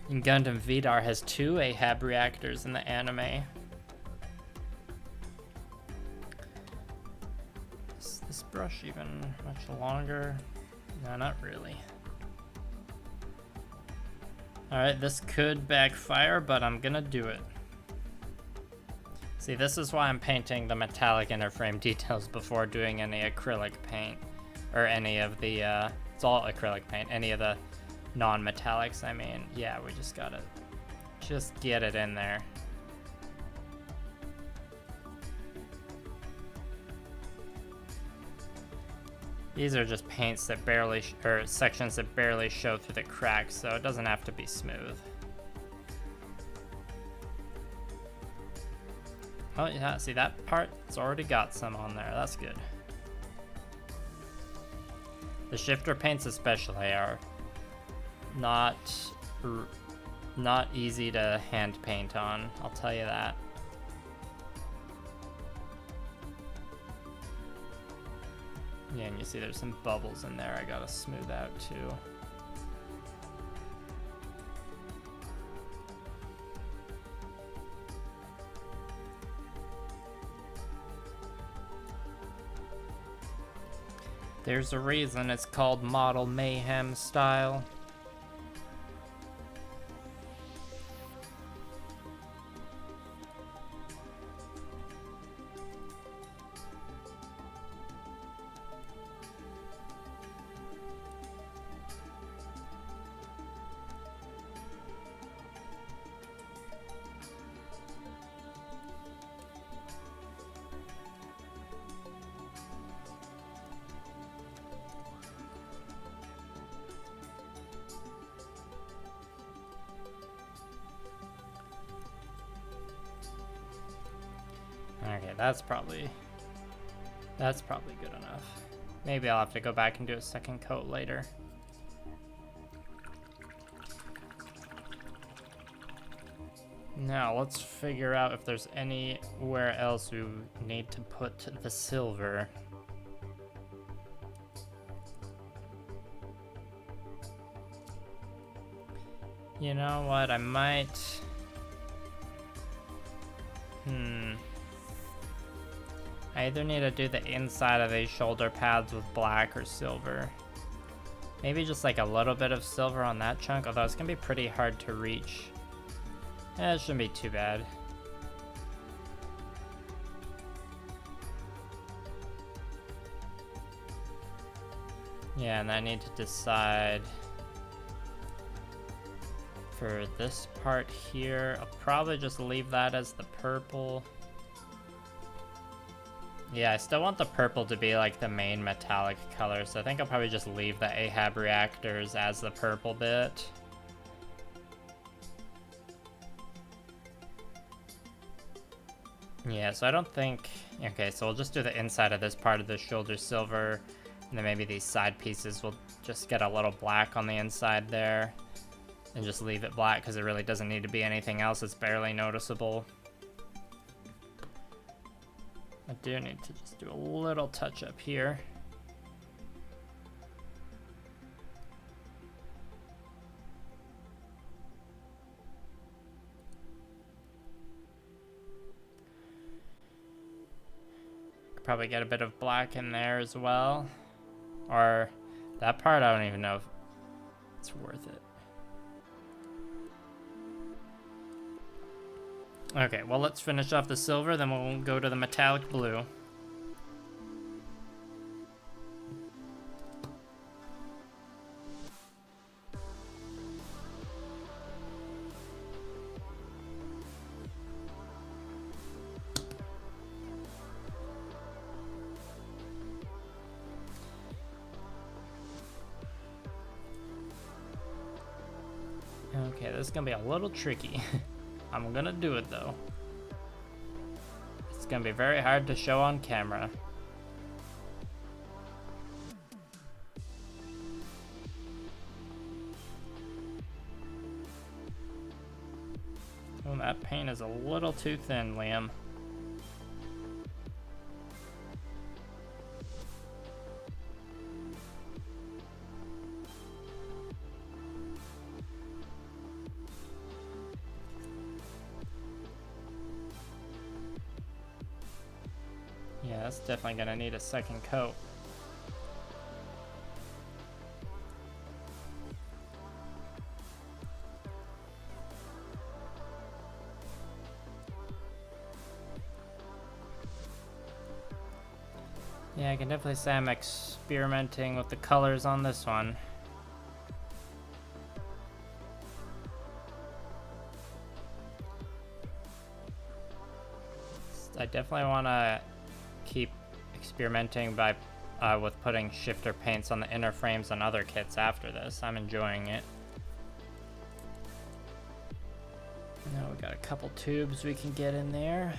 And Gundam Vidar has 2 Ahab reactors in the anime. Is this brush even much longer? No, not really. Alright, this could backfire, but I'm gonna do it. See, this is why I'm painting the metallic inner frame details before doing any acrylic paint. Or any of the, it's all acrylic paint, any of the non-metallics, I mean. Yeah, we just gotta just get it in there. These are just paints that barely, or sections that barely show through the cracks, so it doesn't have to be smooth. Oh yeah, see that part? It's already got some on there, that's good. The shifter paints especially are not easy to hand paint on, I'll tell you that. Yeah, and you see there's some bubbles in there I gotta smooth out too. There's a reason it's called Model Mayhem style. Okay, that's probably good enough. Maybe I'll have to go back and do a second coat later. Now let's figure out if there's anywhere else we need to put the silver. You know what, I might... I either need to do the inside of these shoulder pads with black or silver. Maybe just like a little bit of silver on that chunk, although it's gonna be pretty hard to reach. It shouldn't be too bad. Yeah, and I need to decide for this part here. I'll probably just leave that as the purple. Yeah, I still want the purple to be like the main metallic color, so I think I'll probably just leave the Ahab reactors as the purple bit. Yeah, so I don't think... Okay, so we'll just do the inside of this part of the shoulder silver, and then maybe these side pieces will just get a little black on the inside there, and just leave it black because it really doesn't need to be anything else. It's barely noticeable. I do need to just do a little touch up here. Could probably get a bit of black in there as well. Or that part, I don't even know if it's worth it. Okay, well, let's finish off the silver, then we'll go to the metallic blue. Okay, this is gonna be a little tricky. I'm gonna do it though. It's gonna be very hard to show on camera. Oh, that paint is a little too thin, Liam. Yeah, that's definitely gonna need a second coat. Yeah, I can definitely say I'm experimenting with the colors on this one. I definitely want to keep experimenting by with putting shifter paints on the inner frames on other kits after this. I'm enjoying it. Now we got a couple tubes we can get in there.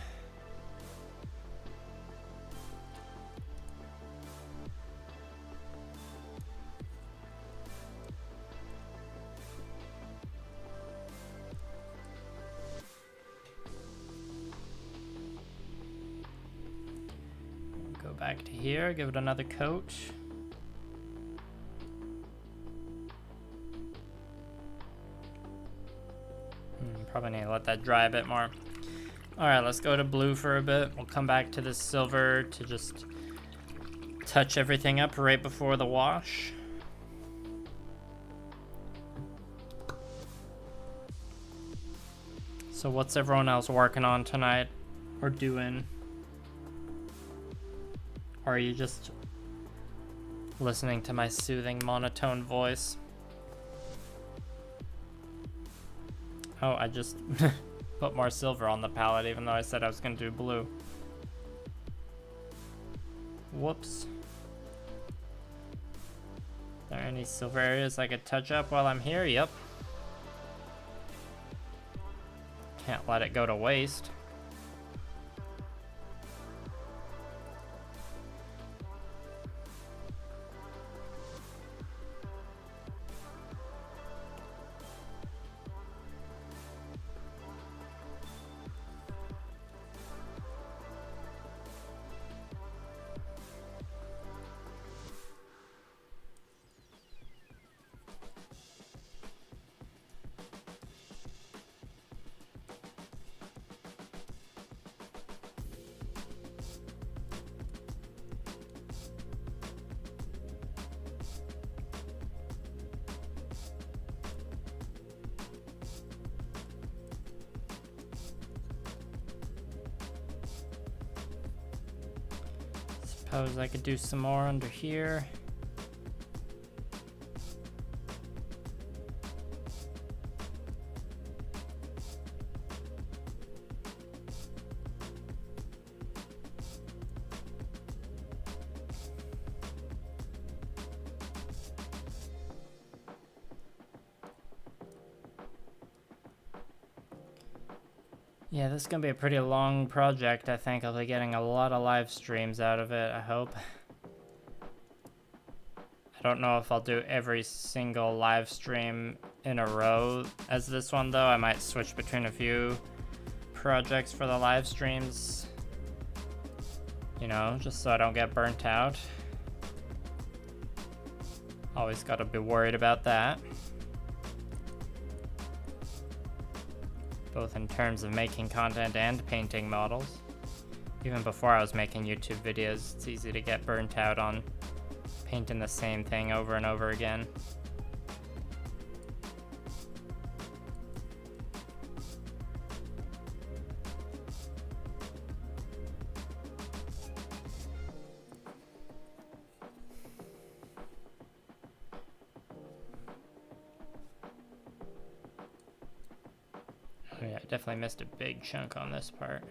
Back to here, give it another coat. Probably need to let that dry a bit more. Alright, let's go to blue for a bit. We'll come back to this silver to just touch everything up right before the wash. So what's everyone else working on tonight or doing? Or are you just listening to my soothing monotone voice? Oh, I just put more silver on the palette even though I said I was gonna do blue. Whoops. Are there any silver areas I could touch up while I'm here? Yep. Can't let it go to waste. suppose I could do some more under here. Yeah, this is gonna be a pretty long project. I think I'll be getting a lot of live streams out of it, I hope. I don't know if I'll do every single live stream in a row as this one, though. I might switch between a few projects for the live streams. You know, just so I don't get burnt out. Always gotta be worried about that. Both in terms of making content and painting models. Even before I was making YouTube videos, it's easy to get burnt out on painting the same thing over and over again. Yeah, I definitely missed a big chunk on this part.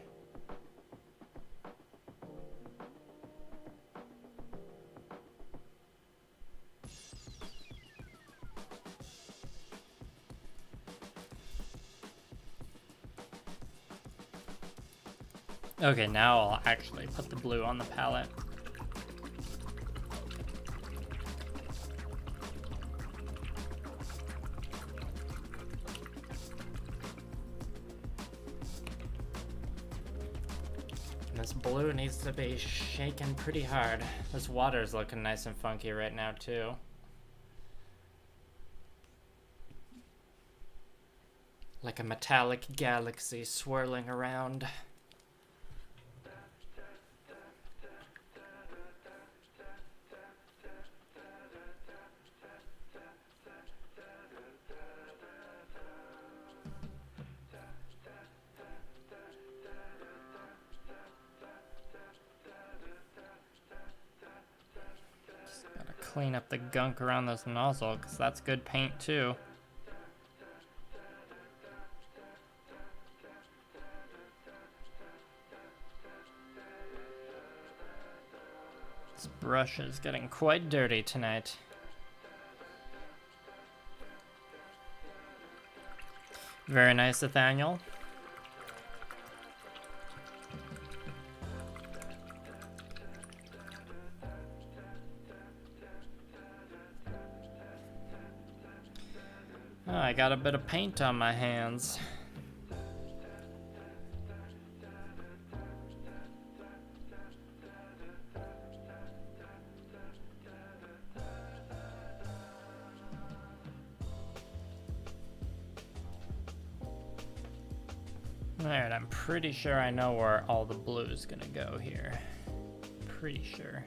Okay, now I'll actually put the blue on the palette. This blue needs to be shaken pretty hard. This water's looking nice and funky right now too. Like a metallic galaxy swirling around. Clean up the gunk around this nozzle, because that's good paint too. This brush is getting quite dirty tonight. Very nice, Nathaniel. Oh, I got a bit of paint on my hands. Alright, I'm pretty sure I know where all the blue is gonna go here. Pretty sure.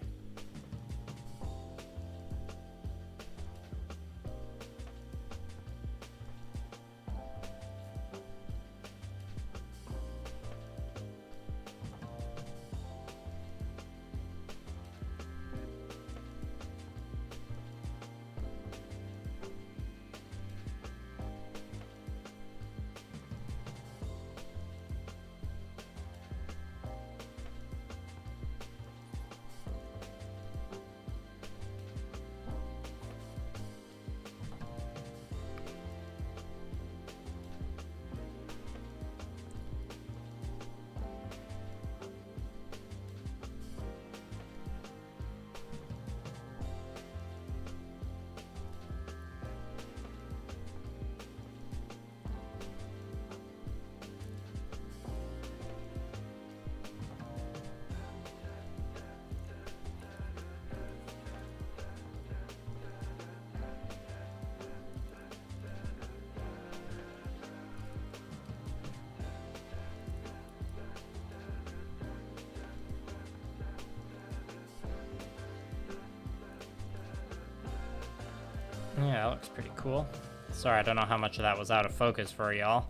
Yeah, that looks pretty cool. Sorry, I don't know how much of that was out of focus for y'all.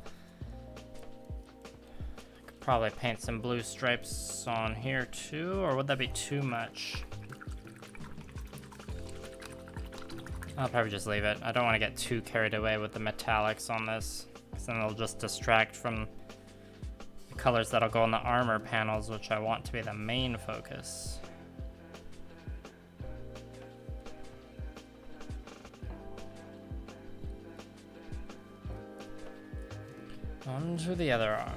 I could probably paint some blue stripes on here too, or would that be too much? I'll probably just leave it. I don't want to get too carried away with the metallics on this, because then it'll just distract from the colors that'll go on the armor panels, which I want to be the main focus. On to the other arm.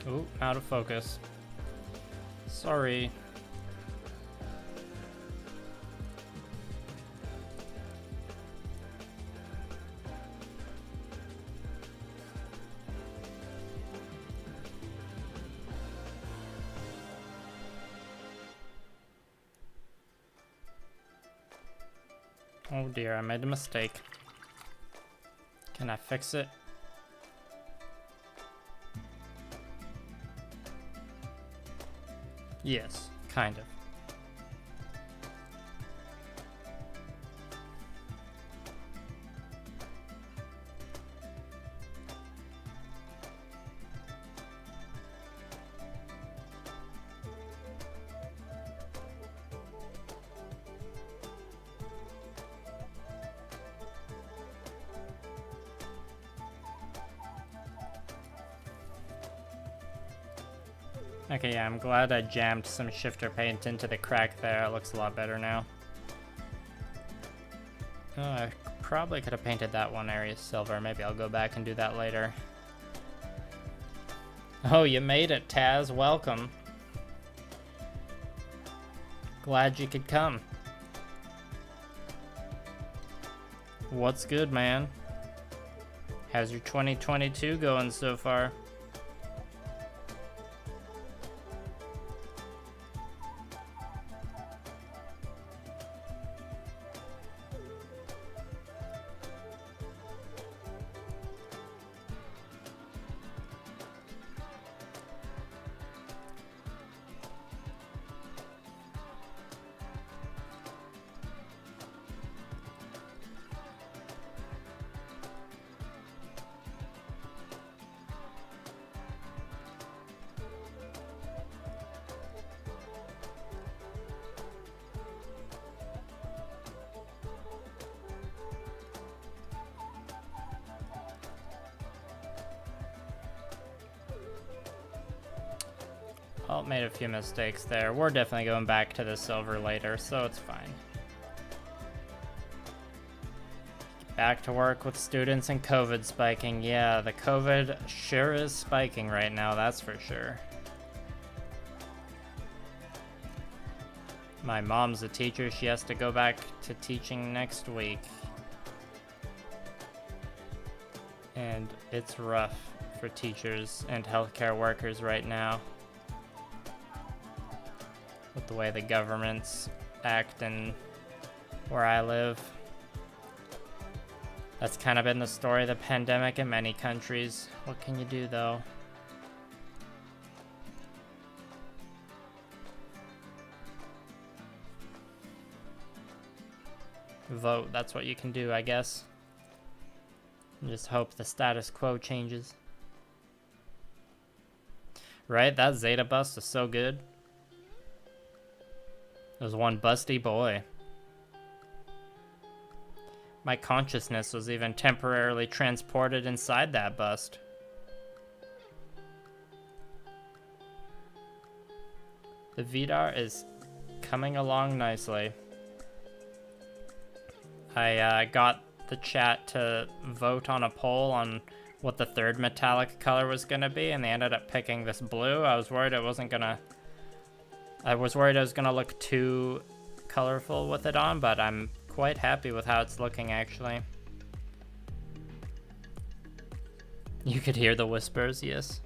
Oh, out of focus. Sorry. Oh dear, I made a mistake. Can I fix it? Yes, kind of. Okay, yeah, I'm glad I jammed some shifter paint into the crack there. It looks a lot better now. Oh, I probably could have painted that one area silver. Maybe I'll go back and do that later. Oh, you made it, Taz. Welcome. Glad you could come. What's good, man? How's your 2022 going so far? Oh, made a few mistakes there. We're definitely going back to the silver later, so it's fine. Back to work with students and COVID spiking. Yeah, the COVID sure is spiking right now, that's for sure. My mom's a teacher. She has to go back to teaching next week. And it's rough for teachers and healthcare workers right now, with the way the governments act and where I live. That's kind of been the story of the pandemic in many countries. What can you do though? Vote, that's what you can do, I guess. And just hope the status quo changes. Right? That Zeta bust is so good. There's one busty boy. My consciousness was even temporarily transported inside that bust. The Vidar is coming along nicely. I got the chat to vote on a poll on what the third metallic color was gonna be, and they ended up picking this blue. I was worried it was gonna look too colorful with it on, but I'm quite happy with how it's looking, actually. You could hear the whispers, yes.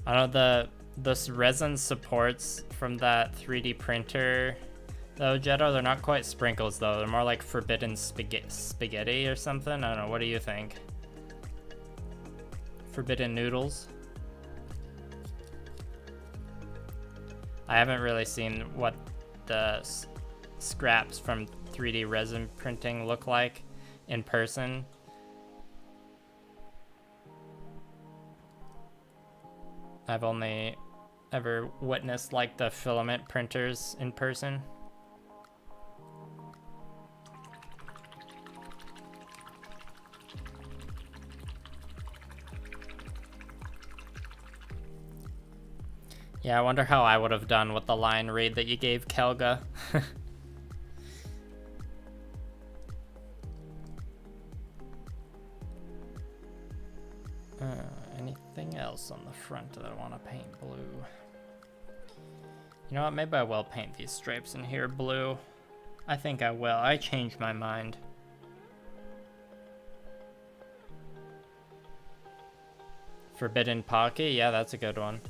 I know this resin supports from that 3D printer though, Jetto, they're not quite sprinkles though. They're more like forbidden spaghetti or something. I don't know. What do you think? Forbidden noodles? I haven't really seen what the scraps from 3D resin printing look like in person. I've only ever witnessed like the filament printers in person. Yeah, I wonder how I would have done with the line read that you gave Kelga. Anything else on the front that I want to paint blue? You know what, maybe I will paint these stripes in here blue. I think I will. I changed my mind. Forbidden Pocky? Yeah, that's a good one.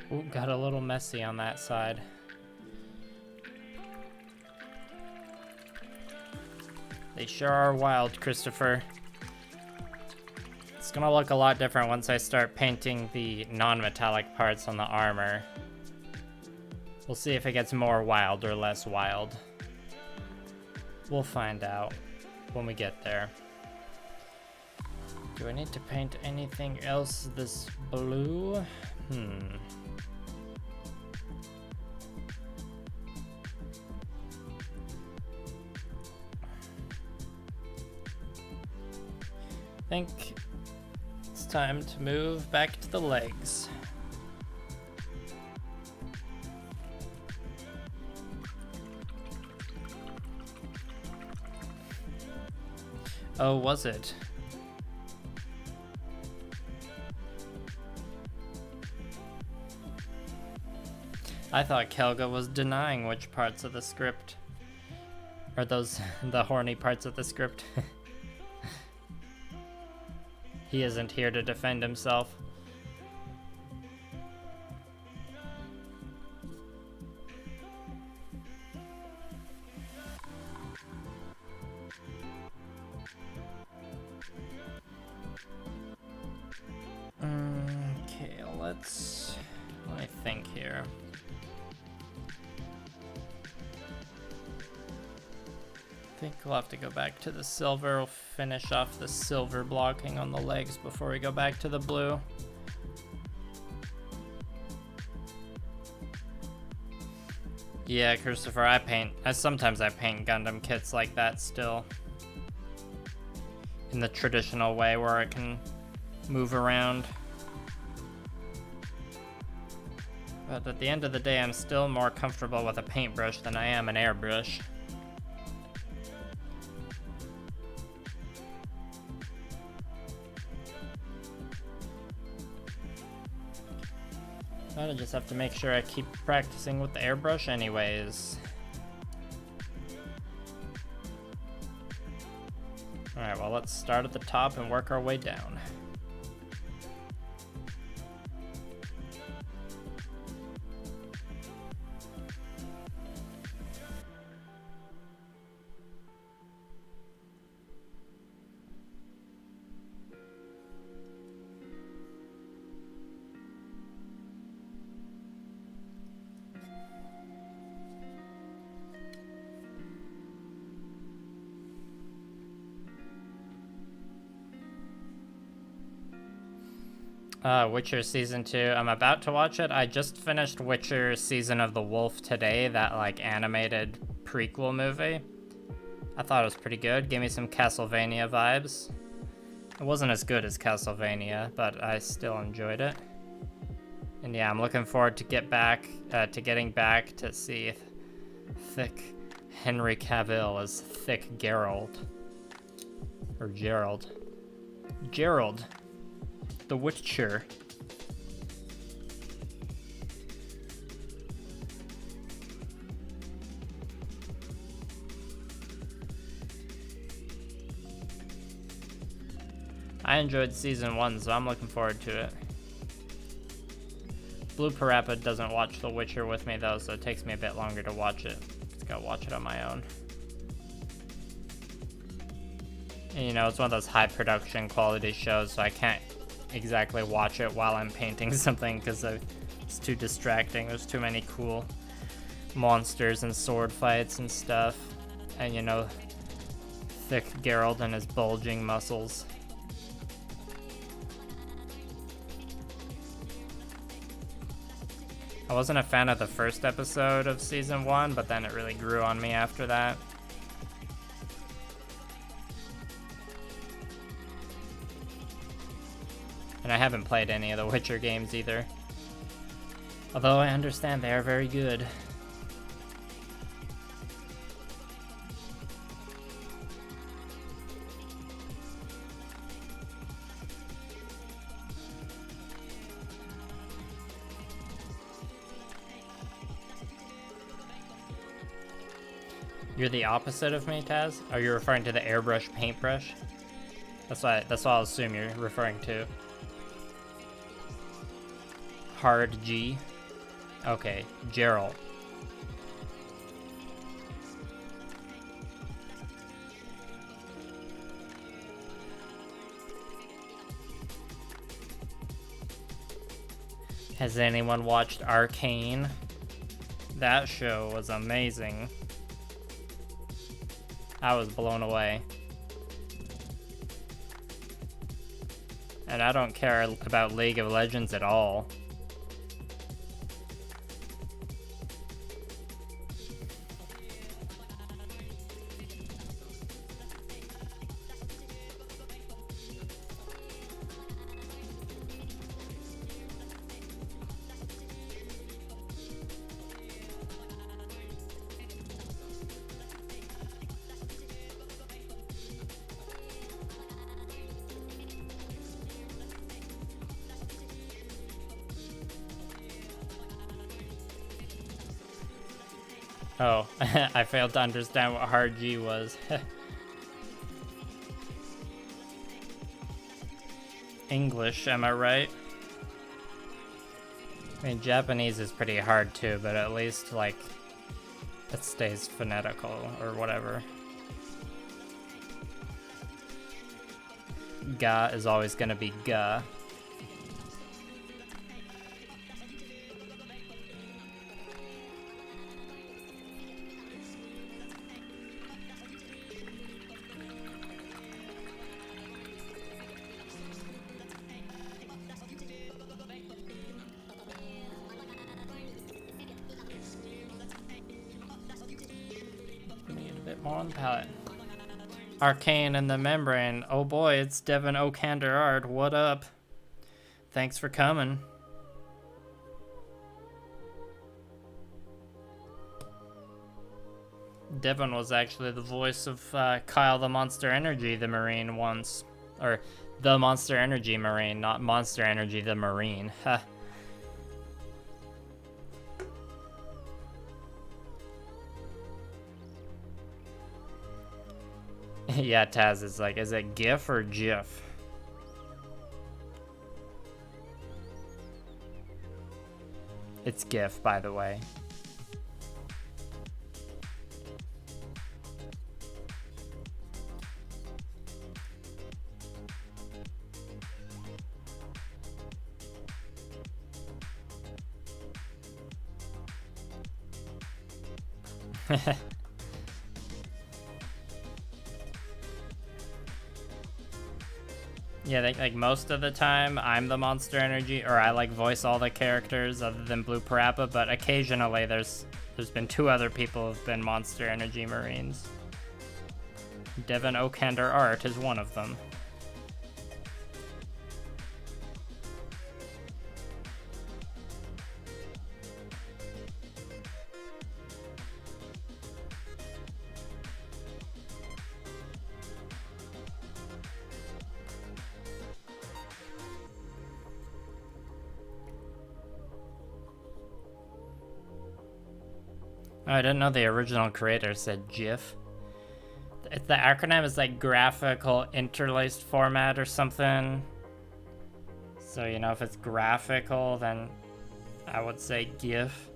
Ooh, got a little messy on that side. They sure are wild, Christopher. It's gonna look a lot different once I start painting the non-metallic parts on the armor. We'll see if it gets more wild or less wild. We'll find out when we get there. Do I need to paint anything else this blue? I think it's time to move back to the legs. Oh, was it? I thought Kelga was denying which parts of the script. Or those, the horny parts of the script. He isn't here to defend himself. Okay, let me think here. I think we'll have to go back to the silver. We'll finish off the silver blocking on the legs before we go back to the blue. Yeah, Christopher, sometimes I paint Gundam kits like that still. In the traditional way where it can move around. But at the end of the day, I'm still more comfortable with a paintbrush than I am an airbrush. I just have to make sure I keep practicing with the airbrush anyways. well, let's start at the top and work our way down. Witcher Season 2. I'm about to watch it. I just finished Witcher Season of the Wolf today, that like animated prequel movie. I thought it was pretty good. Gave me some Castlevania vibes. It wasn't as good as Castlevania, but I still enjoyed it. And yeah, I'm looking forward to getting back to see thick Henry Cavill as thick Geralt. Or Gerald. Gerald. The Witcher. I enjoyed season 1, so I'm looking forward to it. Blue Parappa doesn't watch The Witcher with me though, so it takes me a bit longer to watch it. Just gotta watch it on my own. And, you know, it's one of those high production quality shows, so I can't exactly watch it while I'm painting something because it's too distracting. There's too many cool monsters and sword fights and stuff. And, you know, thick Geralt and his bulging muscles. I wasn't a fan of the first episode of season 1, but then it really grew on me after that. And I haven't played any of the Witcher games either. Although I understand they are very good. You're the opposite of me, Taz? Are you referring to the airbrush paintbrush? That's what I'll assume you're referring to. Hard G. Okay, Geralt. Has anyone watched Arcane? That show was amazing. I was blown away. And I don't care about League of Legends at all. Oh, I failed to understand what hard G was. English, am I right? I mean, Japanese is pretty hard too, but at least, like, it stays phonetical or whatever. Ga is always gonna be ga. More on the palette. Arcane and the Membrane. Oh boy, it's Devin O'Kanderard. What up? Thanks for coming. Devin was actually the voice of Kyle the Monster Energy the Marine once. Or the Monster Energy Marine, not Monster Energy the Marine. Huh. Yeah, Taz is like, is it GIF or GIF? It's GIF, by the way. Yeah, like most of the time, I'm the Monster Energy, or I like voice all the characters other than Blue Parappa, but occasionally there's been 2 other people who've been Monster Energy Marines. Devin Okander Art is one of them. Oh, I didn't know the original creator said GIF. The acronym is like graphical interlaced format or something. So, you know, if it's graphical, then I would say GIF.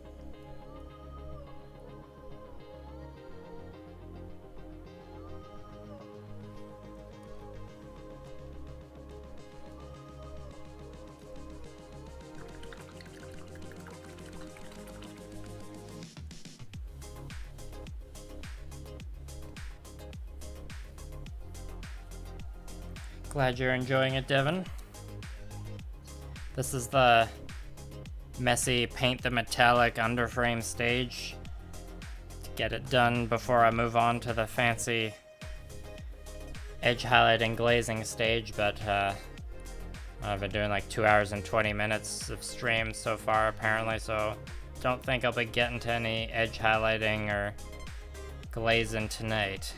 Glad you're enjoying it, Devin. This is the messy paint the metallic underframe stage to get it done before I move on to the fancy edge highlighting glazing stage, but I've been doing like 2 hours and 20 minutes of stream so far apparently, so don't think I'll be getting to any edge highlighting or glazing tonight.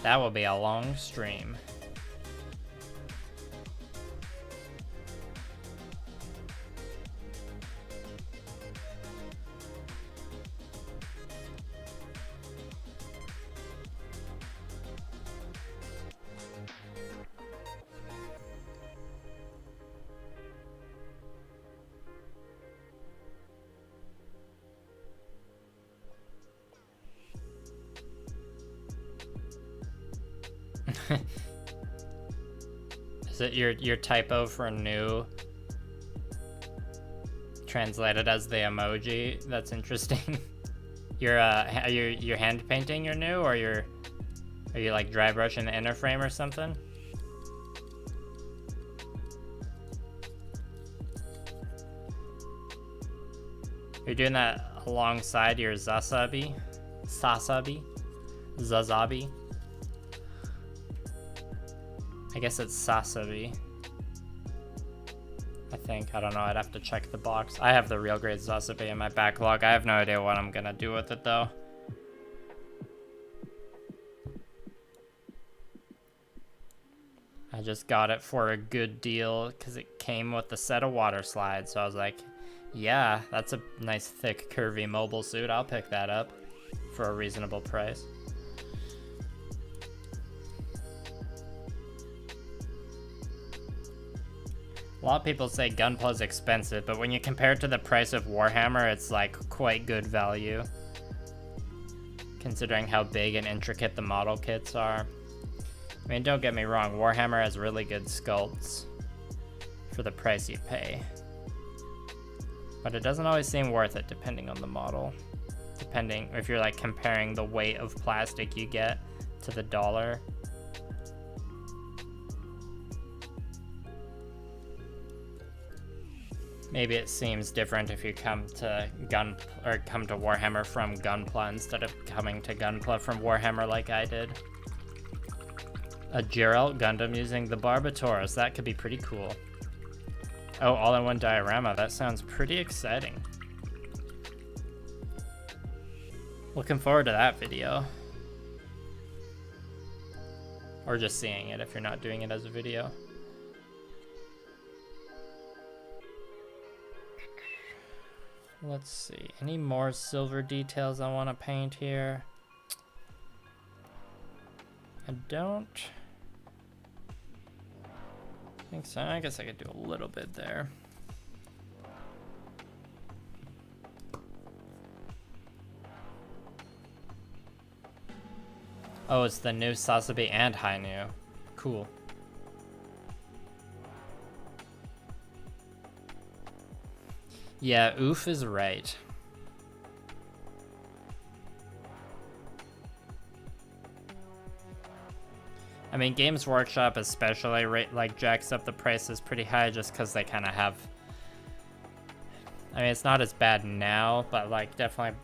That will be a long stream. Is it your typo for new translated as the emoji? That's interesting. You're hand painting your new, or are you like dry brushing the inner frame or something? You're doing that alongside your Zazabi? Zazabi? I guess it's Sasabi. I think. I don't know. I'd have to check the box. I have the real grade Sasabi in my backlog. I have no idea what I'm gonna do with it though. I just got it for a good deal because it came with a set of water slides. So I was like, yeah, that's a nice thick curvy mobile suit. I'll pick that up for a reasonable price. A lot of people say Gunpla is expensive, but when you compare it to the price of Warhammer, it's like quite good value, considering how big and intricate the model kits are. I mean, don't get me wrong, Warhammer has really good sculpts for the price you pay, but it doesn't always seem worth it depending on the model. Depending if you're like comparing the weight of plastic you get to the dollar. Maybe it seems different if you come to Warhammer from Gunpla instead of coming to Gunpla from Warhammer like I did. A Geralt Gundam using the Barbatorus, that could be pretty cool. Oh, all-in-one diorama, that sounds pretty exciting. Looking forward to that video. Or just seeing it if you're not doing it as a video. Let's see, any more silver details I want to paint here? I don't think so. I guess I could do a little bit there. Oh, it's the new Sasabi and Hainu. Cool. Yeah, oof is right. I mean, Games Workshop especially like jacks up the prices pretty high just because they kind of have. I mean, it's not as bad now, but like definitely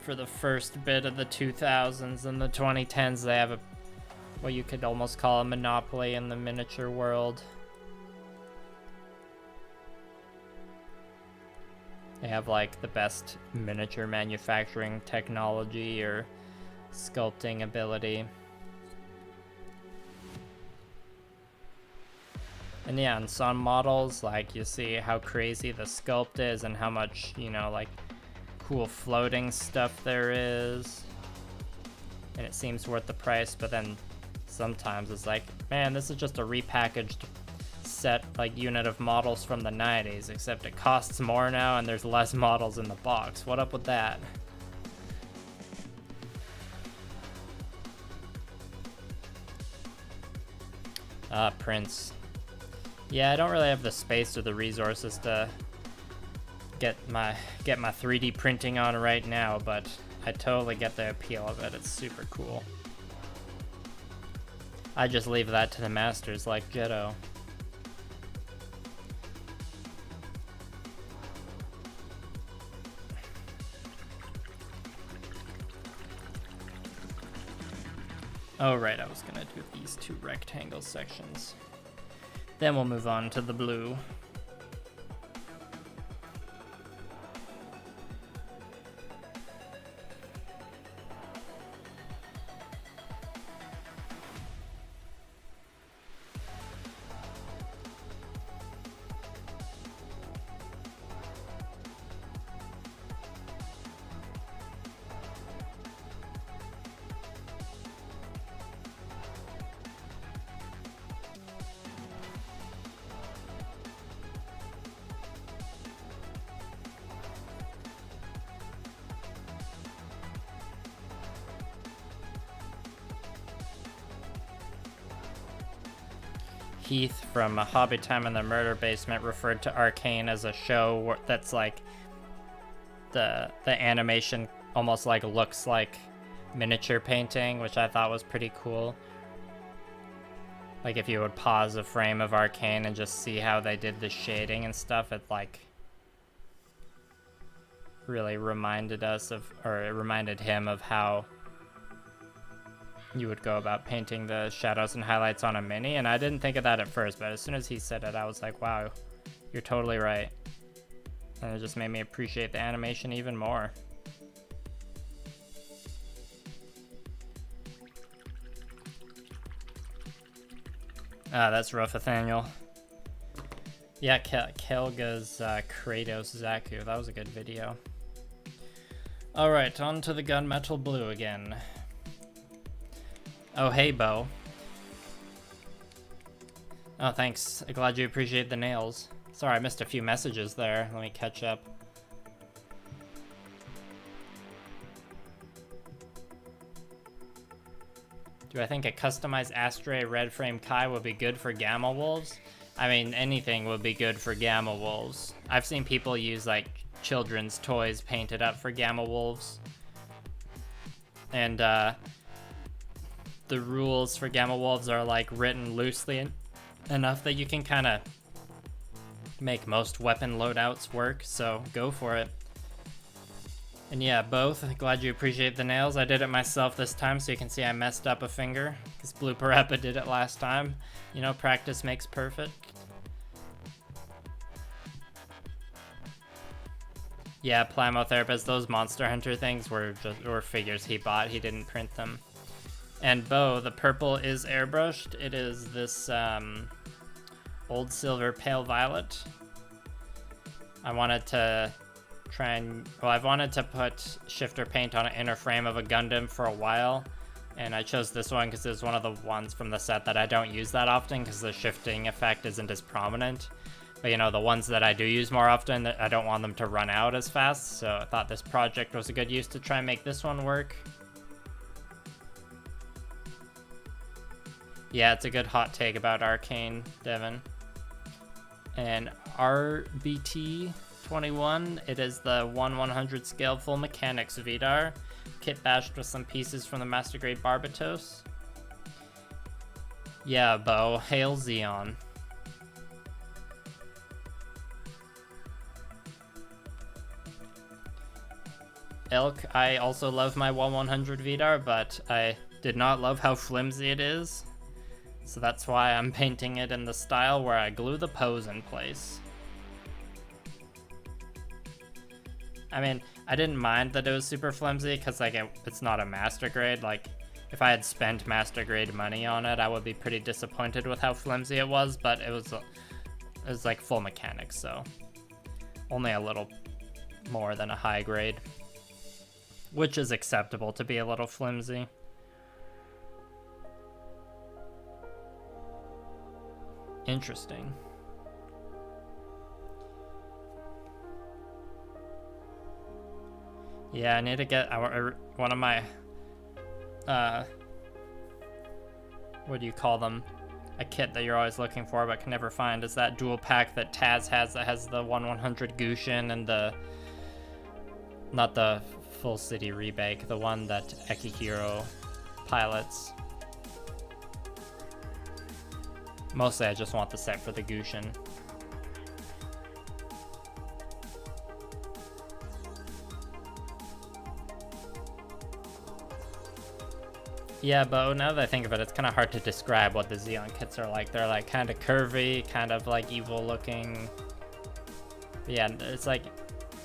for the first bit of the 2000s and the 2010s, they have what you could almost call a monopoly in the miniature world. They have like the best miniature manufacturing technology or sculpting ability. And yeah, in some models, like you see how crazy the sculpt is and how much, you know, like cool floating stuff there is. And it seems worth the price, but then sometimes it's like, man, this is just a repackaged set, like unit of models from the 90s, except it costs more now and there's less models in the box. What up with that? Prince. Yeah, I don't really have the space or the resources to get my 3D printing on right now, but I totally get the appeal of it. It's super cool. I just leave that to the masters like Jetto. Oh right, I was gonna do these two rectangle sections. Then we'll move on to the blue. Heath from Hobby Time in the Murder Basement referred to Arcane as a show that's like the animation almost like looks like miniature painting, which I thought was pretty cool. Like if you would pause a frame of Arcane and just see how they did the shading and stuff, it like really reminded us of, or it reminded him of how you would go about painting the shadows and highlights on a mini. And I didn't think of that at first, but as soon as he said it, I was like, wow, you're totally right. And it just made me appreciate the animation even more. Ah, that's rough, Nathaniel. Yeah, Kelga's Kratos Zaku. That was a good video. Alright, on to the gunmetal blue again. Oh, hey, Bo. Oh, thanks. Glad you appreciate the nails. Sorry, I missed a few messages there. Let me catch up. Do I think a customized Astray Red Frame Kai would be good for Gamma Wolves? I mean, anything would be good for Gamma Wolves. I've seen people use, like, children's toys painted up for Gamma Wolves. And, the rules for Gamma Wolves are like written loosely enough that you can kind of make most weapon loadouts work, so go for it. And yeah, both. Glad you appreciate the nails. I did it myself this time, so you can see I messed up a finger, because Blue Parappa did it last time. You know, practice makes perfect. Yeah, Plymotherapist, those Monster Hunter things were figures he bought. He didn't print them. And Bo, the purple is airbrushed. It is this old silver pale violet. I wanted to try and, well, I've wanted to put shifter paint on an inner frame of a Gundam for a while, And I chose this one because it's one of the ones from the set that I don't use that often because the shifting effect isn't as prominent. But you know, the ones that I do use more often, I don't want them to run out as fast, so I thought this project was a good use to try and make this one work. Yeah, it's a good hot take about Arcane, Devin. And RBT21, it is the 1/100 scale full mechanics Vidar Kitbash with some pieces from the Master Grade Barbatos. Yeah, Bo, hail Xeon. Elk, I also love my 1/100 Vidar, but I did not love how flimsy it is. So that's why I'm painting it in the style where I glue the pose in place. I mean, I didn't mind that it was super flimsy because like it's not a master grade. Like if I had spent master grade money on it, I would be pretty disappointed with how flimsy it was, but it was like full mechanics, so only a little more than a high grade. Which is acceptable to be a little flimsy. Interesting. Yeah, I need to get one of my, what do you call them? A kit that you're always looking for but can never find is that dual pack that Taz has that has the 1/100 Gushin and the, not the full city rebake, the one that Ekihiro pilots. Mostly I just want the set for the Gushin. Yeah, but now that I think of it, it's kind of hard to describe what the Xeon kits are like. They're like kind of curvy, kind of like evil looking. But yeah, it's like,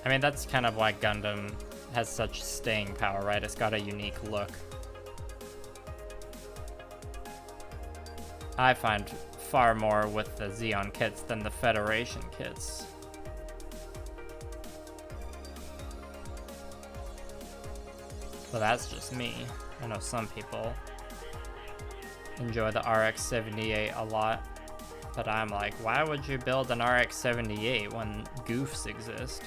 I mean, that's kind of why Gundam has such staying power, right? It's got a unique look. I find far more with the Xeon kits than the Federation kits. But that's just me. I know some people enjoy the RX-78 a lot, but I'm like, why would you build an RX-78 when goofs exist?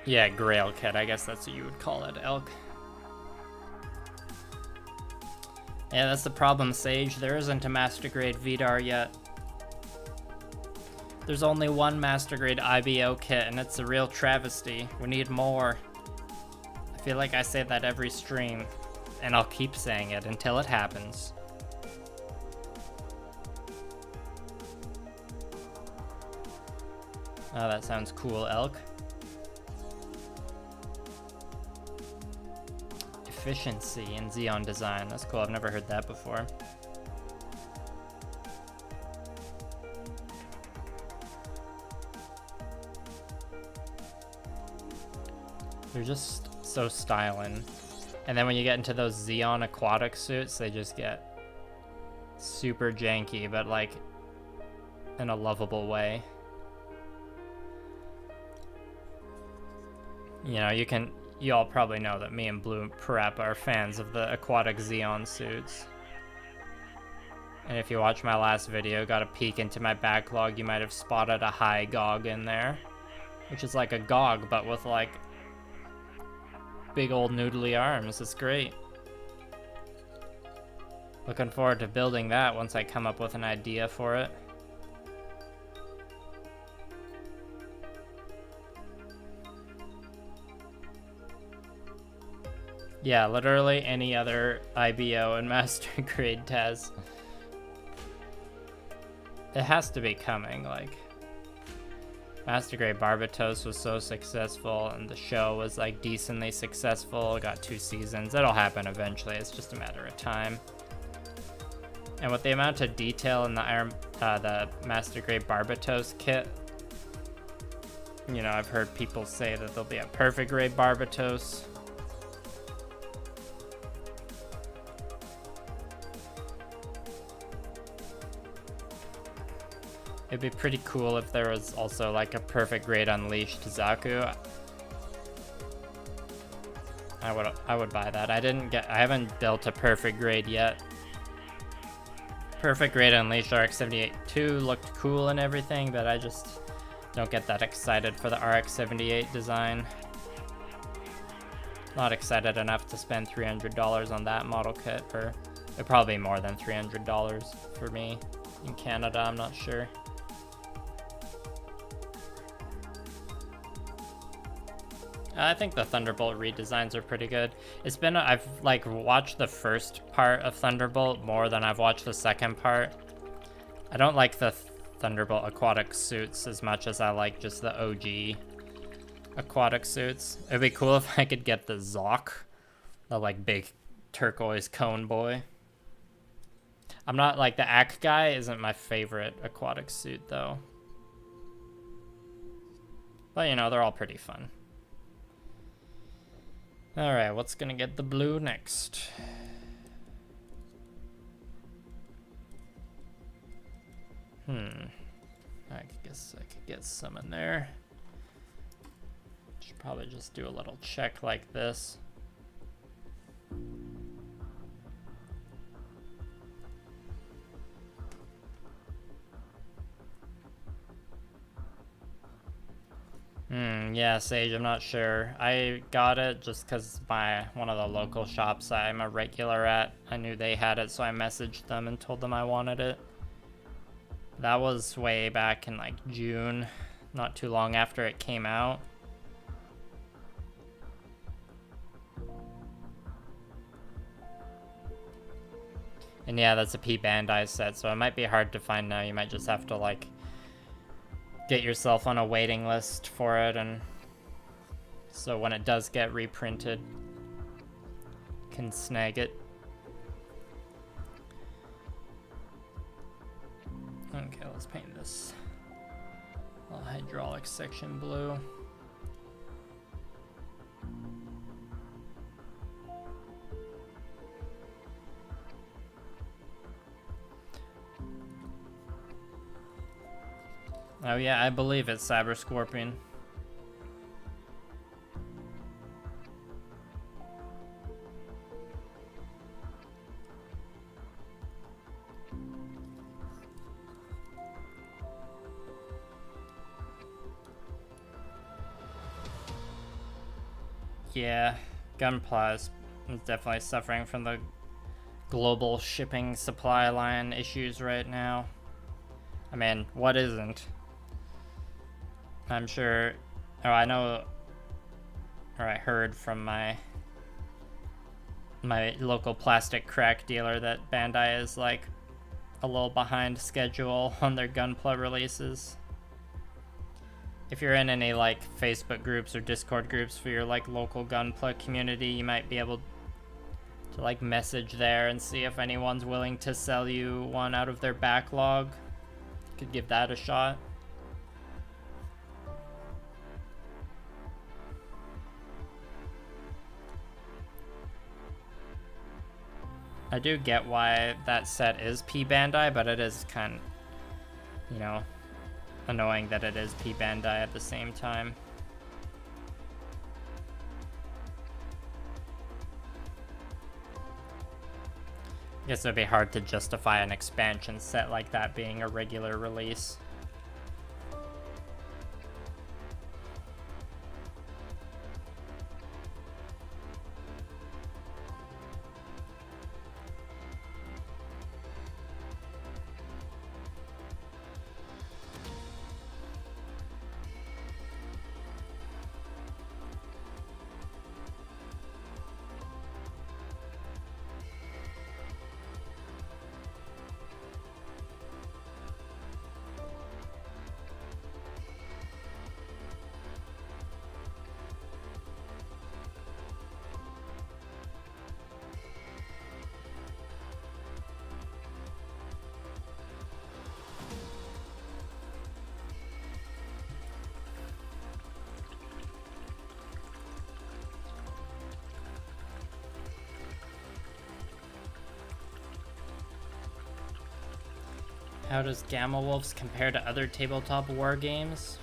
Yeah, Grail Kit, I guess that's what you would call it, Elk. Yeah, that's the problem, Sage. There isn't a Master Grade Vidar yet. There's only one Master Grade IBO kit, and it's a real travesty. We need more. I feel like I say that every stream, and I'll keep saying it until it happens. Oh, that sounds cool, Elk. Efficiency in Xeon design. That's cool. I've never heard that before. They're just so styling. And then when you get into those Xeon aquatic suits, they just get super janky, but like in a lovable way. You know, you all probably know that me and Blue Prep are fans of the aquatic Xeon suits. And if you watch my last video, got a peek into my backlog, you might have spotted a high GOG in there. Which is like a GOG, but with like big old noodly arms. It's great. Looking forward to building that once I come up with an idea for it. Yeah, literally any other IBO and Master Grade Taz. It has to be coming, like. Master Grade Barbatos was so successful, and the show was like decently successful. Got 2 seasons. That'll happen eventually. It's just a matter of time. And with the amount of detail in the Master Grade Barbatos kit, you know, I've heard people say that there'll be a perfect grade Barbatos. It'd be pretty cool if there was also like a perfect grade Unleashed Zaku. I would buy that. I haven't built a perfect grade yet. Perfect grade Unleashed RX-78-2 looked cool and everything, but I just don't get that excited for the RX-78 design. Not excited enough to spend $300 on that model kit, or probably more than $300 for me in Canada, I'm not sure. I think the Thunderbolt redesigns are pretty good. I've like watched the first part of Thunderbolt more than I've watched the second part. I don't like the Thunderbolt aquatic suits as much as I like just the OG aquatic suits. It'd be cool if I could get the Zoc, the like big turquoise cone boy. I'm not like the Ack guy isn't my favorite aquatic suit though. But you know, they're all pretty fun. Alright, what's gonna get the blue next? I guess I could get some in there. Should probably just do a little check like this. Yeah, Sage, I'm not sure. I got it just because one of the local shops I'm a regular at, I knew they had it, so I messaged them and told them I wanted it. That was way back in like June, not too long after it came out. And yeah, that's a P Bandai set, so it might be hard to find now. You might just have to like get yourself on a waiting list for it, and so when it does get reprinted, you can snag it. Okay, let's paint this hydraulic section blue. Oh yeah, I believe it's Cyber Scorpion. Yeah, Gunpla is definitely suffering from the global shipping supply line issues right now. I mean, what isn't? I'm sure, I know, or I heard from my local plastic crack dealer that Bandai is like a little behind schedule on their Gunpla releases. If you're in any like Facebook groups or Discord groups for your like local Gunpla community, you might be able to like message there and see if anyone's willing to sell you one out of their backlog. You could give that a shot. I do get why that set is P Bandai, but it is kind of, you know, annoying that it is P Bandai at the same time. I guess it would be hard to justify an expansion set like that being a regular release. How does Gamma Wolves compare to other tabletop war games?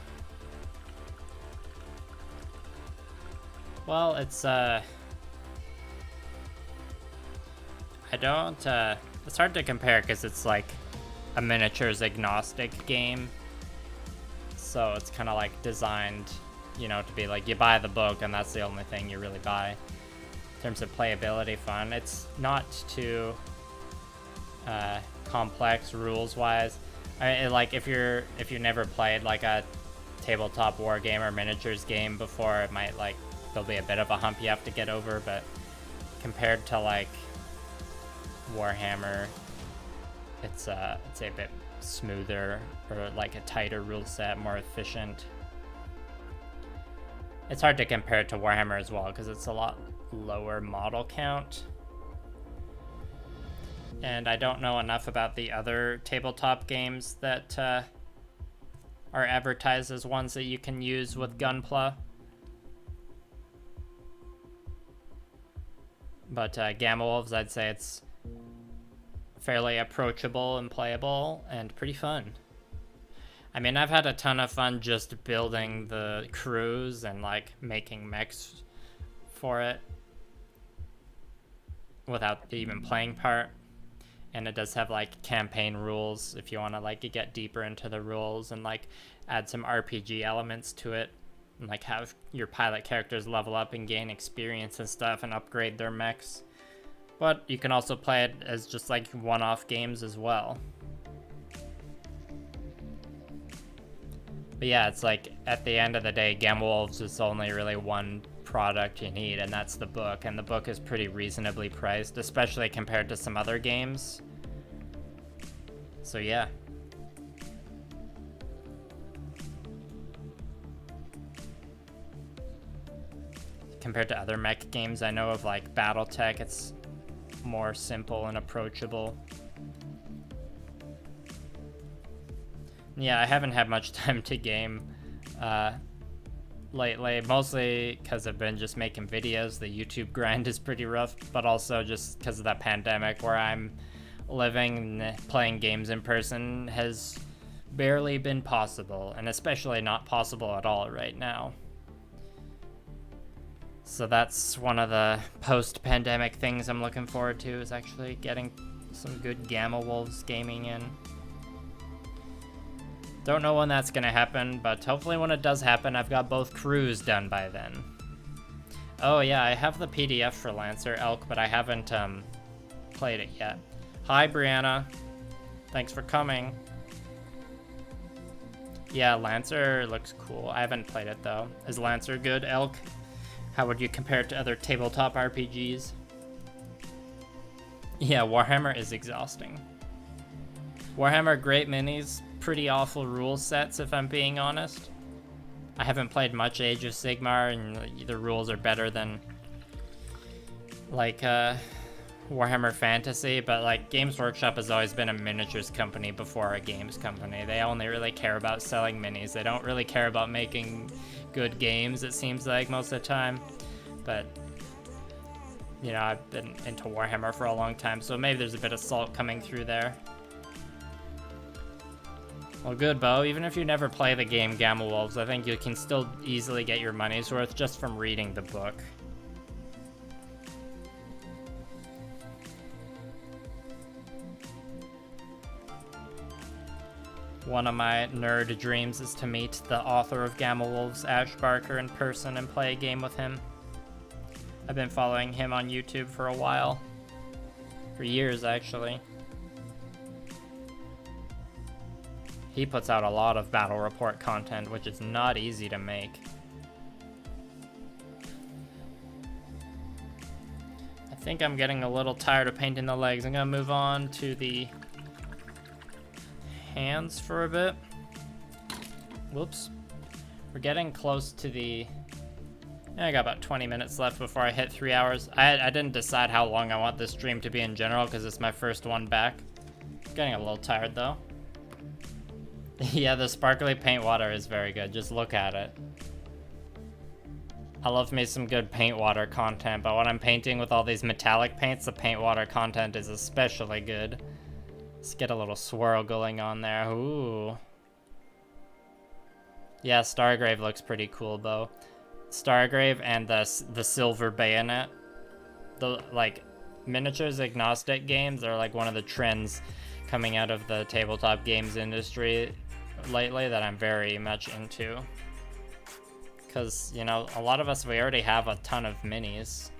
Well, it's it's hard to compare because it's like a miniatures agnostic game. So it's kind of like designed, you know, to be like you buy the book and that's the only thing you really buy. In terms of playability fun, it's not too complex rules wise. Like if you never played like a tabletop war game or miniatures game before, it might like there'll be a bit of a hump you have to get over, but compared to like Warhammer, it's a bit smoother, or like a tighter rule set, more efficient. It's hard to compare it to Warhammer as well because it's a lot lower model count. And I don't know enough about the other tabletop games that are advertised as ones that you can use with Gunpla. But Gamma Wolves, I'd say it's fairly approachable and playable and pretty fun. I mean, I've had a ton of fun just building the crews and like making mechs for it without the even playing part. And it does have like campaign rules if you want to like get deeper into the rules and like add some RPG elements to it, and like have your pilot characters level up and gain experience and stuff and upgrade their mechs. But you can also play it as just like one-off games as well. But yeah, it's like at the end of the day, Gamma Wolves is only really one product you need, and that's the book. And the book is pretty reasonably priced, especially compared to some other games. So yeah. Compared to other mech games I know of, like BattleTech, it's more simple and approachable. Yeah, I haven't had much time to game lately, mostly because I've been just making videos. The YouTube grind is pretty rough, but also just because of that pandemic where I'm living and playing games in person has barely been possible, and especially not possible at all right now. So that's one of the post-pandemic things I'm looking forward to, is actually getting some good Gamma Wolves gaming in. Don't know when that's gonna happen, but hopefully when it does happen, I've got both crews done by then. Oh yeah, I have the PDF for Lancer Elk, but I haven't played it yet. Hi Brianna, thanks for coming. Yeah, Lancer looks cool. I haven't played it though. Is Lancer good, Elk? How would you compare it to other tabletop RPGs? Yeah, Warhammer is exhausting. Warhammer, great minis, pretty awful rule sets if I'm being honest. I haven't played much Age of Sigmar, and the rules are better than like Warhammer Fantasy, but like Games Workshop has always been a miniatures company before a games company. They only really care about selling minis. They don't really care about making good games, it seems like, most of the time. But you know, I've been into Warhammer for a long time, so maybe there's a bit of salt coming through there. Well, good, Bo. Even if you never play the game Gamma Wolves, I think you can still easily get your money's worth just from reading the book. One of my nerd dreams is to meet the author of Gamma Wolves, Ash Barker, in person and play a game with him. I've been following him on YouTube for a while. For years, actually. He puts out a lot of battle report content, which is not easy to make. I think I'm getting a little tired of painting the legs. I'm gonna move on to the hands for a bit. Whoops. We're getting close to the... I got about 20 minutes left before I hit 3 hours. I didn't decide how long I want this stream to be in general because it's my first one back. Getting a little tired though. Yeah, the sparkly paint water is very good. Just look at it. I love me some good paint water content, but when I'm painting with all these metallic paints, the paint water content is especially good. Let's get a little swirl going on there. Ooh. Yeah, Stargrave looks pretty cool, though. Stargrave and the silver bayonet. The, like, miniatures agnostic games are, like, one of the trends coming out of the tabletop games industry lately that I'm very much into. Because, you know, a lot of us, we already have a ton of minis.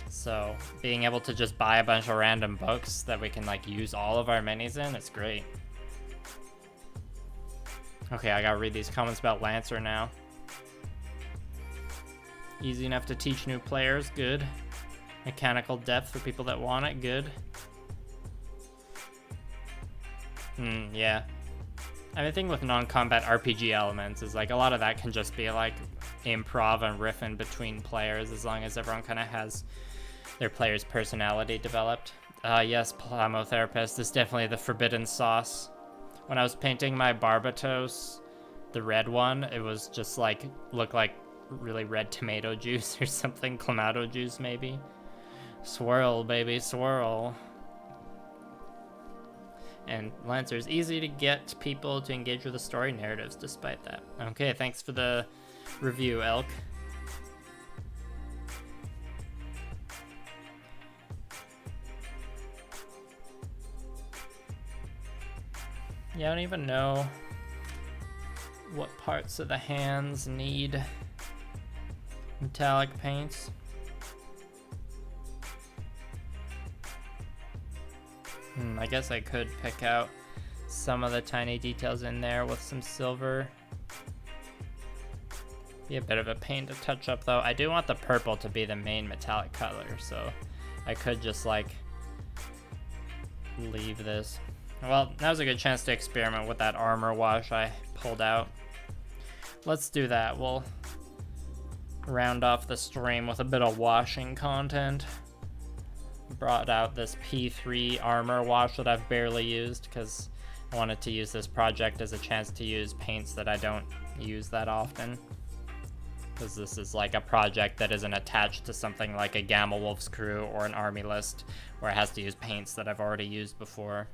So, being able to just buy a bunch of random books that we can, like, use all of our minis in, it's great. Okay, I gotta read these comments about Lancer now. Easy enough to teach new players, good. Mechanical depth for people that want it, good. Yeah. I mean, the thing with non-combat RPG elements is, like, a lot of that can just be, like, improv and riffing between players as long as everyone kind of has their player's personality developed. Yes, Plamotherapist is definitely the forbidden sauce. When I was painting my Barbatos, the red one, it was just like, looked like really red tomato juice or something. Clamato juice, maybe. Swirl, baby, swirl. And Lancer's easy to get people to engage with the story narratives despite that. Okay, thanks for the review, Elk. Yeah, I don't even know what parts of the hands need metallic paints. I guess I could pick out some of the tiny details in there with some silver. Be a bit of a pain to touch up though. I do want the purple to be the main metallic color, so I could just like leave this. Well, that was a good chance to experiment with that armor wash I pulled out. Let's do that. We'll round off the stream with a bit of washing content. Brought out this P3 armor wash that I've barely used because I wanted to use this project as a chance to use paints that I don't use that often. Because this is like a project that isn't attached to something like a Gamma Wolf's crew or an army list where it has to use paints that I've already used before.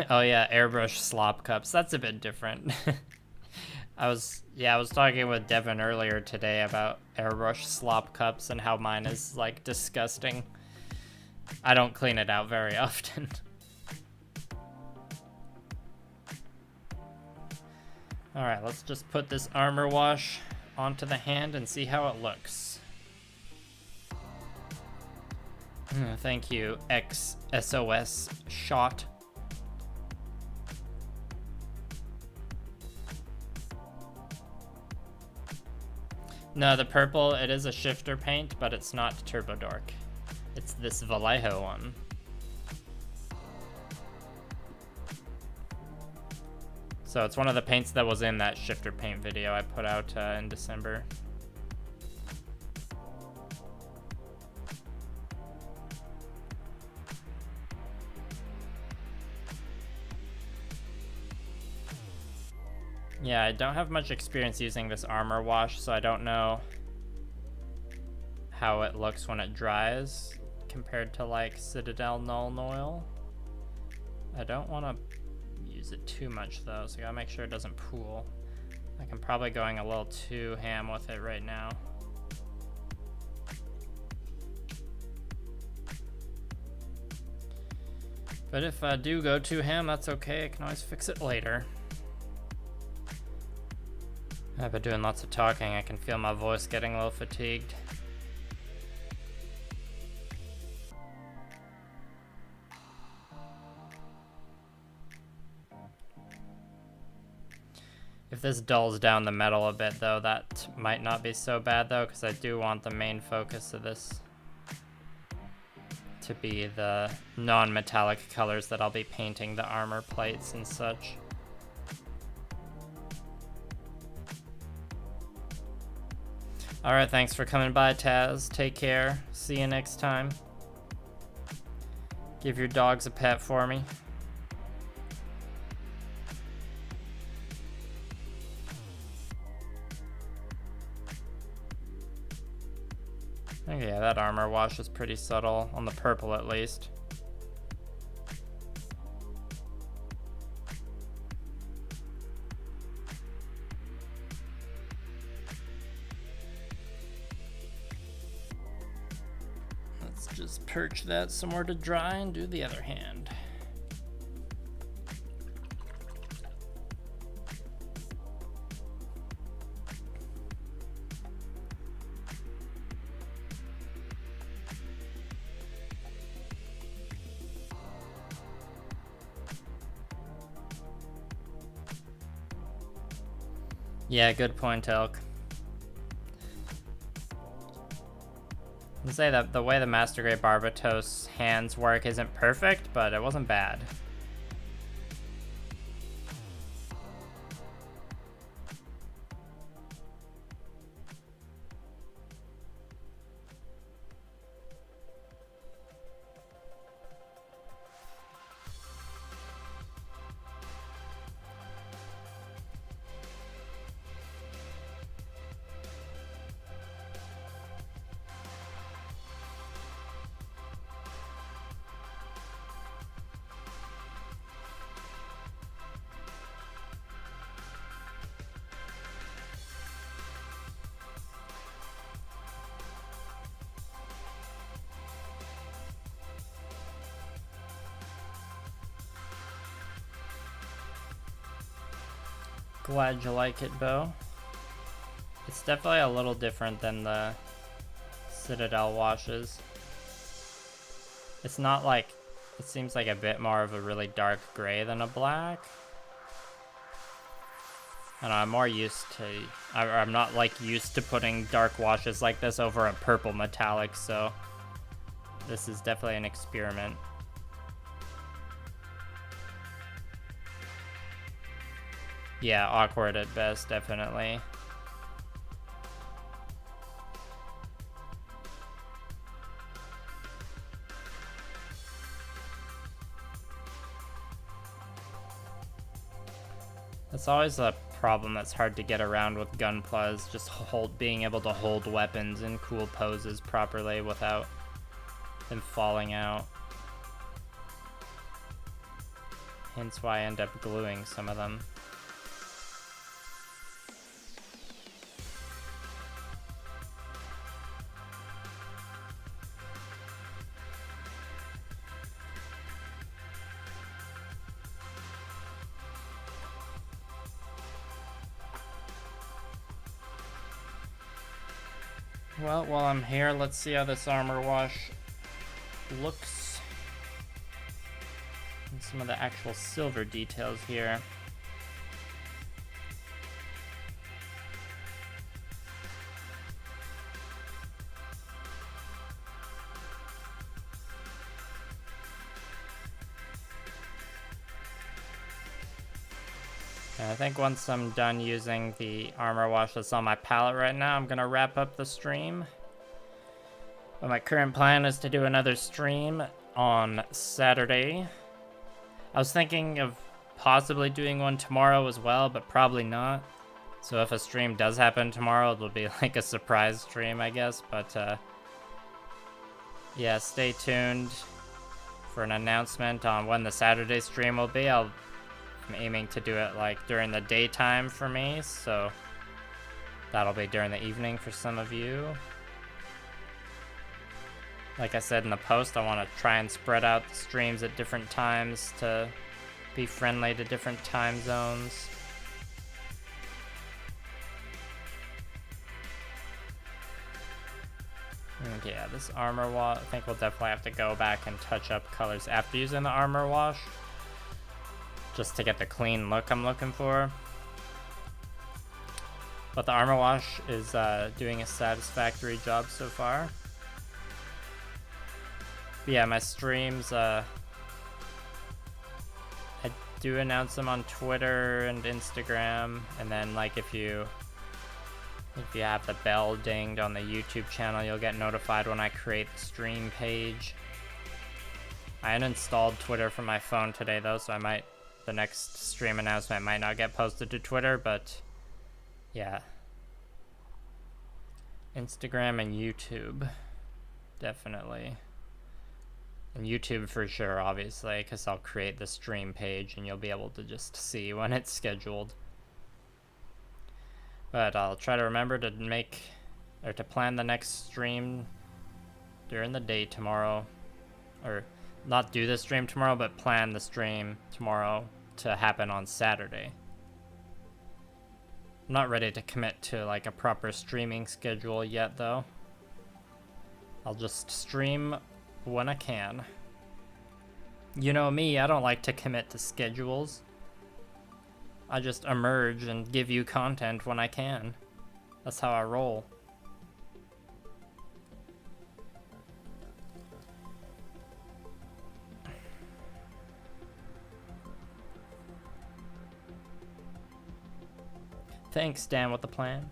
Oh yeah, airbrush slop cups. That's a bit different. I was talking with Devin earlier today about airbrush slop cups and how mine is like disgusting. I don't clean it out very often. All right, let's just put this armor wash onto the hand and see how it looks. Thank you, XSOS shot. No, the purple, it is a shifter paint, but it's not Turbo Dork. It's this Vallejo one. So it's one of the paints that was in that shifter paint video I put out in December. Yeah, I don't have much experience using this armor wash, so I don't know how it looks when it dries compared to like Citadel Null Oil. I don't want to use it too much though, so I gotta make sure it doesn't pool. Like I'm probably going a little too ham with it right now. But if I do go too ham, that's okay. I can always fix it later. I've been doing lots of talking. I can feel my voice getting a little fatigued. If this dulls down the metal a bit though, that might not be so bad though, because I do want the main focus of this to be the non-metallic colors that I'll be painting the armor plates and such. Alright, thanks for coming by, Taz. Take care. See you next time. Give your dogs a pet for me. Okay, yeah, that armor wash is pretty subtle, on the purple at least. Let's just perch that somewhere to dry and do the other hand. Yeah, good point, Elk. I'd say that the way the Master Grade Barbatos hands work isn't perfect, but it wasn't bad. Glad you like it, Bo. It's definitely a little different than the Citadel washes. It's not like, it seems like a bit more of a really dark gray than a black. I don't know, I'm more used to, I'm not like used to putting dark washes like this over a purple metallic, so this is definitely an experiment. Yeah, awkward at best, definitely. That's always a problem that's hard to get around with gunpla, is just being able to hold weapons in cool poses properly without them falling out. Hence why I end up gluing some of them. Well, while I'm here, let's see how this armor wash looks. And some of the actual silver details here. I think once I'm done using the armor wash that's on my palette right now, I'm gonna wrap up the stream. But my current plan is to do another stream on Saturday. I was thinking of possibly doing one tomorrow as well, but probably not. So if a stream does happen tomorrow, it'll be like a surprise stream, I guess. But yeah, stay tuned for an announcement on when the Saturday stream will be. I'm aiming to do it like during the daytime for me, so that'll be during the evening for some of you. Like I said in the post, I want to try and spread out the streams at different times to be friendly to different time zones. And yeah, this armor wash, I think we'll definitely have to go back and touch up colors after using the armor wash, just to get the clean look I'm looking for. But the armor wash is doing a satisfactory job so far. But yeah, my streams, I do announce them on Twitter and Instagram, and then like if you have the bell dinged on the YouTube channel, you'll get notified when I create the stream page. I uninstalled Twitter from my phone today though, so the next stream announcement might not get posted to Twitter, but yeah. Instagram and YouTube. definitely. And YouTube for sure, obviously, because I'll create the stream page and you'll be able to just see when it's scheduled. But I'll try to remember to to plan the next stream during the day tomorrow. Or not do the stream tomorrow, but plan the stream tomorrow to happen on Saturday. I'm not ready to commit to like a proper streaming schedule yet though. I'll just stream when I can. You know me, I don't like to commit to schedules. I just emerge and give you content when I can. That's how I roll. Thanks, Dan, with the plan.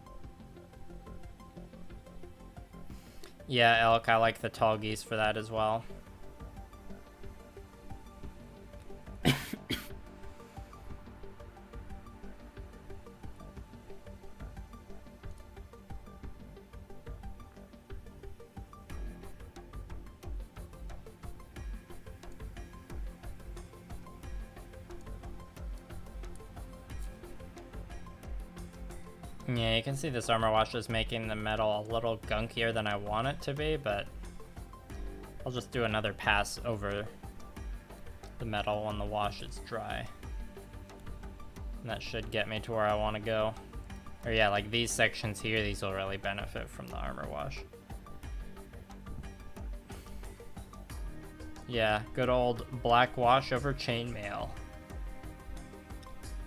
Yeah, Elk, I like the tall geese for that as well. Yeah, you can see this armor wash is making the metal a little gunkier than I want it to be, but I'll just do another pass over the metal when the wash is dry. And that should get me to where I want to go. Or yeah, like these sections here, these will really benefit from the armor wash. Yeah, good old black wash over chainmail.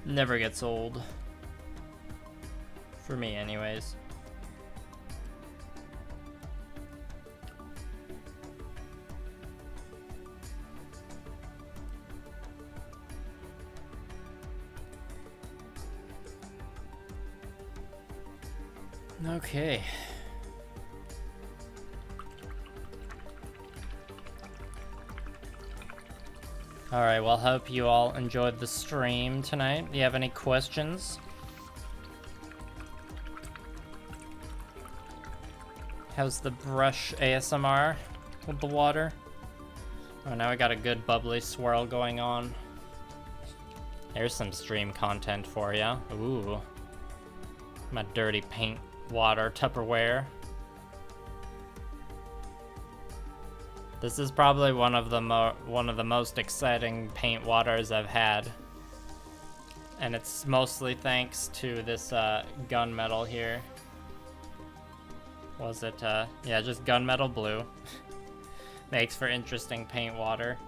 Never gets old. For me, anyways. Okay. Alright, well, hope you all enjoyed the stream tonight. Do you have any questions? How's the brush ASMR with the water? Oh, now we got a good bubbly swirl going on. There's some stream content for ya. Ooh. My dirty paint water Tupperware. This is probably one of the most exciting paint waters I've had. And it's mostly thanks to this gunmetal here. Was it, yeah, just gunmetal blue. Makes for interesting paint water.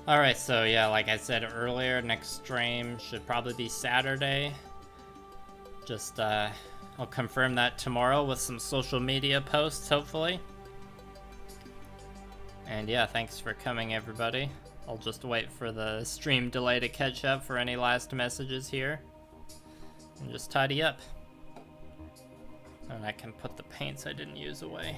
Alright, so yeah, like I said earlier, next stream should probably be Saturday. Just, I'll confirm that tomorrow with some social media posts, hopefully. And yeah, thanks for coming, everybody. I'll just wait for the stream delay to catch up for any last messages here. And just tidy up. And I can put the paints I didn't use away.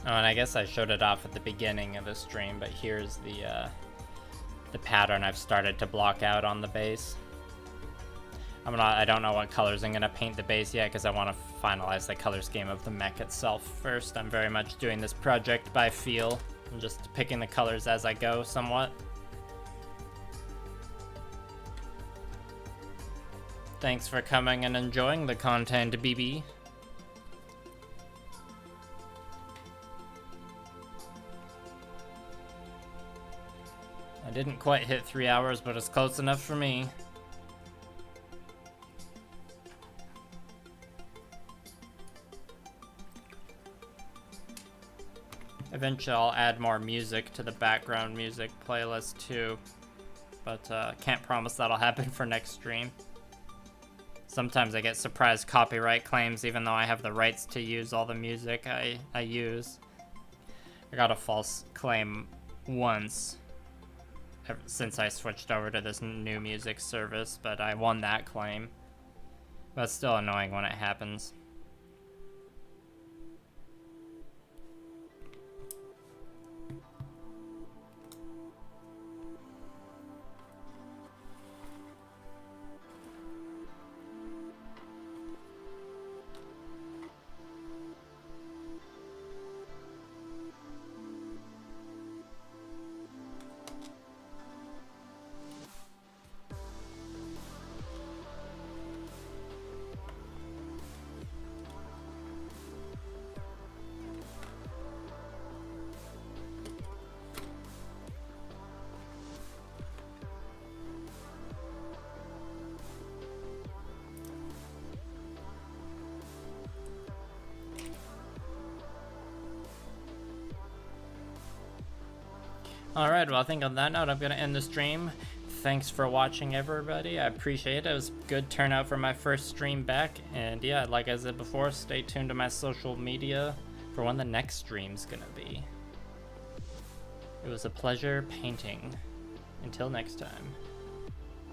Oh, and I guess I showed it off at the beginning of the stream, but here's the pattern I've started to block out on the base. I don't know what colors I'm gonna paint the base yet, because I want to finalize the color scheme of the mech itself first. I'm very much doing this project by feel. I'm just picking the colors as I go, somewhat. Thanks for coming and enjoying the content, BB. I didn't quite hit 3 hours, but it's close enough for me. Eventually I'll add more music to the background music playlist too, but can't promise that'll happen for next stream. Sometimes I get surprise copyright claims even though I have the rights to use all the music I use. I got a false claim once since I switched over to this new music service, but I won that claim. But it's still annoying when it happens. Alright, well I think on that note I'm gonna end the stream. Thanks for watching everybody, I appreciate it. It was a good turnout for my first stream back, and yeah, like I said before, stay tuned to my social media for when the next stream's gonna be. It was a pleasure painting. Until next time.